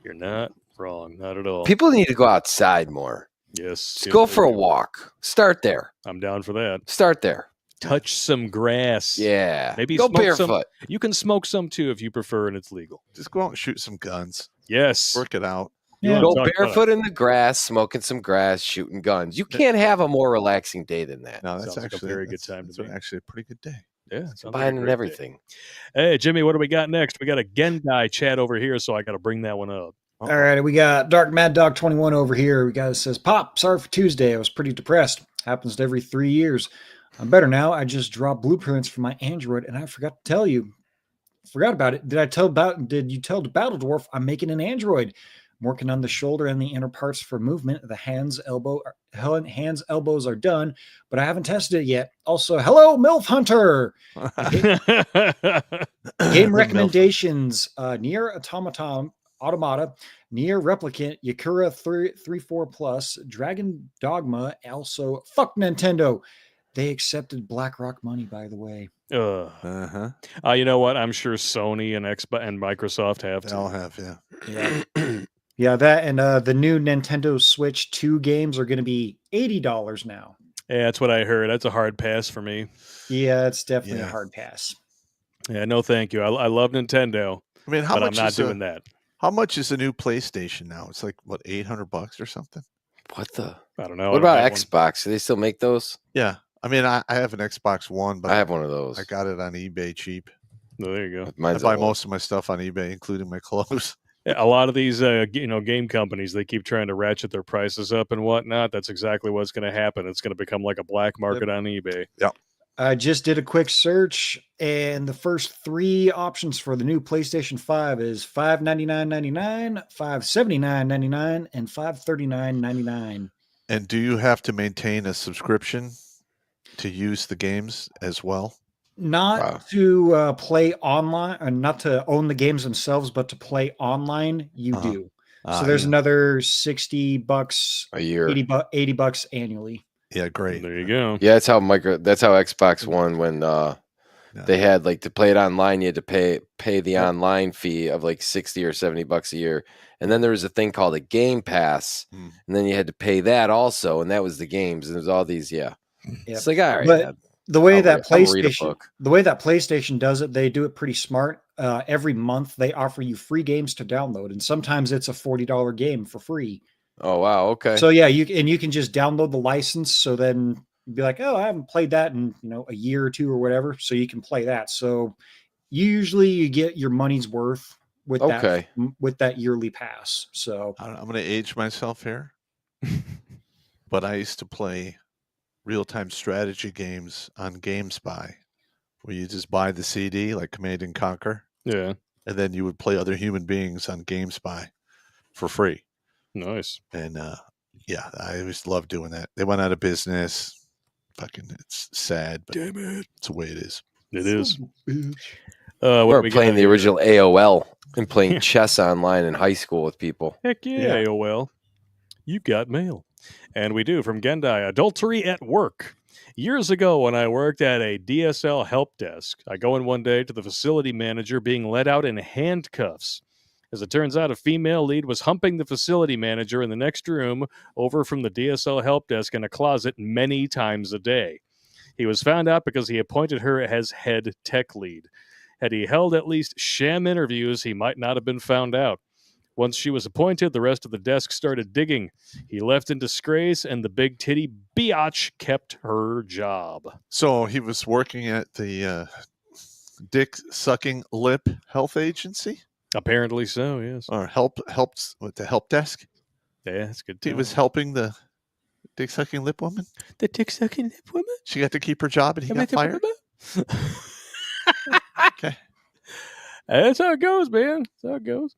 S3: You're not wrong. Not at all.
S6: People need to go outside more.
S3: Yes.
S6: Just go for a walk. Start there.
S3: I'm down for that.
S6: Start there.
S3: Touch some grass.
S6: Yeah.
S3: Maybe
S6: go
S3: smoke
S6: barefoot.
S3: You can smoke some too if you prefer, and it's legal.
S2: Just go out and shoot some guns.
S3: Yes.
S2: Work it out.
S7: Yeah.
S6: Go barefoot in the grass, smoking some grass, shooting guns. You can't have a more relaxing day than that.
S2: No, that's actually
S3: a very good time.
S2: That's actually a pretty good day.
S3: Yeah.
S6: Combining everything.
S3: Hey, Jimmy, what do we got next? We got a Gendai chat over here, so I got to bring that one up.
S7: All right, we got Dark Mad Dog 21 over here. We got says, Pop, sorry for Tuesday. I was pretty depressed. Happens every 3 years. I'm better now. I just draw blueprints for my Android, and I forgot to tell you. Forgot about it. Did you tell the Battle Dwarf I'm making an Android? I'm working on the shoulder and the inner parts for movement. The hands, elbows are done, but I haven't tested it yet. Also, hello, MILF Hunter. Game recommendations: Nier Automata, Nier Replicant, Yakura 3-4 Plus, Dragon Dogma. Also, fuck Nintendo. They accepted BlackRock money, by the way.
S3: You know what? I'm sure Sony and Xbox and Microsoft have to.
S2: They all have, yeah.
S7: Yeah, that and the new Nintendo Switch 2 games are going to be $80 now.
S3: Yeah, that's what I heard. That's a hard pass for me.
S7: Yeah, it's definitely a hard pass.
S3: Yeah, no thank you. I love Nintendo.
S2: I mean,
S3: but I'm not doing that.
S2: How much is a new PlayStation now? It's like, what, $800 or something?
S6: What the?
S3: I don't know.
S6: What about Xbox? Do they still make those?
S2: Yeah. I mean, I have an Xbox One, but
S6: I have one of those.
S2: I got it on eBay cheap.
S3: Oh, there you go.
S2: I buy most of my stuff on eBay, including my clothes.
S3: A lot of these, game companies, they keep trying to ratchet their prices up and whatnot. That's exactly what's going to happen. It's going to become like a black market on eBay.
S2: Yeah.
S7: I just did a quick search, and the first 3 options for the new PlayStation 5 is $599.99, $579.99, and $539.99.
S2: And do you have to maintain a subscription to use the games as well?
S7: Not to play online, or not to own the games themselves, but to play online, you do. So there's another $60
S6: a year,
S7: $80 annually.
S2: Yeah, great.
S3: There you go.
S6: Yeah, that's how Xbox One when they had like to play it online, you had to pay the online fee of like $60 or $70 a year, and then there was a thing called a Game Pass, and then you had to pay that also, and that was the games, and there's all these. It's like all right.
S7: But the way that PlayStation does it, they do it pretty smart. Every month they offer you free games to download, and sometimes it's a $40 game for free.
S6: Oh wow, okay.
S7: So yeah, you can just download the license. So then you'd be like, oh, I haven't played that in a year or two or whatever. So you can play that. So usually you get your money's worth with that yearly pass. So
S2: I'm going to age myself here, but I used to play real-time strategy games on GameSpy, where you just buy the CD like Command and Conquer.
S3: Yeah.
S2: And then you would play other human beings on GameSpy for free.
S3: Nice.
S2: And yeah, I always loved doing that. They went out of business. Fucking, it's sad, but damn it, it's the way it is.
S3: It is.
S6: We're playing the original AOL and playing chess online in high school with people.
S3: Heck yeah, AOL. You got mail. And we do from Gendai. Adultery at work. Years ago, when I worked at a DSL help desk, I go in one day to the facility manager being let out in handcuffs. As it turns out, a female lead was humping the facility manager in the next room over from the DSL help desk in a closet many times a day. He was found out because he appointed her as head tech lead. Had he held at least sham interviews, he might not have been found out. Once she was appointed, the rest of the desk started digging. He left in disgrace, and the big titty biatch kept her job.
S2: So he was working at the Dick Sucking Lip Health Agency?
S3: Apparently so, yes.
S2: Or helped with the help desk?
S3: Yeah, that's good.
S2: He was helping the Dick Sucking Lip woman?
S8: The Dick Sucking Lip woman?
S2: She got to keep her job and he got fired? Okay.
S3: That's how it goes, man. That's how it goes.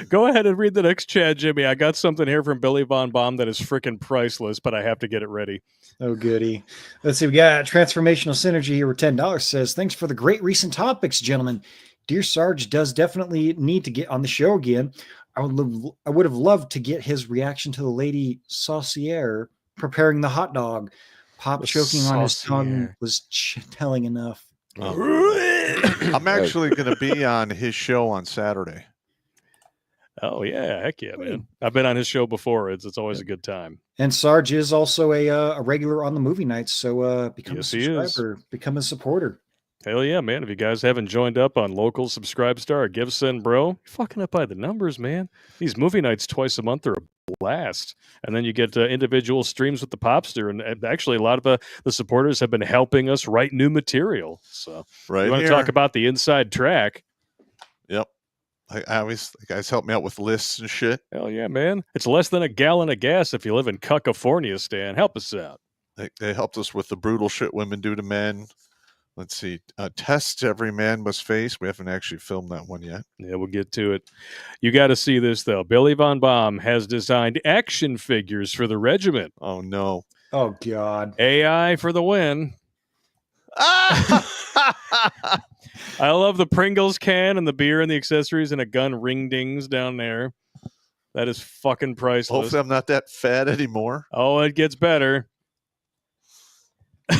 S3: Go ahead and read the next chat, Jimmy. I got something here from Billy Von Baum that is freaking priceless, but I have to get it ready.
S7: Oh, goody. Let's see. We got Transformational Synergy here with $10 says, thanks for the great recent topics, gentlemen. Dear Sarge does definitely need to get on the show again. I would have loved to get his reaction to the lady saucier preparing the hot dog. Pop choking on his tongue was telling enough.
S2: I'm actually going to be on his show on Saturday.
S3: Oh, yeah. Heck yeah, man. I've been on his show before. It's always a good time.
S7: And Sarge is also a regular on the movie nights. So become a subscriber, become a supporter.
S3: Hell yeah, man. If you guys haven't joined up on local Subscribe Star or Give Send Bro, you're fucking up by the numbers, man. These movie nights twice a month are a blast. And then you get individual streams with the Popster. And actually, a lot of the supporters have been helping us write new material. So
S2: right,
S3: you want to talk about the inside track?
S2: Yep. I always, the guys help me out with lists and shit.
S3: Hell yeah, man. It's less than a gallon of gas if you live in California, Stan. Help us out.
S2: They helped us with the brutal shit women do to men. Let's see. Test every man must face. We haven't actually filmed that one yet.
S3: Yeah, we'll get to it. You got to see this, though. Billy Von Baum has designed action figures for the regiment.
S2: Oh, no.
S7: Oh, God.
S3: AI for the win. I love the Pringles can and the beer and the accessories and a gun ring dings down there. That is fucking priceless.
S2: Hopefully I'm not that fat anymore.
S3: Oh, it gets better. A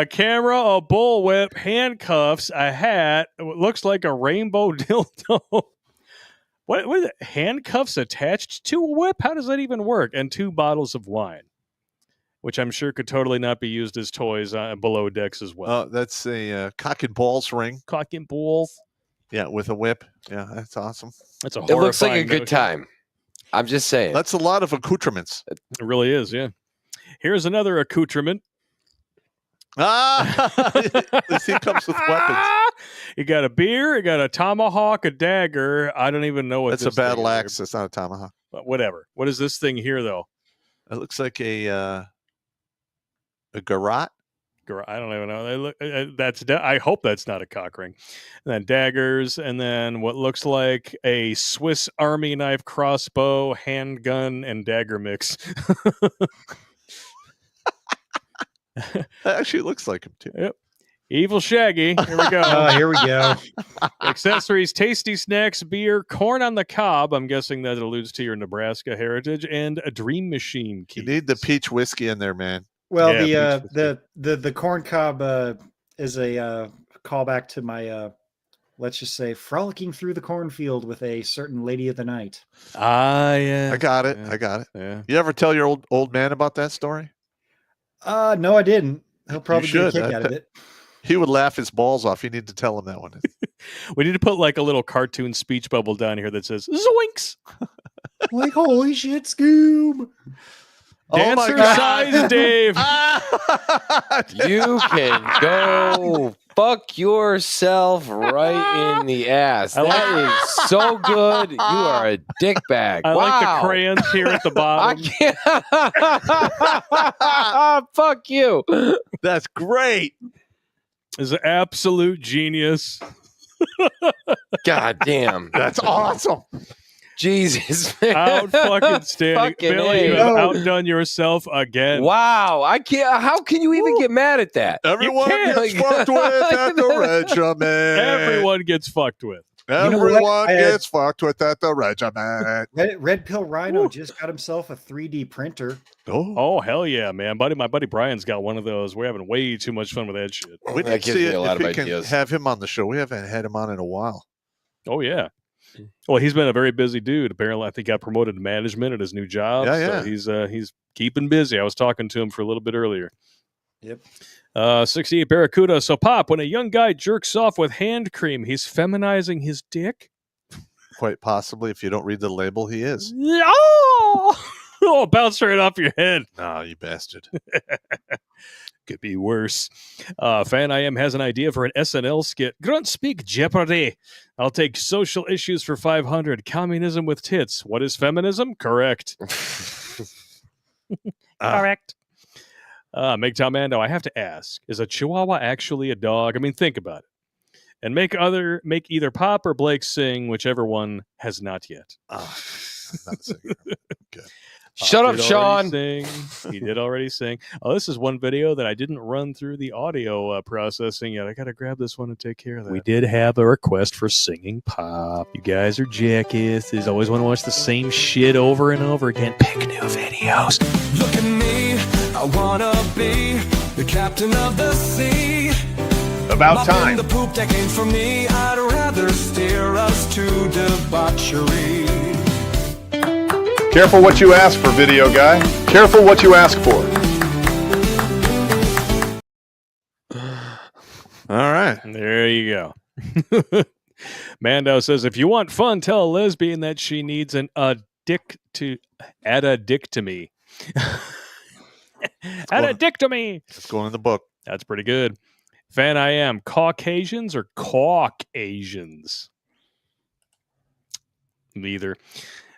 S3: camera, a bullwhip, handcuffs, a hat. It looks like a rainbow dildo. What is it? Handcuffs attached to a whip? How does that even work? And 2 bottles of wine, which I'm sure could totally not be used as toys below decks as well.
S2: That's a cock and balls ring.
S3: Cock and balls.
S2: Yeah, with a whip. Yeah, that's awesome.
S3: That's a
S6: It looks like a
S3: horrifying
S6: good
S3: notion.
S6: time. I'm just saying.
S2: That's a lot of accoutrements.
S3: It really is, yeah. Here's another accoutrement.
S2: This thing comes with weapons.
S3: You got a beer, you got a tomahawk, a dagger. I don't even know what
S2: That's
S3: this
S2: a battle
S3: thing is.
S2: axe. That's not a tomahawk.
S3: But whatever. What is this thing here, though?
S2: It looks like a garrote.
S3: I don't even know. They look. I hope that's not a cock ring. And then daggers, and then what looks like a Swiss Army knife, crossbow, handgun, and dagger mix.
S2: That actually looks like him too.
S3: Yep. Evil Shaggy. Here we go.
S7: Here we go.
S3: Accessories, tasty snacks, beer, corn on the cob. I'm guessing that alludes to your Nebraska heritage, and a dream machine key.
S2: You need the peach whiskey in there, man.
S7: Well,
S3: Yeah,
S7: the corn cob is a callback to my let's just say frolicking through the cornfield with a certain lady of the night.
S3: Ah, yeah.
S2: I got it.
S3: Yeah.
S2: I got it.
S3: Yeah.
S2: You ever tell your old man about that story?
S7: No, I didn't. He'll probably get a
S2: should.
S7: kick out of it.
S2: He would laugh his balls off. You need to tell him that one.
S3: We need to put like a little cartoon speech bubble down here that says "Zoinks."
S7: Like, holy shit, Scoob!
S3: Dancer size Dave.
S6: You can go fuck yourself right in the ass. That is so good. You are a dickbag.
S3: I
S6: wow.
S3: like the crayons here at the bottom.
S6: I can't. Fuck you.
S2: That's great.
S3: Is an absolute genius.
S6: God damn.
S2: That's awesome.
S6: Jesus, man.
S3: Out fucking standing.
S6: Fucking
S3: Billy, you
S6: A.
S3: have outdone yourself again.
S6: Wow. I can't. How can you even get mad at that?
S2: Everyone
S3: can't.
S2: gets fucked with at the regiment.
S3: Everyone gets fucked with.
S2: Everyone gets fucked with at the regiment.
S7: Red Pill Rhino just got himself a 3D printer.
S3: Oh, hell yeah, man. My buddy Brian's got one of those. We're having way too much fun with that shit.
S2: We
S6: That
S2: need to
S6: gives
S2: see
S6: me a lot
S2: if we
S6: of
S2: can
S6: ideas.
S2: have him on the show. We haven't had him on in a while.
S3: Oh, yeah. Well, he's been a very busy dude. Apparently, I think got promoted to management at his new job.
S2: Yeah,
S3: So he's keeping busy. I was talking to him for a little bit earlier.
S7: Yep.
S3: 68 Barracuda. So, Pop, when a young guy jerks off with hand cream, he's feminizing his dick?
S2: Quite possibly, if you don't read the label, he is.
S3: Oh, bounce right off your head.
S2: No, you bastard.
S3: Could be worse. Fan I Am has an idea for an SNL skit. Grunt speak Jeopardy. I'll take social issues for 500. Communism with tits. What is feminism? Correct. Correct. MGTOW Mando, I have to ask, is a Chihuahua actually a dog? I mean, think about it. And make either Pop or Blake sing, whichever one has not yet.
S2: Not a singer. Okay.
S6: Shut up, Sean.
S3: He did already sing. Oh, this is one video that I didn't run through the audio processing yet. I got to grab this one and take care of that. We did have a request for singing Pop. You guys are jackasses. Always want to watch the same shit over and over again. Pick new videos.
S14: Look at me, I wanna be the captain of the sea.
S1: About time.
S14: The poop that came from me, I'd rather steer us to debauchery.
S1: Careful what you ask for, video guy. Careful what you ask for.
S2: All right.
S3: There you go. Mando says, if you want fun, tell a lesbian that she needs an addictomy. Addictomy.
S2: It's going in the book.
S3: That's pretty good. Fan I Am, Caucasians or Caucasians? Neither.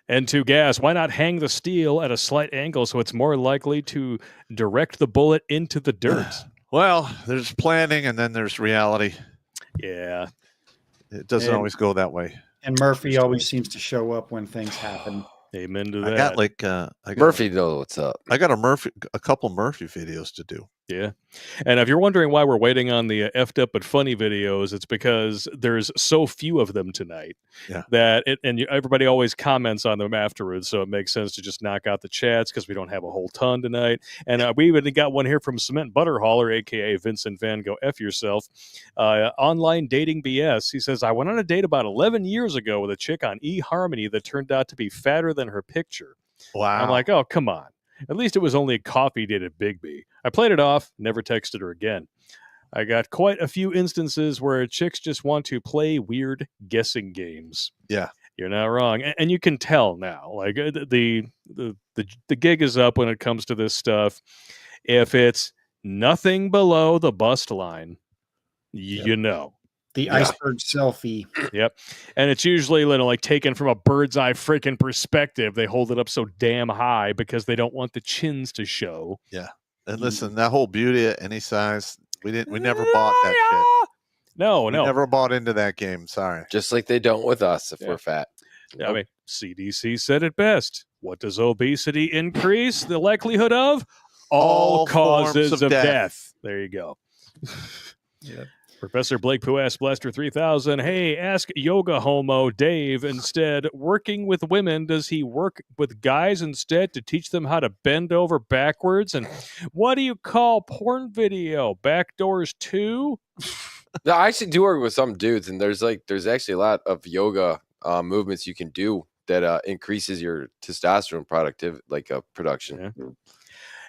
S3: And to gas, why not hang the steel at a slight angle so it's more likely to direct the bullet into the dirt?
S2: Well, there's planning and then there's reality.
S3: Yeah.
S2: It doesn't always go that way.
S7: And Murphy always seems to show up when things happen.
S3: Amen to that.
S2: I got like I got
S6: Murphy knows what's up.
S2: I got a couple Murphy videos to do.
S3: Yeah. And if you're wondering why we're waiting on the effed up but funny videos, it's because there's so few of them tonight that everybody always comments on them afterwards. So it makes sense to just knock out the chats because we don't have a whole ton tonight. And we even got one here from Cement Butter Hauler, a.k.a. Vincent Van Go F Yourself. Online dating BS. He says, I went on a date about 11 years ago with a chick on eHarmony that turned out to be fatter than her picture.
S2: Wow.
S3: I'm like, oh, come on. At least it was only a coffee date at Bigby. I played it off, never texted her again. I got quite a few instances where chicks just want to play weird guessing games.
S2: Yeah.
S3: You're not wrong. And you can tell now. Like the gig is up when it comes to this stuff. If it's nothing below the bust line, you know.
S7: The iceberg selfie.
S3: Yep. And it's usually like taken from a bird's eye freaking perspective. They hold it up so damn high because they don't want the chins to show.
S2: Yeah. And listen, that whole beauty at any size, we never bought that shit.
S3: No.
S2: Never bought into that game. Sorry.
S6: Just like they don't with us if we're fat.
S3: I mean, CDC said it best. What does obesity increase the likelihood of? All causes of death. There you go.
S7: Yeah.
S3: Professor Blake Pooh asked Blaster 3000, hey, ask yoga homo Dave instead. Working with women, does he work with guys instead to teach them how to bend over backwards? And what do you call porn video? Backdoors too?
S6: No, I actually do work with some dudes, and there's actually a lot of yoga movements you can do that increases your testosterone production.
S3: Yeah.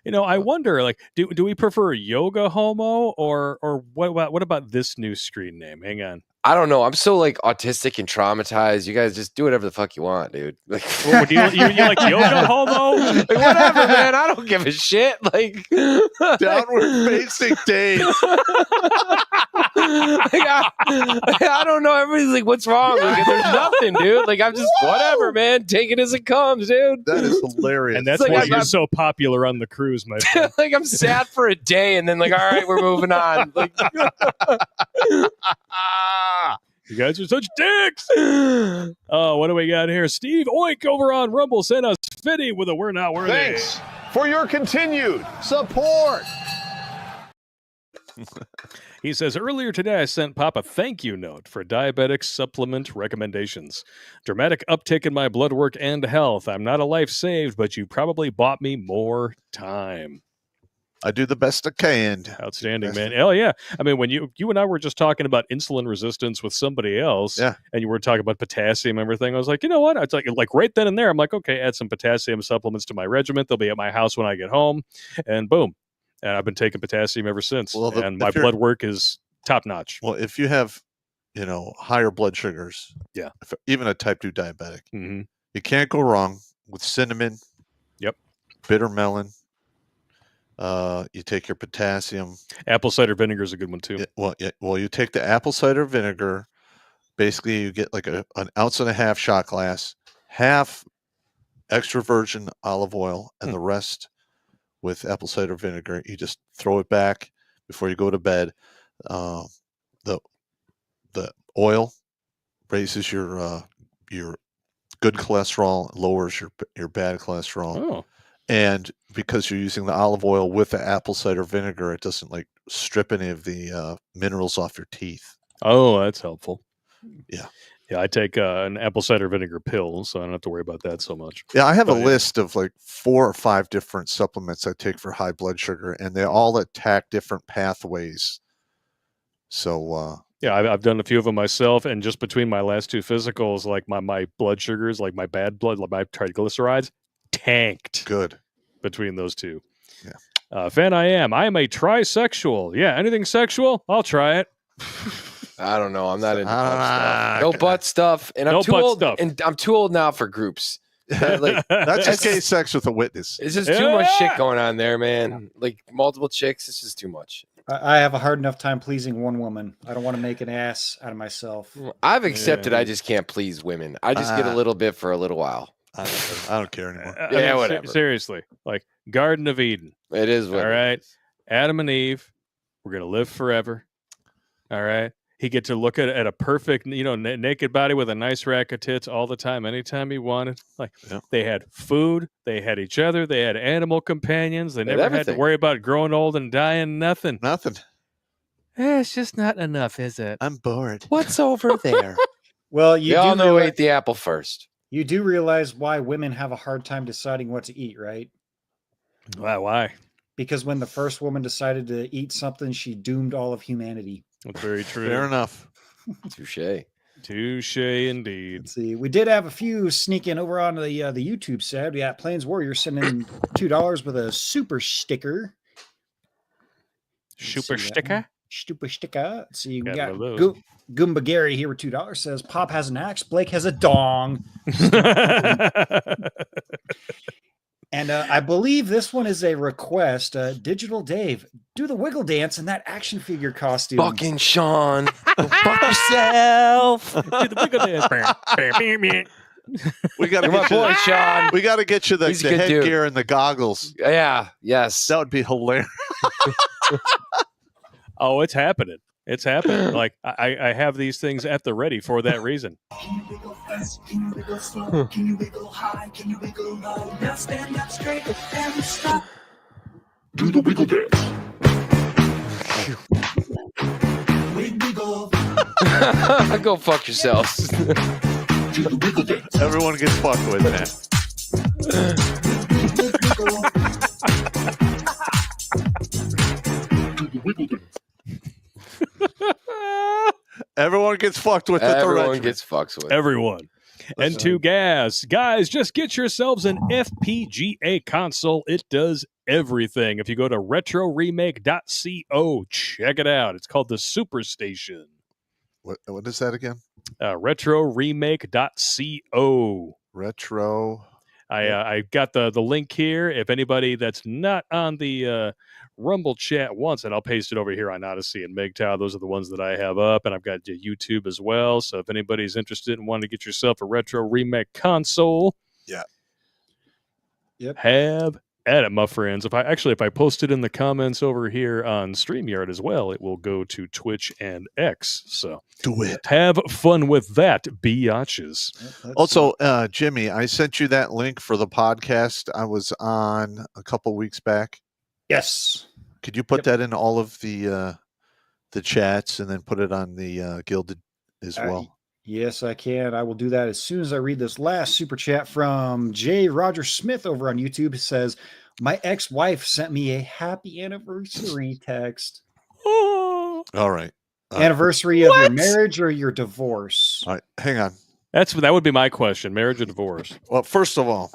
S3: You know, I wonder, like, do we prefer yoga homo or what about this new screen name? Hang on.
S6: I don't know. I'm so like autistic and traumatized. You guys just do whatever the fuck you want, dude. Like,
S3: do you like yoga homo?
S6: Like, whatever, man. I don't give a shit. Like
S2: downward facing Dave.
S6: I don't know. Everybody's like, what's wrong? Like, there's nothing, dude. Like, I'm just whatever, man. Take it as it comes, dude.
S2: That is hilarious.
S3: And that's why you're so popular on the cruise, my friend.
S6: Like, I'm sad for a day, and then like, all right, we're moving on. Like,
S3: you guys are such dicks. Oh, what do we got here? Steve Oink over on Rumble sent us Fitty with a "We're Not Worthy."
S1: Thanks for your continued support.
S3: He says, earlier today I sent Pop a thank you note for diabetic supplement recommendations. Dramatic uptick in my blood work and health. I'm not a life saved, but you probably bought me more time.
S2: I do the best I can.
S3: Outstanding, man. Hell yeah. I mean, when you and I were just talking about insulin resistance with somebody else, and you were talking about potassium and everything, I was like, you know what? It's like right then and there, I'm like, okay, add some potassium supplements to my regiment. They'll be at my house when I get home, and boom. And I've been taking potassium ever since.
S2: Well,
S3: and my blood work is top notch.
S2: Well, if you have, higher blood sugars, even a type 2 diabetic, you can't go wrong with cinnamon.
S3: Yep.
S2: Bitter melon. You take your potassium.
S3: Apple cider vinegar is a good one too.
S2: Well, you take the apple cider vinegar. Basically, you get like an ounce and a half shot glass, half extra virgin olive oil, and the rest with apple cider vinegar. You just throw it back before you go to bed. The oil raises your good cholesterol, lowers your bad cholesterol.
S3: Oh.
S2: And because you're using the olive oil with the apple cider vinegar, it doesn't like strip any of the minerals off your teeth.
S3: Oh, that's helpful.
S2: Yeah.
S3: Yeah, I take an apple cider vinegar pill, so I don't have to worry about that so much.
S2: Yeah, I have a list of like 4 or 5 different supplements I take for high blood sugar, and they all attack different pathways. So,
S3: yeah, I've done a few of them myself, and just between my last 2 physicals, like my blood sugars, like my bad blood, like my triglycerides, tanked.
S2: Good.
S3: Between those 2.
S2: Yeah.
S3: Fan I am a trisexual. Yeah, anything sexual, I'll try it.
S6: I don't know. I'm not into butt stuff. No butt stuff, and I'm too old. And I'm too old now for groups. Like,
S2: that's just gay sex with a witness.
S6: It's just too much shit going on there, man. Like multiple chicks. This is too much.
S7: I have a hard enough time pleasing one woman. I don't want to make an ass out of myself.
S6: I've accepted I just can't please women. I just get a little bit for a little while.
S2: I don't care anymore.
S6: Yeah, whatever.
S3: Seriously, like Garden of Eden.
S6: It is what
S3: all right. Adam and Eve, We're going to live forever. All right. He get to look at a perfect, naked body with a nice rack of tits all the time, anytime he wanted. Like they had food, they had each other, they had animal companions. They never had to worry about growing old and dying. Nothing. It's just not enough, is it?
S2: I'm bored.
S6: What's over there?
S7: Well, you
S6: all know who
S7: realize,
S6: ate the apple first.
S7: You do realize why women have a hard time deciding what to eat, right?
S3: Why?
S7: Because when the first woman decided to eat something, she doomed all of humanity.
S3: That's very true.
S2: Fair enough.
S3: Touche indeed.
S7: Let's see. We did have a few sneak in over on the YouTube side. We got Plains Warrior sending $2 with a super sticker.
S3: Super sticker?
S7: Super sticker. Let's see. We got
S3: one of those.
S7: Goomba Gary here with $2 says Pop has an axe, Blake has a dong. And I believe this one is a request. Digital Dave, do the wiggle dance in that action figure costume.
S6: Fucking Sean. Go fuck yourself.
S3: Do the wiggle dance.
S2: We got to
S6: Come on,
S2: get you,
S6: boy, Sean.
S2: We got to get you the
S6: He's a good
S2: headgear
S6: dude.
S2: and the goggles.
S6: Yeah. Yes.
S2: That would be hilarious.
S3: Oh, it's happening. It's happening. Like I have these things at the ready for that reason.
S12: Can you wiggle fast? Can you wiggle slow? Can you wiggle high? Can you wiggle low? Now stand up straight and stop. Do the wiggle dance. Wiggle.
S6: Go fuck yourselves.
S12: Do the wiggle dance.
S2: Everyone gets fucked with that.
S12: Do the wiggle dance.
S2: Everyone gets fucked with at the
S6: Everyone
S2: regiment.
S6: gets fucked with.
S3: Everyone. And to gas. Guys, just get yourselves an FPGA console. It does everything. If you go to retroremake.co, check it out. It's called the Superstation.
S2: What is that again?
S3: Retroremake.co.
S2: Retro.
S3: I got the link here. If anybody that's not on the Rumble chat wants it, I'll paste it over here on Odyssey and MGTOW. Those are the ones that I have up, and I've got YouTube as well. So if anybody's interested and want to get yourself a Retro Remake console, have at it, my friends. If I post it in the comments over here on StreamYard as well, it will go to Twitch and X. So
S2: do it.
S3: Have fun with that, biatches.
S2: Also, Jimmy, I sent you that link for the podcast I was on a couple weeks back.
S7: Yes.
S2: Could you put that in all of the chats and then put it on the Gilded as well?
S7: Yes, I can. I will do that as soon as I read this last super chat from J. Roger Smith over on YouTube. It says, my ex-wife sent me a happy anniversary text.
S2: All right.
S7: Anniversary of your marriage or your divorce?
S2: All right. Hang on.
S3: That would be my question. Marriage or divorce?
S2: Well, first of all,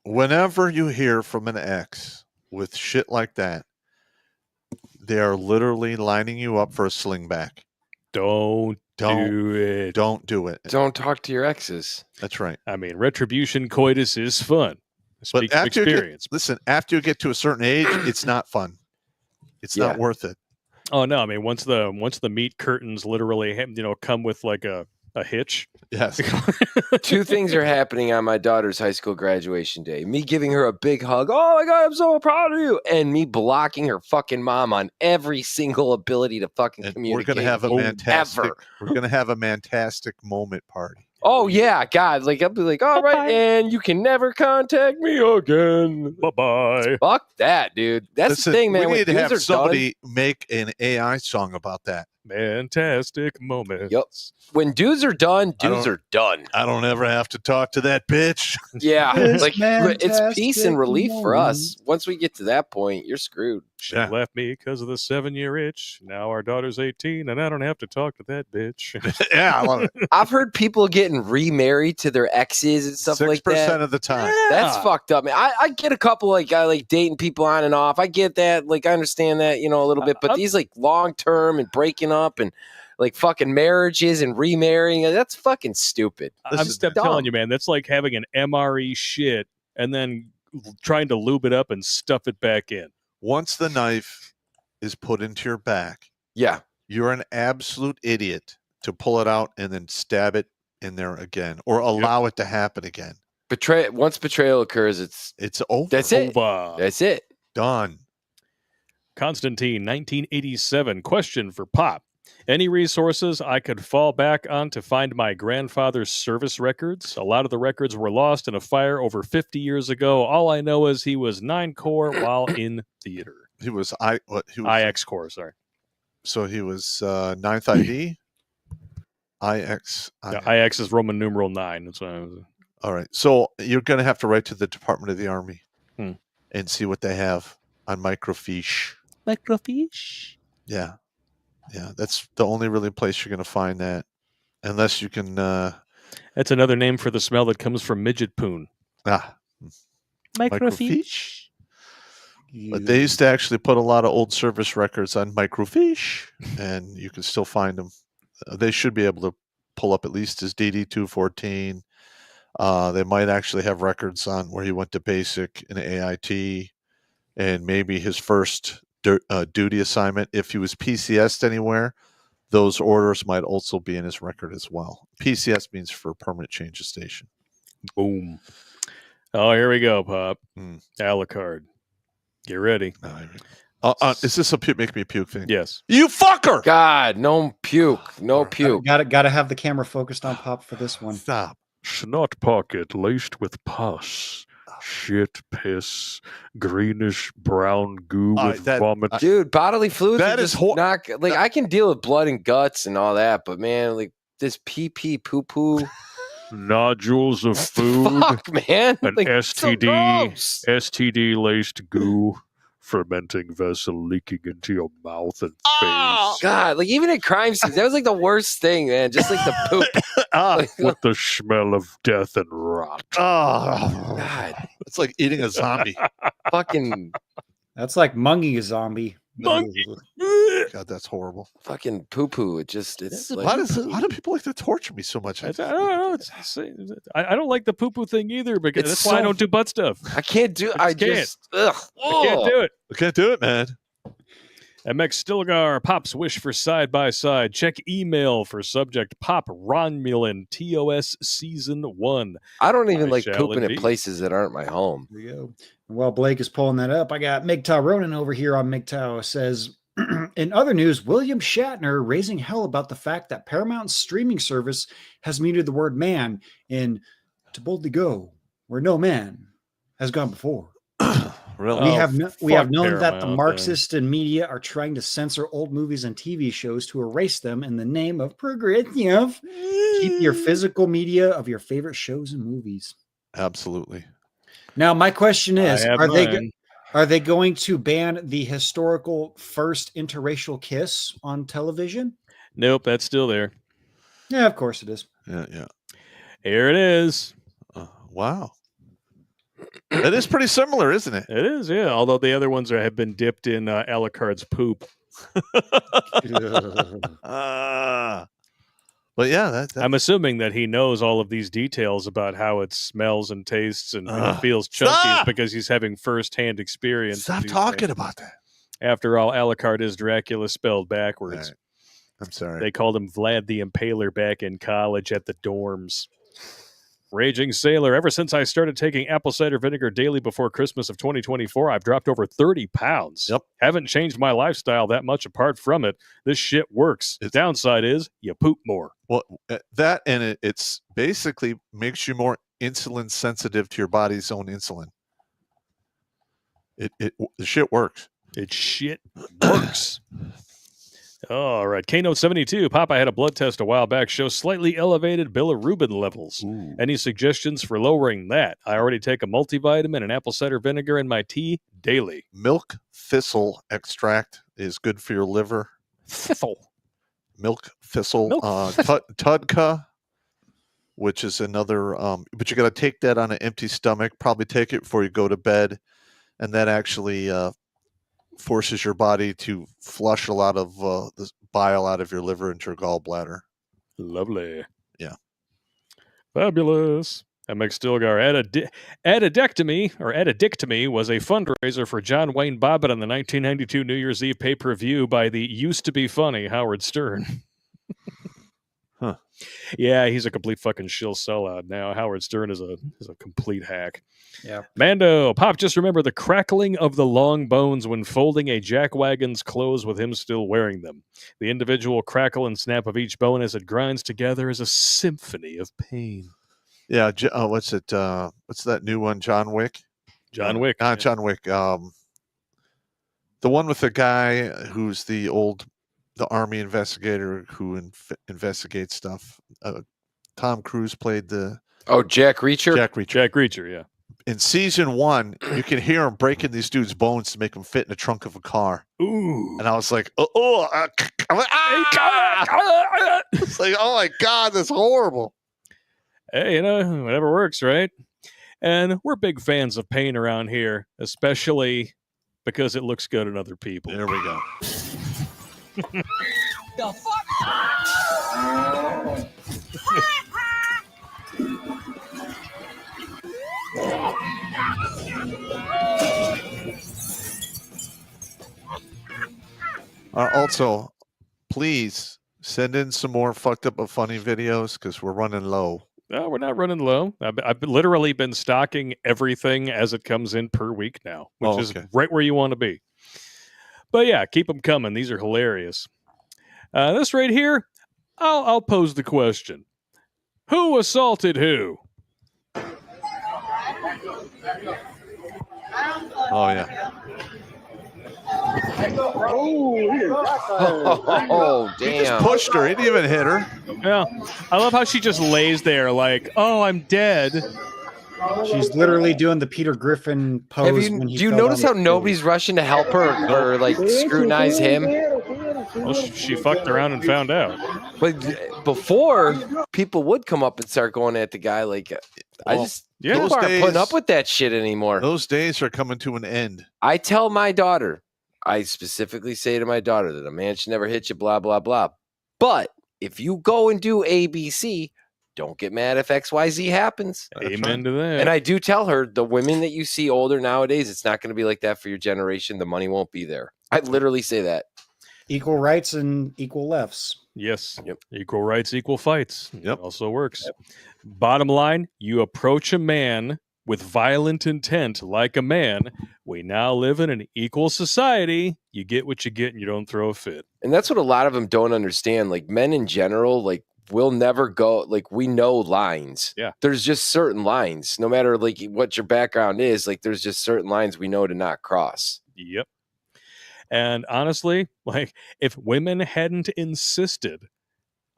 S2: whenever you hear from an ex with shit like that, they are literally lining you up for a slingback.
S3: Don't do it.
S2: Don't do it.
S6: Don't talk to your exes.
S2: That's right.
S3: I mean, retribution coitus is fun. Speak from experience.
S2: After you get to a certain age, it's not fun. It's not worth it.
S3: Oh no! I mean, once the meat curtains literally come with like a hitch.
S2: Yes.
S6: Two things are happening on my daughter's high school graduation day. Me giving her a big hug. Oh my God, I'm so proud of you. And me blocking her fucking mom on every single ability to fucking communicate.
S2: We're going to have a fantastic moment party.
S6: Oh yeah, God! Like I'll be like, all right, and you can never contact me again.
S3: Bye.
S6: Fuck that, dude. That's the thing, man.
S2: We need to
S6: When
S2: have
S6: dudes are
S2: somebody make an AI song about that.
S3: Fantastic moments.
S6: Yep. When dudes are done, dudes are done.
S2: I don't ever have to talk to that bitch.
S6: Yeah,
S2: This
S6: like it's peace and
S2: fantastic
S6: relief for
S2: moment.
S6: us. Once we get to that point, you're screwed.
S3: She left me because of the 7-year itch. Now our daughter's 18, and I don't have to talk to that bitch.
S2: Yeah, I love it.
S6: I've heard people getting remarried to their exes and stuff like that.
S2: 6% of the time.
S6: That's fucked up, man. I get a couple like dating people on and off. I get that. Like I understand that, a little bit. But these like long term and breaking up and like fucking marriages and remarrying, that's fucking stupid.
S3: I'm telling you, man, that's like having an MRE shit and then trying to lube it up and stuff it back in.
S2: Once the knife is put into your back, you're an absolute idiot to pull it out and then stab it in there again or allow it to happen again.
S6: Once betrayal occurs, it's
S2: over.
S6: That's it. That's it.
S2: Done.
S3: Constantine, 1987. Question for Pop. Any resources I could fall back on to find my grandfather's service records? A lot of the records were lost in a fire over 50 years ago. All I know is he was 9 Corps while in theater.
S2: He was
S3: IX Corps, sorry.
S2: So he was 9th ID? IX.
S3: Yeah, IX is Roman numeral 9. That's what I was.
S2: All right. So you're going to have to write to the Department of the Army and see what they have on microfiche.
S8: Microfiche?
S2: Yeah. Yeah. That's the only really place you're going to find that. Unless you can.
S3: That's another name for the smell that comes from midget poon.
S8: Microfiche?
S2: But they used to actually put a lot of old service records on microfiche, and you can still find them. They should be able to pull up at least his DD-214. They might actually have records on where he went to basic and AIT, and maybe his first duty assignment. If he was PCS'd anywhere, those orders might also be in his record as well. PCS means for permanent change of station.
S3: Boom. Oh, here we go, Pop. Alucard. Get ready.
S2: Is this a make me puke thing?
S3: Yes.
S2: You fucker!
S6: God, no puke. No puke.
S7: Got to have the camera focused on Pop for this one.
S2: Stop.
S3: Snot pocket laced with pus. Shit, piss, greenish brown goo with vomit.
S6: Dude, bodily fluids.
S2: That is
S6: not like I can deal with blood and guts and all that, but man, like this pee poo poo.
S3: Nodules of food.
S6: Fuck, man.
S3: An
S6: Like,
S3: STD.
S6: so
S3: STD laced goo. Fermenting vessel leaking into your mouth and face.
S6: God, like even at crime scenes, that was like the worst thing, man. Just like the poop.
S3: With the smell of death and rot.
S2: Oh,
S6: God.
S2: It's like eating a zombie.
S6: Fucking.
S7: That's like munging a zombie.
S2: God, that's horrible.
S6: Fucking poo poo. It's like,
S2: why do people like to torture me so much?
S3: I don't know. I don't like the poo poo thing either, because
S6: It's
S3: that's why I
S6: so-
S3: don't do butt stuff.
S6: I can't do. I just. Ugh.
S3: I can't do it.
S2: I can't do it, man.
S3: MX Stilgar, Pop's wish for side by side. Check email for subject Pop Romulan TOS Season 1.
S6: I don't even
S3: I
S6: like
S3: shall
S6: pooping
S3: indeed.
S6: at places that aren't my home.
S7: There we go. While Blake is pulling that up, I got MGTOW Ronan over here on MGTOW. Says, in other news, William Shatner raising hell about the fact that Paramount's streaming service has muted the word man in To Boldly Go, where no man has gone before.
S2: Really?
S7: We have known that the
S3: Paramount,
S7: Marxists and media are trying to censor old movies and TV shows to erase them in the name of progressive. Keep your physical media of your favorite shows and movies.
S2: Absolutely.
S7: Now, my question is:
S3: I have
S7: Are they going to ban the historical first interracial kiss on television?
S3: Nope, that's still there.
S7: Yeah, of course it is.
S2: Yeah.
S3: Here it is.
S2: Wow. It is pretty similar, isn't it?
S3: It is, yeah. Although the other ones have been dipped in Alucard's poop.
S2: But yeah,
S3: I'm assuming that he knows all of these details about how it smells and tastes and feels chunky
S2: Stop!
S3: because he's having first-hand experience. of
S2: Stop
S3: these
S2: talking
S3: things.
S2: about that.
S3: After all, Alucard is Dracula spelled backwards.
S2: Right. I'm sorry.
S3: They called him Vlad the Impaler back in college at the dorms. Raging Sailor, ever since I started taking apple cider vinegar daily before Christmas of 2024, I've dropped over 30 pounds.
S2: Yep.
S3: Haven't changed my lifestyle that much apart from it. This shit works. The downside is you poop more.
S2: Well, that and it's basically makes you more insulin sensitive to your body's own insulin. The shit works.
S3: It shit works. All right. Knote 72. Pop, I had a blood test a while back. Shows slightly elevated bilirubin levels.
S2: Ooh.
S3: Any suggestions for lowering that? I already take a multivitamin and apple cider vinegar in my tea daily.
S2: Milk thistle extract is good for your liver.
S3: Thistle.
S2: Milk thistle. Tudka, which is another, but you got to take that on an empty stomach. Probably take it before you go to bed. And that actually forces your body to flush a lot of the bile out of your liver into your gallbladder.
S3: Lovely.
S2: Yeah.
S3: Fabulous. MX Stilgar. Addictomy was a fundraiser for John Wayne Bobbitt on the 1992 New Year's Eve pay-per-view by the used to be funny Howard Stern.
S2: Huh.
S3: Yeah, he's a complete fucking shill sellout now. Howard Stern is a complete hack.
S7: Yeah.
S3: Mando, Pop, just remember the crackling of the long bones when folding a jackwagon's clothes with him still wearing them. The individual crackle and snap of each bone as it grinds together is a symphony of pain.
S2: Yeah. What's it? What's that new one? John Wick?
S3: John Wick.
S2: Not John Wick. The one with the guy who's the army investigator who investigates stuff. Tom Cruise played
S6: Jack Reacher?
S2: Jack
S3: Reacher, yeah.
S2: In season 1, you can hear him breaking these dudes' bones to make them fit in the trunk of a car.
S3: Ooh.
S2: And I was like, it's like, oh my God, that's horrible.
S3: Hey, whatever works, right? And we're big fans of pain around here, especially because it looks good on other people.
S2: There we go.
S12: The fuck?
S2: Also, please send in some more fucked up but funny videos because we're running low.
S3: No, we're not running low. I've literally been stocking everything as it comes in per week now, which is right where you want to be. But yeah, keep them coming. These are hilarious. This right here, I'll pose the question. Who assaulted who?
S2: Oh, yeah.
S6: Oh, damn.
S2: He just pushed her. He didn't even hit her.
S3: Yeah. I love how she just lays there like, oh, I'm dead.
S7: She's literally doing the Peter Griffin pose.
S6: Do you notice how nobody's rushing to help her or like scrutinize him?
S3: Well, she fucked around and found out.
S6: But before, people would come up and start going at the guy like, people aren't putting up with that shit anymore.
S2: Those days are coming to an end.
S6: I tell my daughter, I specifically say to my daughter that a man should never hit you, blah, blah, blah. But if you go and do ABC, don't get mad if XYZ happens.
S3: Amen to that.
S6: And I do tell her, the women that you see older nowadays, it's not going to be like that for your generation. The money won't be there. I literally say that.
S7: Equal rights and equal lefts.
S3: Yes.
S6: Yep.
S3: Equal rights, equal fights.
S2: Yep.
S3: Also works. Yep. Bottom line, you approach a man with violent intent like a man. We now live in an equal society. You get what you get and you don't throw a fit.
S6: And that's what a lot of them don't understand. Like men in general, like we'll never go, like we know lines.
S3: Yeah.
S6: There's just certain lines, no matter like what your background is, like there's just certain lines we know to not cross.
S3: Yep. And honestly, like if women hadn't insisted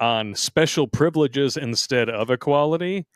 S3: on special privileges instead of equality,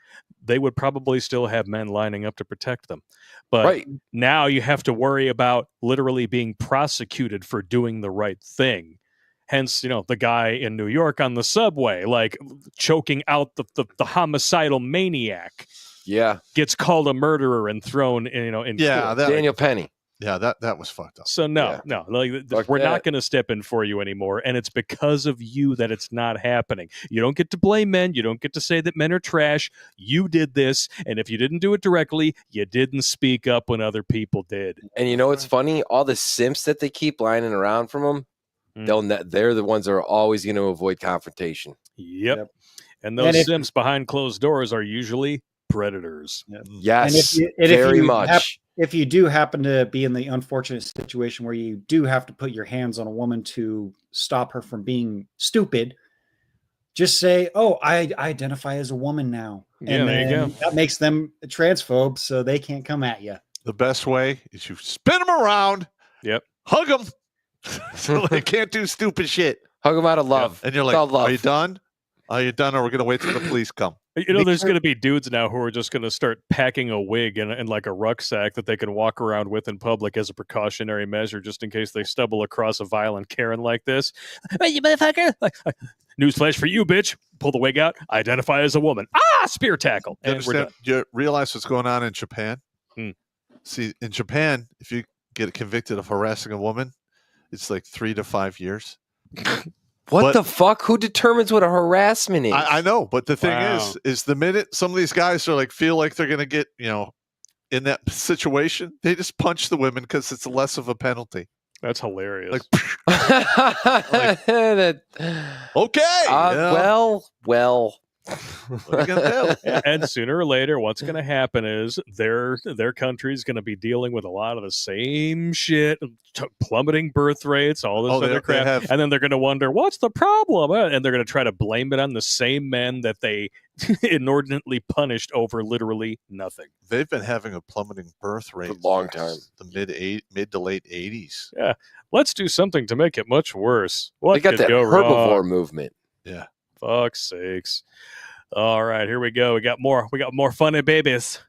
S3: they would probably still have men lining up to protect them. But now you have to worry about literally being prosecuted for doing the right thing. Hence, the guy in New York on the subway, like choking out the homicidal maniac.
S6: Yeah.
S3: Gets called a murderer and thrown in court.
S6: Daniel Penny.
S2: Yeah, that was fucked up.
S3: So no, we're not going to step in for you anymore, and it's because of you that it's not happening. You don't get to blame men. You don't get to say that men are trash. You did this, and if you didn't do it directly, you didn't speak up when other people did.
S6: And you know what's funny? All the simps that they keep lining around from them, they're the ones that are always going to avoid confrontation.
S3: Yep. And those simps behind closed doors are usually predators.
S7: Yep.
S6: Yes, very much.
S7: If you do happen to be in the unfortunate situation where you do have to put your hands on a woman to stop her from being stupid, just say, "Oh, I identify as a woman now."
S3: Yeah,
S7: and
S3: there you go.
S7: That makes them transphobe, so they can't come at you.
S2: The best way is you spin them around.
S3: Yep.
S2: Hug them so they can't do stupid shit.
S6: Hug them out of love.
S2: And you're like, "Are you done? Are you done? Or we're gonna wait till the police come?"
S3: There's going to be dudes now who are just going to start packing a wig and like a rucksack that they can walk around with in public as a precautionary measure, just in case they stumble across a violent Karen like this. Hey, you motherfucker! Newsflash for you, bitch! Pull the wig out. Identify as a woman. Spear tackle. And we're done.
S2: You realize what's going on in Japan? See, in Japan, if you get convicted of harassing a woman, it's like 3 to 5 years.
S6: What the fuck? Who determines what a harassment is?
S2: I know, but the thing is the minute some of these guys are like feel like they're gonna get in that situation, they just punch the women because it's less of a penalty.
S3: That's hilarious.
S2: Like,
S6: okay. Well.
S3: Yeah, and sooner or later, what's going to happen is their country's going to be dealing with a lot of the same shit, plummeting birth rates, all this other crap, and then they're going to wonder what's the problem, and they're going to try to blame it on the same men that they inordinately punished over literally nothing.
S2: They've been having a plummeting birth rate
S6: for a long time,
S2: the mid to late 80s.
S3: Yeah, let's do something to make it much worse. What
S6: they got
S3: could
S6: that
S3: go
S6: herbivore
S3: wrong?
S6: movement.
S2: Yeah.
S3: Fuck's sakes. All right, here we go. We got more funny babies.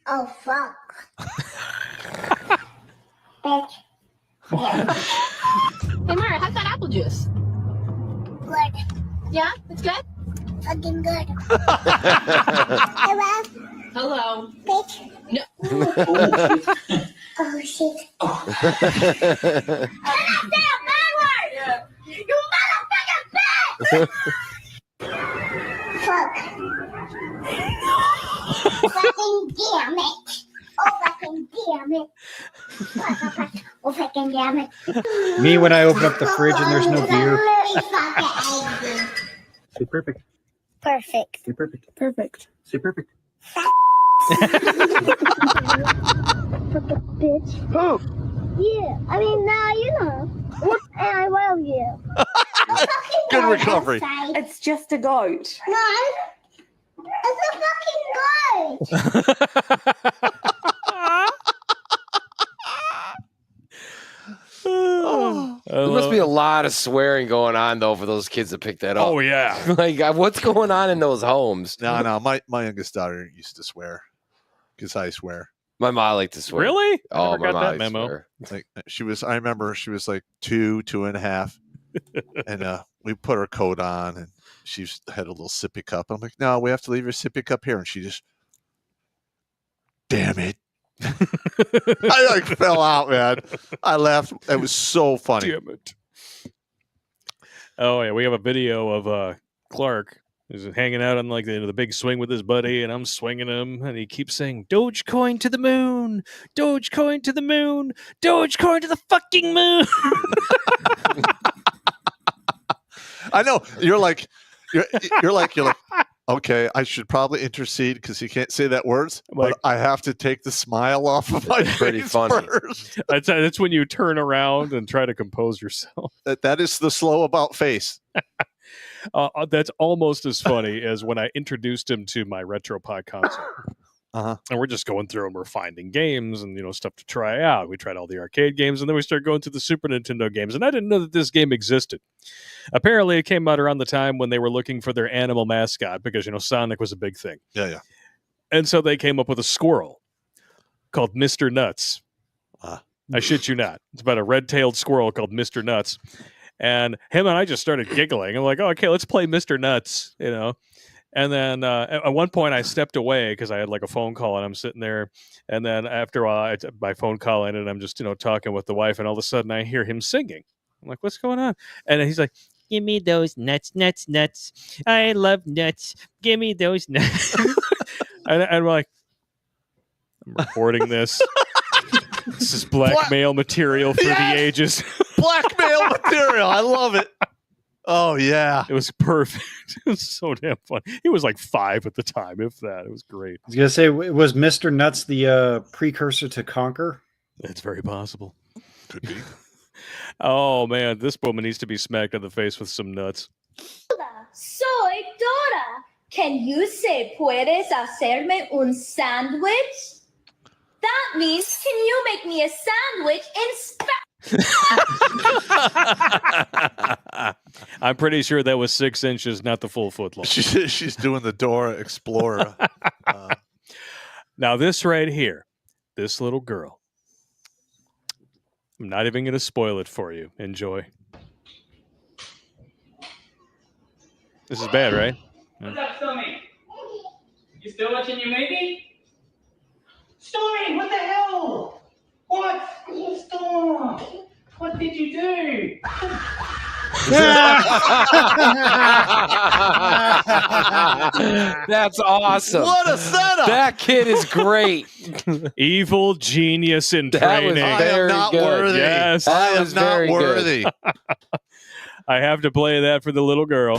S15: Oh, fuck. Bitch.
S16: Hey, Mara, how's that apple juice?
S15: Good.
S16: Yeah, it's good?
S15: Fucking good.
S16: Hello? Hello.
S15: Bitch.
S16: No.
S15: Oh, shit.
S16: You motherfucking bitch!
S15: Fuck. Fucking damn it. Oh, fucking damn it. Oh, fucking damn it.
S7: Me when I open up the fridge and there's no beer.
S15: Say perfect. Perfect.
S7: Say perfect.
S15: Perfect.
S7: Say perfect.
S15: Bitch.
S7: Oh.
S15: Yeah, I mean, now you know. And I love you.
S2: Good recovery.
S17: It's just a goat.
S15: No, it's a fucking goat.
S6: There must be a lot of swearing going on though for those kids to pick that up.
S3: Oh yeah.
S6: Like what's going on in those homes?
S2: No. My youngest daughter used to swear because I swear.
S6: My mom liked to swear.
S3: Really?
S6: Oh,
S3: I never got that
S6: liked to
S3: memo.
S6: swear.
S2: Like I remember she was like 2.5, and we put her coat on, and she had a little sippy cup. I'm like, no, we have to leave your sippy cup here, and she just, damn it. I like fell out, man. I laughed. It was so funny.
S3: Damn it. Oh yeah, we have a video of Clark. He's hanging out on like the big swing with his buddy, and I'm swinging him, and he keeps saying, "Dogecoin to the moon, Dogecoin to the moon, Dogecoin to the fucking moon."
S2: I know you're like, okay, I should probably intercede because he can't say that words, but I have to take the smile off of my face
S6: pretty funny.
S2: first.
S3: That's when you turn around and try to compose yourself.
S2: That is the slow about face.
S3: That's almost as funny as when I introduced him to my RetroPod console.
S2: Uh-huh.
S3: And we're just going through and we're finding games and stuff to try out. We tried all the arcade games, and then we started going to the Super Nintendo games. And I didn't know that this game existed. Apparently, it came out around the time when they were looking for their animal mascot because Sonic was a big thing.
S2: Yeah.
S3: And so they came up with a squirrel called Mr. Nuts. I shit you not. It's about a red-tailed squirrel called Mr. Nuts. And him and I just started giggling. I'm like, oh, okay, let's play Mr. Nuts, And then at one point I stepped away because I had like a phone call and I'm sitting there. And then after a while, my phone call ended and I'm just, talking with the wife. And all of a sudden I hear him singing. I'm like, what's going on? And he's like, give me those nuts, nuts, nuts. I love nuts. Give me those nuts. and we're like, I'm recording this. This is blackmail material for the ages.
S2: Blackmail material. I love it. Oh, yeah.
S3: It was perfect. It was so damn fun. He was like 5 at the time, if that. It was great.
S7: I was going to say, was Mr. Nuts the precursor to Conquer?
S3: It's very possible.
S2: Could be.
S3: Oh, man. This woman needs to be smacked in the face with some nuts.
S15: Soy Dora. Can you say puedes hacerme un sándwich? That means, can you make me a sandwich in
S3: I'm pretty sure that was 6 inches, not the full foot long.
S2: She's doing the Dora Explorer.
S3: Now, this right here, this little girl. I'm not even going to spoil it for you. Enjoy. This is bad, right?
S12: What's up, Stormy? You still watching your movie? Stormy, what the hell? What? Storm, what did you do?
S6: That's awesome.
S2: What a setup!
S6: That kid is great.
S3: Evil genius in
S6: That was
S3: training.
S2: I am
S6: very
S2: not
S6: good.
S2: worthy.
S3: Yes.
S2: I
S6: That
S2: am
S6: was
S2: not
S6: very good.
S2: worthy.
S3: I have to play that for the little girl.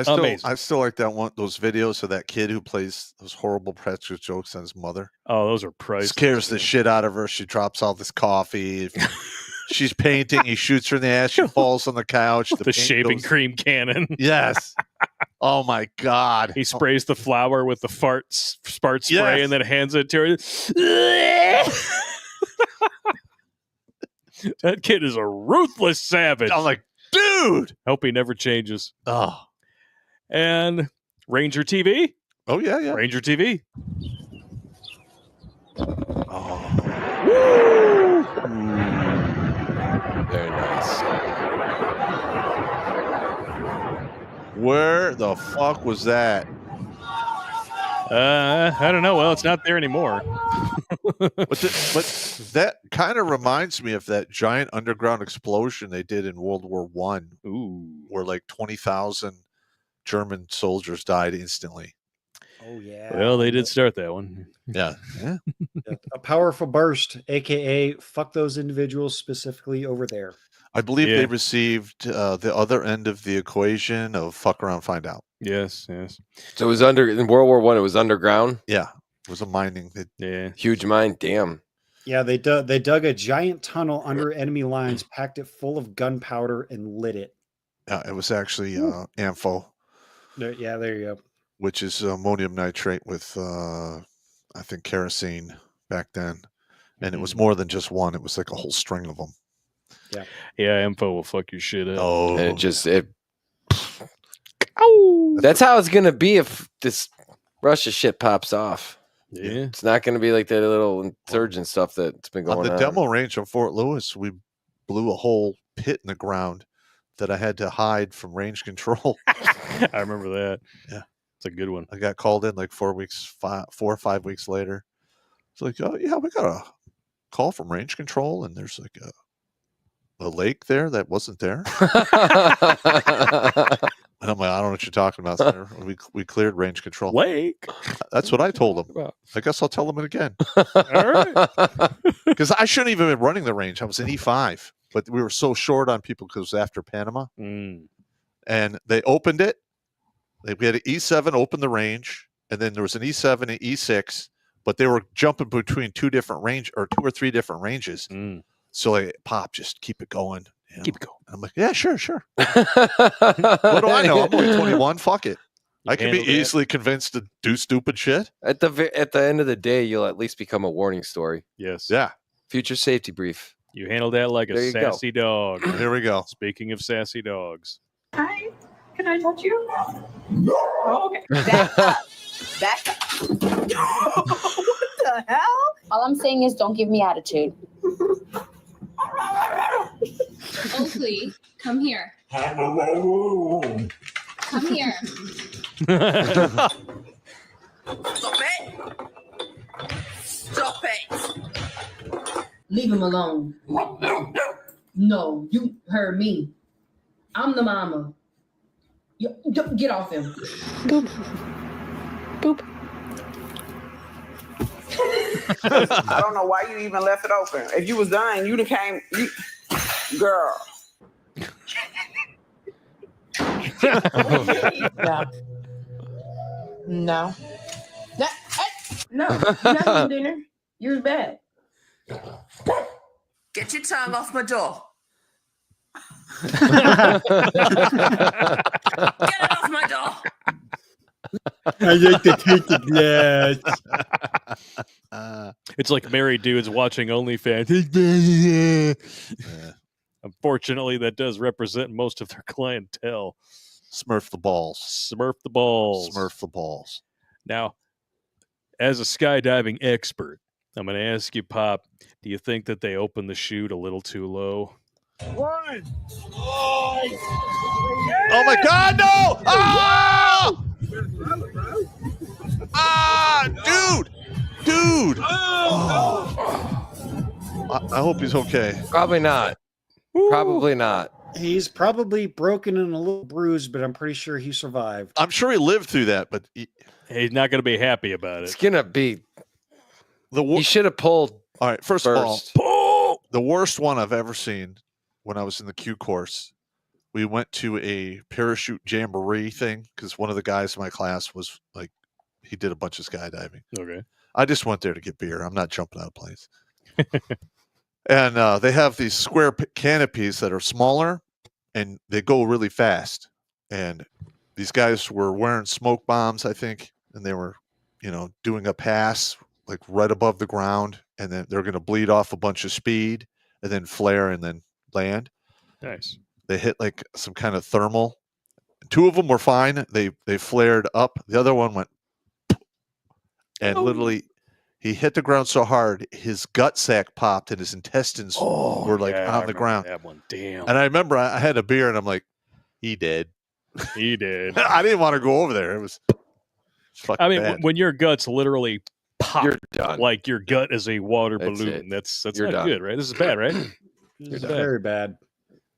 S3: Amazing.
S2: I still like that one. Those videos of that kid who plays those horrible practical jokes on his mother.
S3: Oh, those are priceless.
S2: Scares the shit out of her. She drops all this coffee. She's painting. He shoots her in the ass. She falls on the couch.
S3: The shaving cream cannon.
S2: Yes. Oh my God.
S3: He sprays the flour with the fart spray
S2: Yes.
S3: and then hands it to her. That kid is a ruthless savage.
S2: I'm like, dude.
S3: Hope he never changes.
S2: Oh.
S3: And Ranger TV.
S2: Oh yeah, yeah.
S3: Ranger TV.
S2: Oh.
S6: Very nice.
S2: Where the fuck was that?
S3: I don't know. Well, it's not there anymore.
S2: But that kind of reminds me of that giant underground explosion they did in World War One. Where like 20,000 German soldiers died instantly.
S7: Oh yeah.
S3: Well, they did start that one.
S2: Yeah. Yeah.
S7: A powerful burst, aka fuck those individuals specifically over there.
S2: I believe they received the other end of the equation of fuck around, find out.
S3: Yes, yes.
S6: So it was in World War One. It was underground.
S2: Yeah, it was a mining.
S6: Huge mine. Damn.
S7: Yeah, they dug a giant tunnel under enemy lines, packed it full of gunpowder, and lit it.
S2: It was actually AMPHO.
S7: Yeah, there you go.
S2: Which is ammonium nitrate with, I think, kerosene back then. And it was more than just one. It was like a whole string of them.
S7: Yeah.
S3: Yeah, info will fuck your shit up.
S2: Oh.
S6: And that's how it's going to be if this Russia shit pops off.
S3: Yeah.
S6: It's not going to be like that little insurgent stuff that's been going on.
S2: On the demo range of Fort Lewis, we blew a whole pit in the ground that I had to hide from range control.
S3: I remember that.
S2: Yeah.
S3: It's a good one.
S2: I got called in like 4 or 5 weeks later. It's like, oh yeah, we got a call from range control, and there's like a lake there that wasn't there. And I'm like, I don't know what you're talking about, sir. We cleared range control.
S3: Lake.
S2: That's what I told him. I guess I'll tell him it again.
S3: All right.
S2: Because I shouldn't even been running the range. I was in E5, but we were so short on people because it was after Panama.
S3: Mm.
S2: And they opened it. We had an E7 open the range, and then there was an E7 and E6, but they were jumping between two or three different ranges.
S3: Mm.
S2: So like, Pop, just keep it going. You know?
S3: Keep it going.
S2: And I'm like, yeah, sure. What do I know? I'm only 21. Fuck it. I can be
S3: handled that.
S2: easily convinced to do stupid shit.
S6: At the end of the day, you'll at least become a warning story.
S3: Yes.
S2: Yeah.
S6: Future safety brief.
S3: You handled that like
S6: There
S3: a
S6: you go.
S3: sassy dog.
S2: Here we go.
S3: Speaking of sassy dogs.
S16: Hi, can I touch you? No. Oh, okay. Back up. Back up. What the hell?
S15: All I'm saying is don't give me attitude.
S16: Oakley, come here. Come here. Stop it. Stop it.
S18: Leave him alone. No, you heard me. I'm the mama. Get off him.
S15: Boop. Boop.
S19: I don't know why you even left it open. If you was done, you'd have came. Girl.
S18: No. No. You're not eating dinner. You're bad.
S16: Get your tongue off my door. Get it off my door.
S7: I like to take the glass.
S3: It's like married dudes watching OnlyFans. Unfortunately, that does represent most of their clientele.
S2: Smurf the balls.
S3: Smurf the balls.
S2: Smurf the balls.
S3: Now, as a skydiving expert, I'm going to ask you, Pop, do you think that they opened the chute a little too low?
S2: One. Oh my God, no! Ah! Dude! Oh. I hope he's okay.
S6: Probably not. Probably not.
S7: He's probably broken and a little bruised, but I'm pretty sure he survived.
S2: I'm sure he lived through that, but
S3: he's not going to be happy about it.
S6: It's going to be. He should have pulled.
S2: All right, first of all, the worst one I've ever seen when I was in the Q course, we went to a parachute jamboree thing because one of the guys in my class was like, he did a bunch of skydiving.
S3: Okay.
S2: I just went there to get beer. I'm not jumping out of planes. And they have these square canopies that are smaller and they go really fast. And these guys were wearing smoke bombs, I think, and they were, doing a pass like right above the ground, and then they're going to bleed off a bunch of speed and then flare and then land.
S3: Nice.
S2: They hit like some kind of thermal. Two of them were fine. They flared up. The other one went, and literally he hit the ground so hard his gut sac popped and his intestines were like on the ground.
S3: That one, damn.
S2: And I remember I had a beer and I'm like, he did.
S3: He did.
S2: I didn't want to go over there. It was fucking
S3: I mean,
S2: bad.
S3: when your guts literally pop,
S6: You're done.
S3: like your gut is a water
S6: That's
S3: balloon.
S6: it.
S3: That's
S6: You're
S3: not
S6: done.
S3: good, right? This is bad, right?
S7: It's very bad.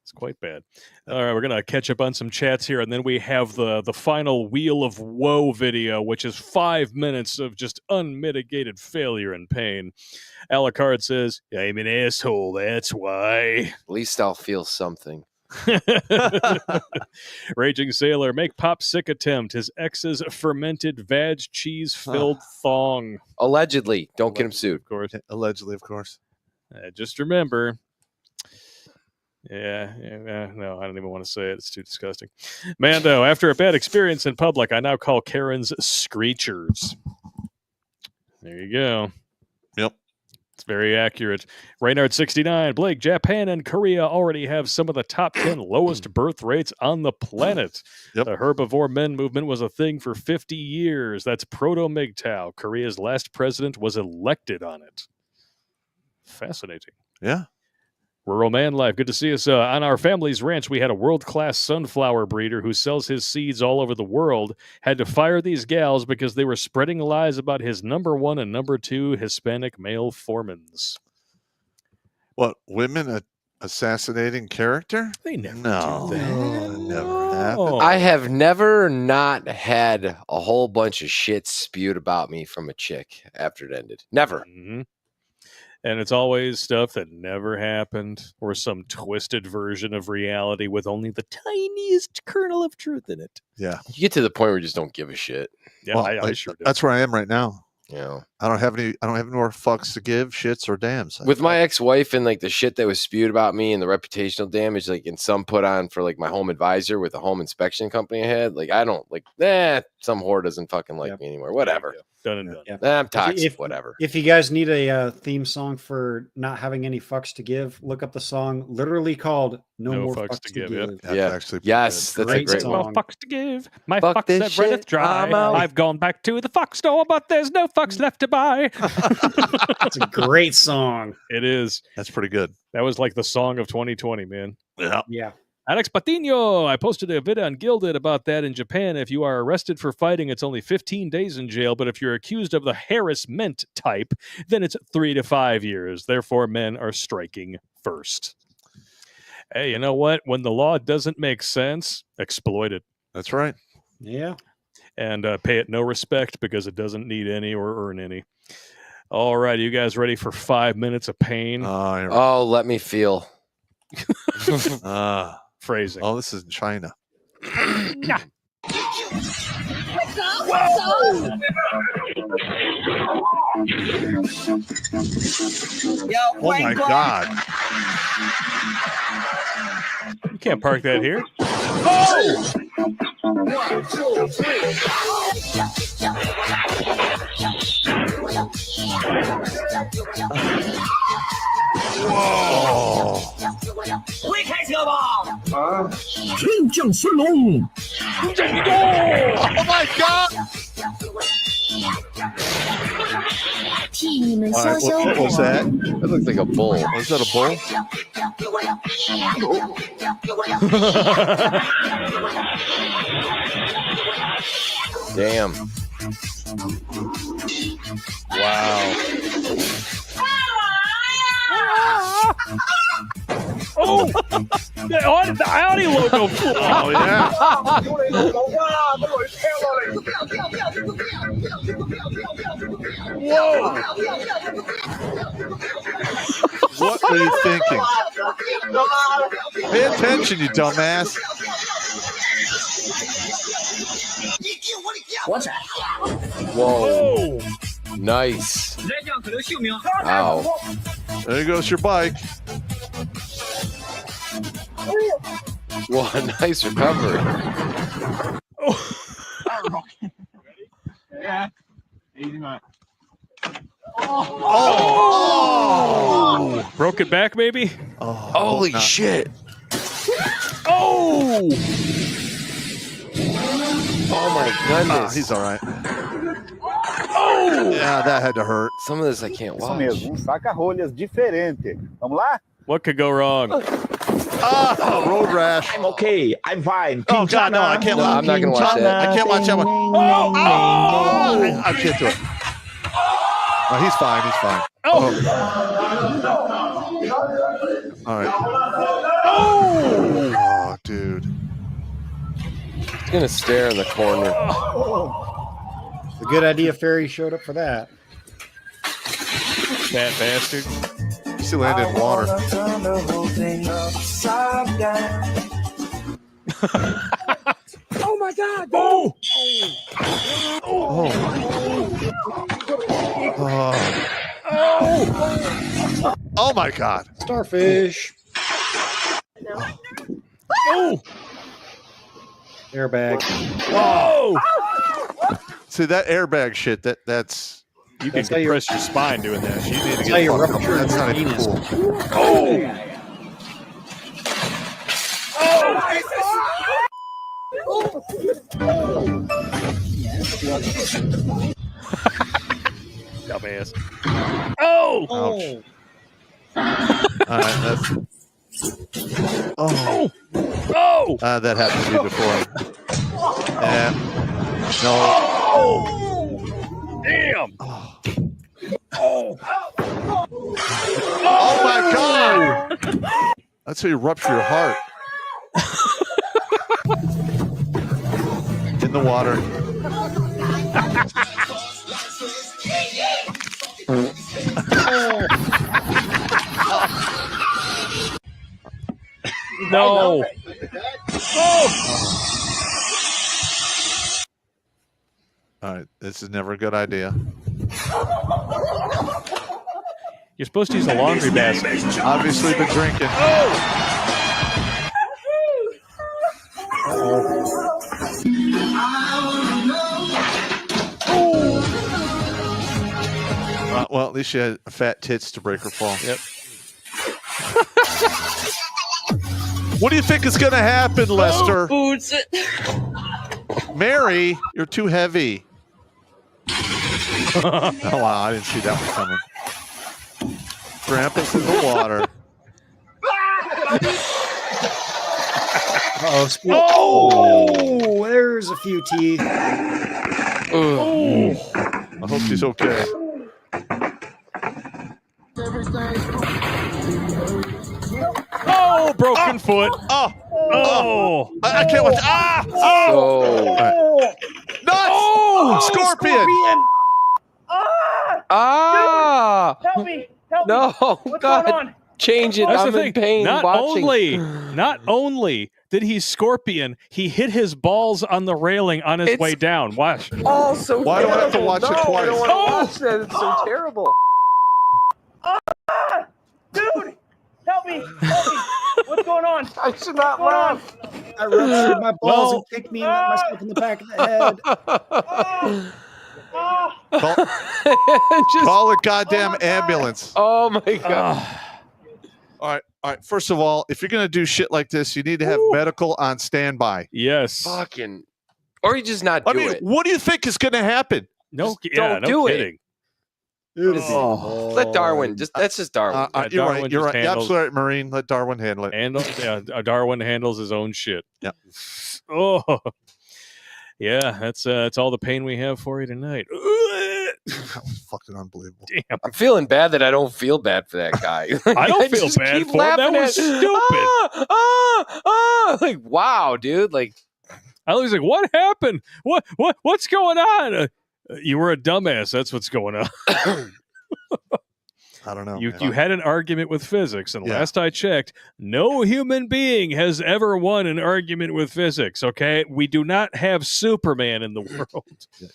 S3: It's quite bad. All right, we're going to catch up on some chats here, and then we have the final Wheel of Woe video, which is 5 minutes of just unmitigated failure and pain. Alucard says, I'm an asshole, that's why.
S6: At least I'll feel something.
S3: Raging Sailor, make Pop sick attempt. His ex's fermented vag cheese-filled thong.
S6: Allegedly. Don't get him sued.
S3: Of course.
S2: Allegedly, of course.
S3: Just remember... Yeah, no, I don't even want to say it. It's too disgusting. Mando, after a bad experience in public, I now call Karen's screechers. There you go.
S2: Yep.
S3: It's very accurate. Reynard69, Blake, Japan and Korea already have some of the top 10 lowest birth rates on the planet.
S2: Yep.
S3: The herbivore men movement was a thing for 50 years. That's proto-MGTOW. Korea's last president was elected on it. Fascinating.
S2: Yeah.
S3: Rural Man Life, good to see us. On our family's ranch, we had a world-class sunflower breeder who sells his seeds all over the world. Had to fire these gals because they were spreading lies about his number 1 and number 2 Hispanic male foremans.
S2: What, women assassinating character?
S3: They never
S2: do that. Never happened.
S6: I have never not had a whole bunch of shit spewed about me from a chick after it ended. Never.
S3: Mm-hmm. And it's always stuff that never happened or some twisted version of reality with only the tiniest kernel of truth in it.
S2: Yeah.
S6: You get to the point where you just don't give a shit.
S3: Yeah,
S2: Well,
S3: I sure do.
S2: That's where I am right now.
S6: Yeah.
S2: I don't have any more fucks to give, shits or dams.
S6: With my ex-wife and like the shit that was spewed about me and the reputational damage, like and some put on for like my home advisor with the home inspection company I had, like I don't like some whore doesn't fucking like me anymore. Whatever.
S3: Done and done.
S7: Yeah.
S6: I'm toxic, whatever.
S7: If you guys need a theme song for not having any fucks to give, look up the song literally called No More Fucks to Give.
S6: Yeah. Yes, that's a great
S3: No
S6: one.
S3: fucks to give. My
S6: Fuck
S3: fucks
S6: this
S3: have run
S6: shit,
S3: dry.
S6: I'm out.
S3: I've gone back to the fuck store, but there's no fucks left to buy.
S7: It's a great song.
S3: It is.
S2: That's pretty good.
S3: That was like the song of 2020, man.
S2: Yeah.
S7: Yeah.
S3: Alex Patino, I posted a video on Gilded about that in Japan. If you are arrested for fighting, it's only 15 days in jail. But if you're accused of the harassment type, then it's 3 to 5 years. Therefore, men are striking first. Hey, you know what? When the law doesn't make sense, exploit it.
S2: That's right.
S7: Yeah.
S3: And pay it no respect because it doesn't need any or earn any. All right, you guys ready for 5 minutes of pain?
S6: Oh, let me feel.
S3: Phrasing.
S2: Oh, this is in China.
S3: Yeah.
S2: Oh my God.
S3: You can't park that here.
S12: Oh! 1, 2, 3.
S2: Whoa.
S12: 挥开车吧！
S8: 天降神龙，
S2: Oh my God.
S5: 替你们
S2: All
S5: 消
S2: right,
S5: 消
S2: what
S5: 火。
S2: was that?
S6: That looks like a bull.
S2: Was that a bull?
S6: Damn.
S2: Wow.
S3: Oh, the Audi logo flew.
S2: Oh, yeah.
S3: Whoa.
S2: What are you thinking? Pay attention, you dumbass.
S12: What's that?
S6: Whoa. Nice. Wow.
S2: There goes your bike.
S6: Well, nice recovery.
S12: Yeah. Easy, man.
S3: Oh! Broke it back, maybe?
S2: Oh,
S6: holy shit.
S3: Oh!
S6: Oh my goodness.
S2: He's all right.
S6: Oh!
S2: Yeah, that had to hurt.
S6: Some of this I can't watch.
S20: mesmo, saca-rolhas diferente. Vamos lá?
S3: What could go wrong?
S2: Road rash.
S20: I'm okay. I'm fine.
S2: Oh, God, no, I can't watch
S6: I'm not going to watch that.
S2: I can't watch that one. I can't do it. Oh, he's fine. He's fine.
S3: Oh.
S2: All right. Oh, dude.
S6: He's going to stare in the corner.
S7: It's a good idea Ferry showed up for that.
S3: Fat bastard.
S2: He still landed in water.
S12: Oh my God!
S3: Oh!
S2: Oh. Oh my God.
S7: Starfish.
S3: Oh!
S7: Airbag.
S3: Oh!
S2: See, that airbag shit, that's...
S3: You can compress your spine doing that.
S2: You need to
S7: That's
S2: get
S7: how you
S2: fucked up.
S7: rupture
S2: That's
S7: your
S2: not even
S7: penis.
S2: cool.
S3: Oh! Dumbass. Oh!
S2: Ouch. All right, that's... Oh.
S3: Oh!
S2: That happened to me before. And... No.
S3: Oh! Damn!
S2: Oh my God! That's how you rupture your heart. In the water.
S3: No! Oh!
S2: All right, this is never a good idea.
S3: You're supposed to use a laundry basket.
S2: Obviously been drinking. Well, at least she had fat tits to break her fall.
S3: Yep.
S2: What do you think is going to happen, Lester? Mary, you're too heavy. Oh, wow, I didn't see that one coming. Grandpa's in the water.
S7: Oh, there's a few teeth.
S2: Oh. I hope she's okay.
S3: Oh, broken foot. Oh.
S2: I can't watch.
S6: Oh.
S2: Right. Nuts!
S12: Oh,
S2: Scorpion!
S6: Ah!
S12: Dude, help me! Help
S6: No,
S12: me! What's
S6: God.
S12: going on?
S6: Change it.
S3: That's
S6: I'm
S3: the
S6: in
S3: thing.
S6: pain
S3: Not
S6: watching.
S3: only did he scorpion, he hit his balls on the railing on his way down. Watch.
S6: Oh, so
S2: Why do I have to watch it
S6: I
S2: twice?
S6: don't want to watch that. It's so terrible.
S12: Dude, help me! Help me! What's going on?
S6: I should not
S12: What's going on?
S7: I ruptured my balls and kicked me and hit myself in the back of the head.
S2: Call a goddamn ambulance.
S6: Oh my God.
S2: All right. First of all, if you're going to do shit like this, you need to have medical on standby.
S3: Yes.
S6: Fucking. Or you just not
S2: I
S6: do
S2: mean,
S6: it.
S2: what do you think is going to happen?
S3: No,
S6: Just
S3: yeah,
S6: don't
S3: no
S6: do
S3: kidding.
S6: it. Let Darwin. That's just Darwin.
S2: You're
S3: Darwin
S2: right. You're
S3: just
S2: right.
S3: handles-
S2: Absolutely right, Marine. Let Darwin handle it.
S3: And Darwin handles his own shit.
S2: Yeah.
S3: Oh. Yeah, that's all the pain we have for you tonight.
S2: That was fucking unbelievable.
S3: Damn.
S6: I'm feeling bad that I don't feel bad for that guy.
S3: I don't feel
S6: just
S3: bad
S6: keep
S3: for him. That
S6: laughing
S3: was
S6: stupid. Like, wow, dude. Like,
S3: I was like, what happened? What's going on? You were a dumbass. That's what's going on.
S2: I don't know.
S3: You
S2: man.
S3: had an argument with physics, and
S2: Yeah.
S3: last I checked, no human being has ever won an argument with physics, okay? We do not have Superman in the world.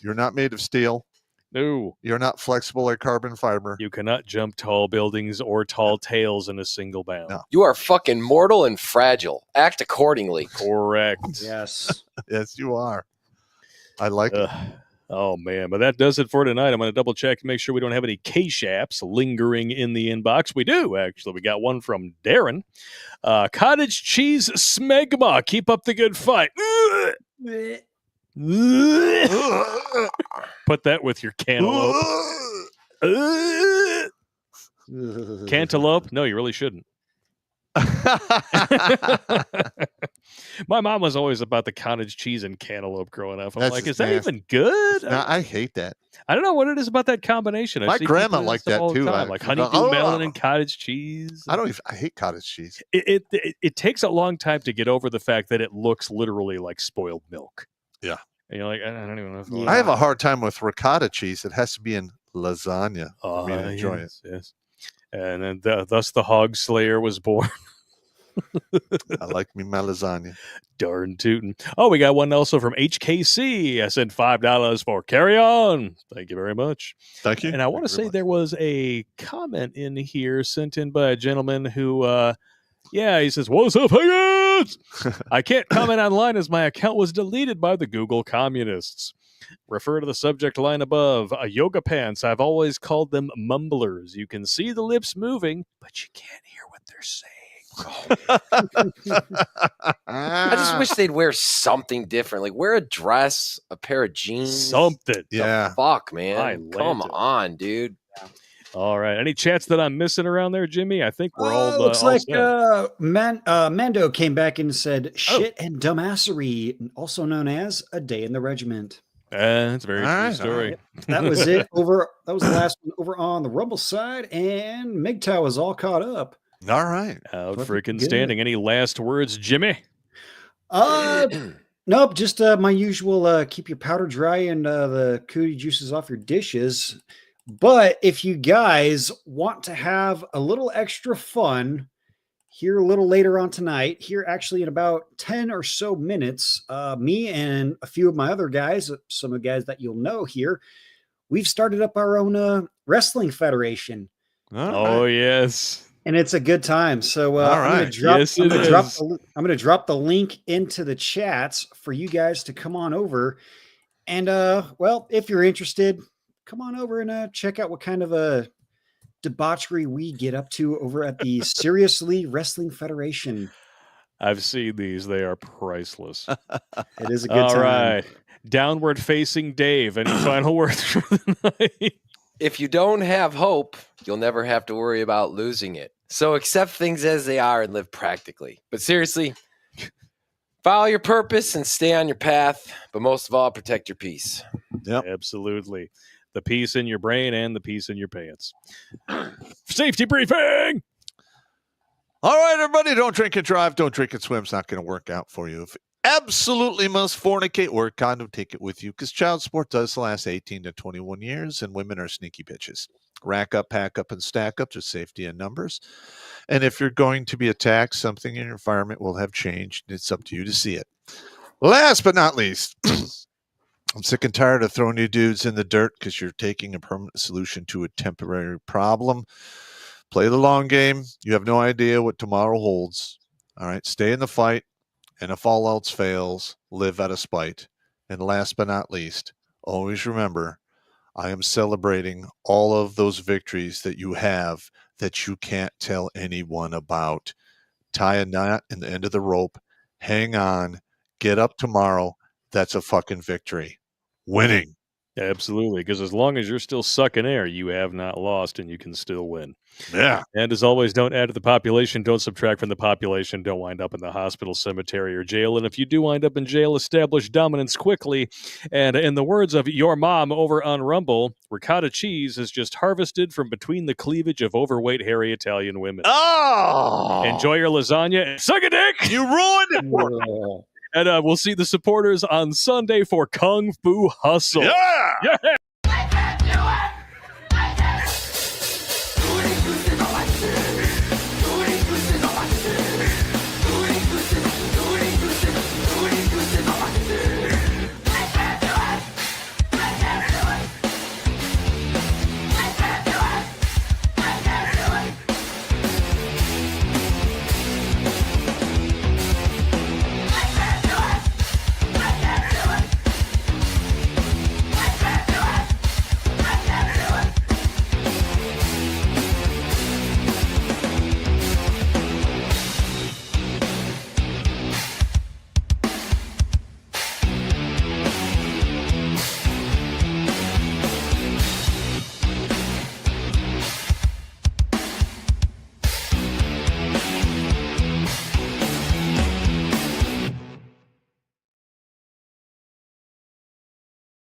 S2: You're not made of steel.
S3: No.
S2: You're not flexible like carbon fiber.
S3: You cannot jump tall buildings or tall tales in a single bound.
S2: No.
S6: you are fucking mortal and fragile. Act accordingly.
S3: Correct.
S7: Yes.
S2: Yes, you are. I like it.
S3: Oh, man. But that does it for tonight. I'm going to double check to make sure we don't have any K-Shaps lingering in the inbox. We do, actually. We got one from Darren. Cottage cheese smegma. Keep up the good fight. Put that with your cantaloupe. Cantaloupe? No, you really shouldn't. My mom was always about the cottage cheese and cantaloupe growing up. I'm
S2: That's
S3: like,
S2: just
S3: is that
S2: nasty.
S3: even good?
S2: No, I hate that.
S3: I don't know what it is about that combination. I
S2: My
S3: see
S2: grandma
S3: people do
S2: liked
S3: stuff
S2: that
S3: all the
S2: too.
S3: time, like honeydew melon and cottage cheese.
S2: I hate cottage cheese.
S3: It takes a long time to get over the fact that it looks literally like spoiled milk.
S2: Yeah.
S3: And you're like, I don't even know if
S2: I have a hard time with ricotta cheese. It has to be in lasagna for me to enjoy it.
S3: Yes. And then thus the hog slayer was born.
S2: I like me my lasagna.
S3: Darn tootin'. Oh, we got one also from HKC. I sent $5 for carry on. Thank you very much.
S2: Thank you.
S3: And I want to say there was a comment in here sent in by a gentleman who, he says, "What's up, pagans?" I can't comment online as my account was deleted by the Google communists. Refer to the subject line above. Yoga pants. I've always called them mumblers. You can see the lips moving, but you can't hear what they're saying.
S6: I just wish they'd wear something different. Like wear a dress, a pair of jeans.
S3: Something.
S2: Yeah.
S6: Fuck, man.
S3: Highlander.
S6: Come on, dude.
S3: All right. Any chats that I'm missing around there, Jimmy? I think we're all
S7: Looks
S3: all
S7: like
S3: set.
S7: Mando came back and said shit and dumbassery, also known as a day in the regiment.
S3: That's a very true
S2: right,
S3: story.
S7: That was it. That was the last one over on the Rumble side, and MGTOW is all caught up.
S2: All right.
S3: Out
S7: Fucking
S3: freaking
S7: good.
S3: standing. Any last words, Jimmy?
S7: Nope, just my usual keep your powder dry and the cootie juices off your dishes. But if you guys want to have a little extra fun, here a little later on tonight, here actually in about 10 or so minutes, me and a few of my other guys, some of the guys that you'll know here, we've started up our own wrestling federation.
S3: Oh, yes.
S7: And it's a good time. So
S2: All
S7: I'm
S2: right.
S7: going to drop the link into the chats for you guys to come on over. And if you're interested, come on over and check out what kind of a debauchery we get up to over at the Seriously Wrestling Federation.
S3: I've seen these. They are priceless.
S7: It is a good
S3: All
S7: time.
S3: right. Downward facing Dave. Any final words for the night?
S6: If you don't have hope, you'll never have to worry about losing it. So accept things as they are and live practically. But seriously, follow your purpose and stay on your path. But most of all, protect your peace.
S2: Yep.
S3: Absolutely. The peace in your brain and the peace in your pants. Safety briefing.
S2: All right, everybody, don't drink and drive. Don't drink and swim. It's not going to work out for you. If you absolutely must fornicate, wear a condom, take it with you, because child support does last 18 to 21 years, and women are sneaky bitches. Rack up, pack up, and stack up. Just safety in numbers. And if you're going to be attacked, something in your environment will have changed. It's up to you to see it. Last but not least, I'm sick and tired of throwing you dudes in the dirt because you're taking a permanent solution to a temporary problem. Play the long game. You have no idea what tomorrow holds. All right, stay in the fight. And if all else fails, live out of spite. And last but not least, always remember, I am celebrating all of those victories that you have that you can't tell anyone about. Tie a knot in the end of the rope. Hang on. Get up tomorrow. That's a fucking victory. Winning.
S3: Absolutely, because as long as you're still sucking air, you have not lost, and you can still win.
S2: Yeah.
S3: And as always, don't add to the population, don't subtract from the population, don't wind up in the hospital, cemetery, or jail. And if you do wind up in jail, establish dominance quickly. And in the words of your mom over on Rumble, ricotta cheese is just harvested from between the cleavage of overweight, hairy Italian women.
S2: Oh!
S3: Enjoy your lasagna and suck a dick!
S2: You ruined it for me.
S3: And we'll see the supporters on Sunday for Kung Fu Hustle.
S2: Yeah!
S3: Yeah!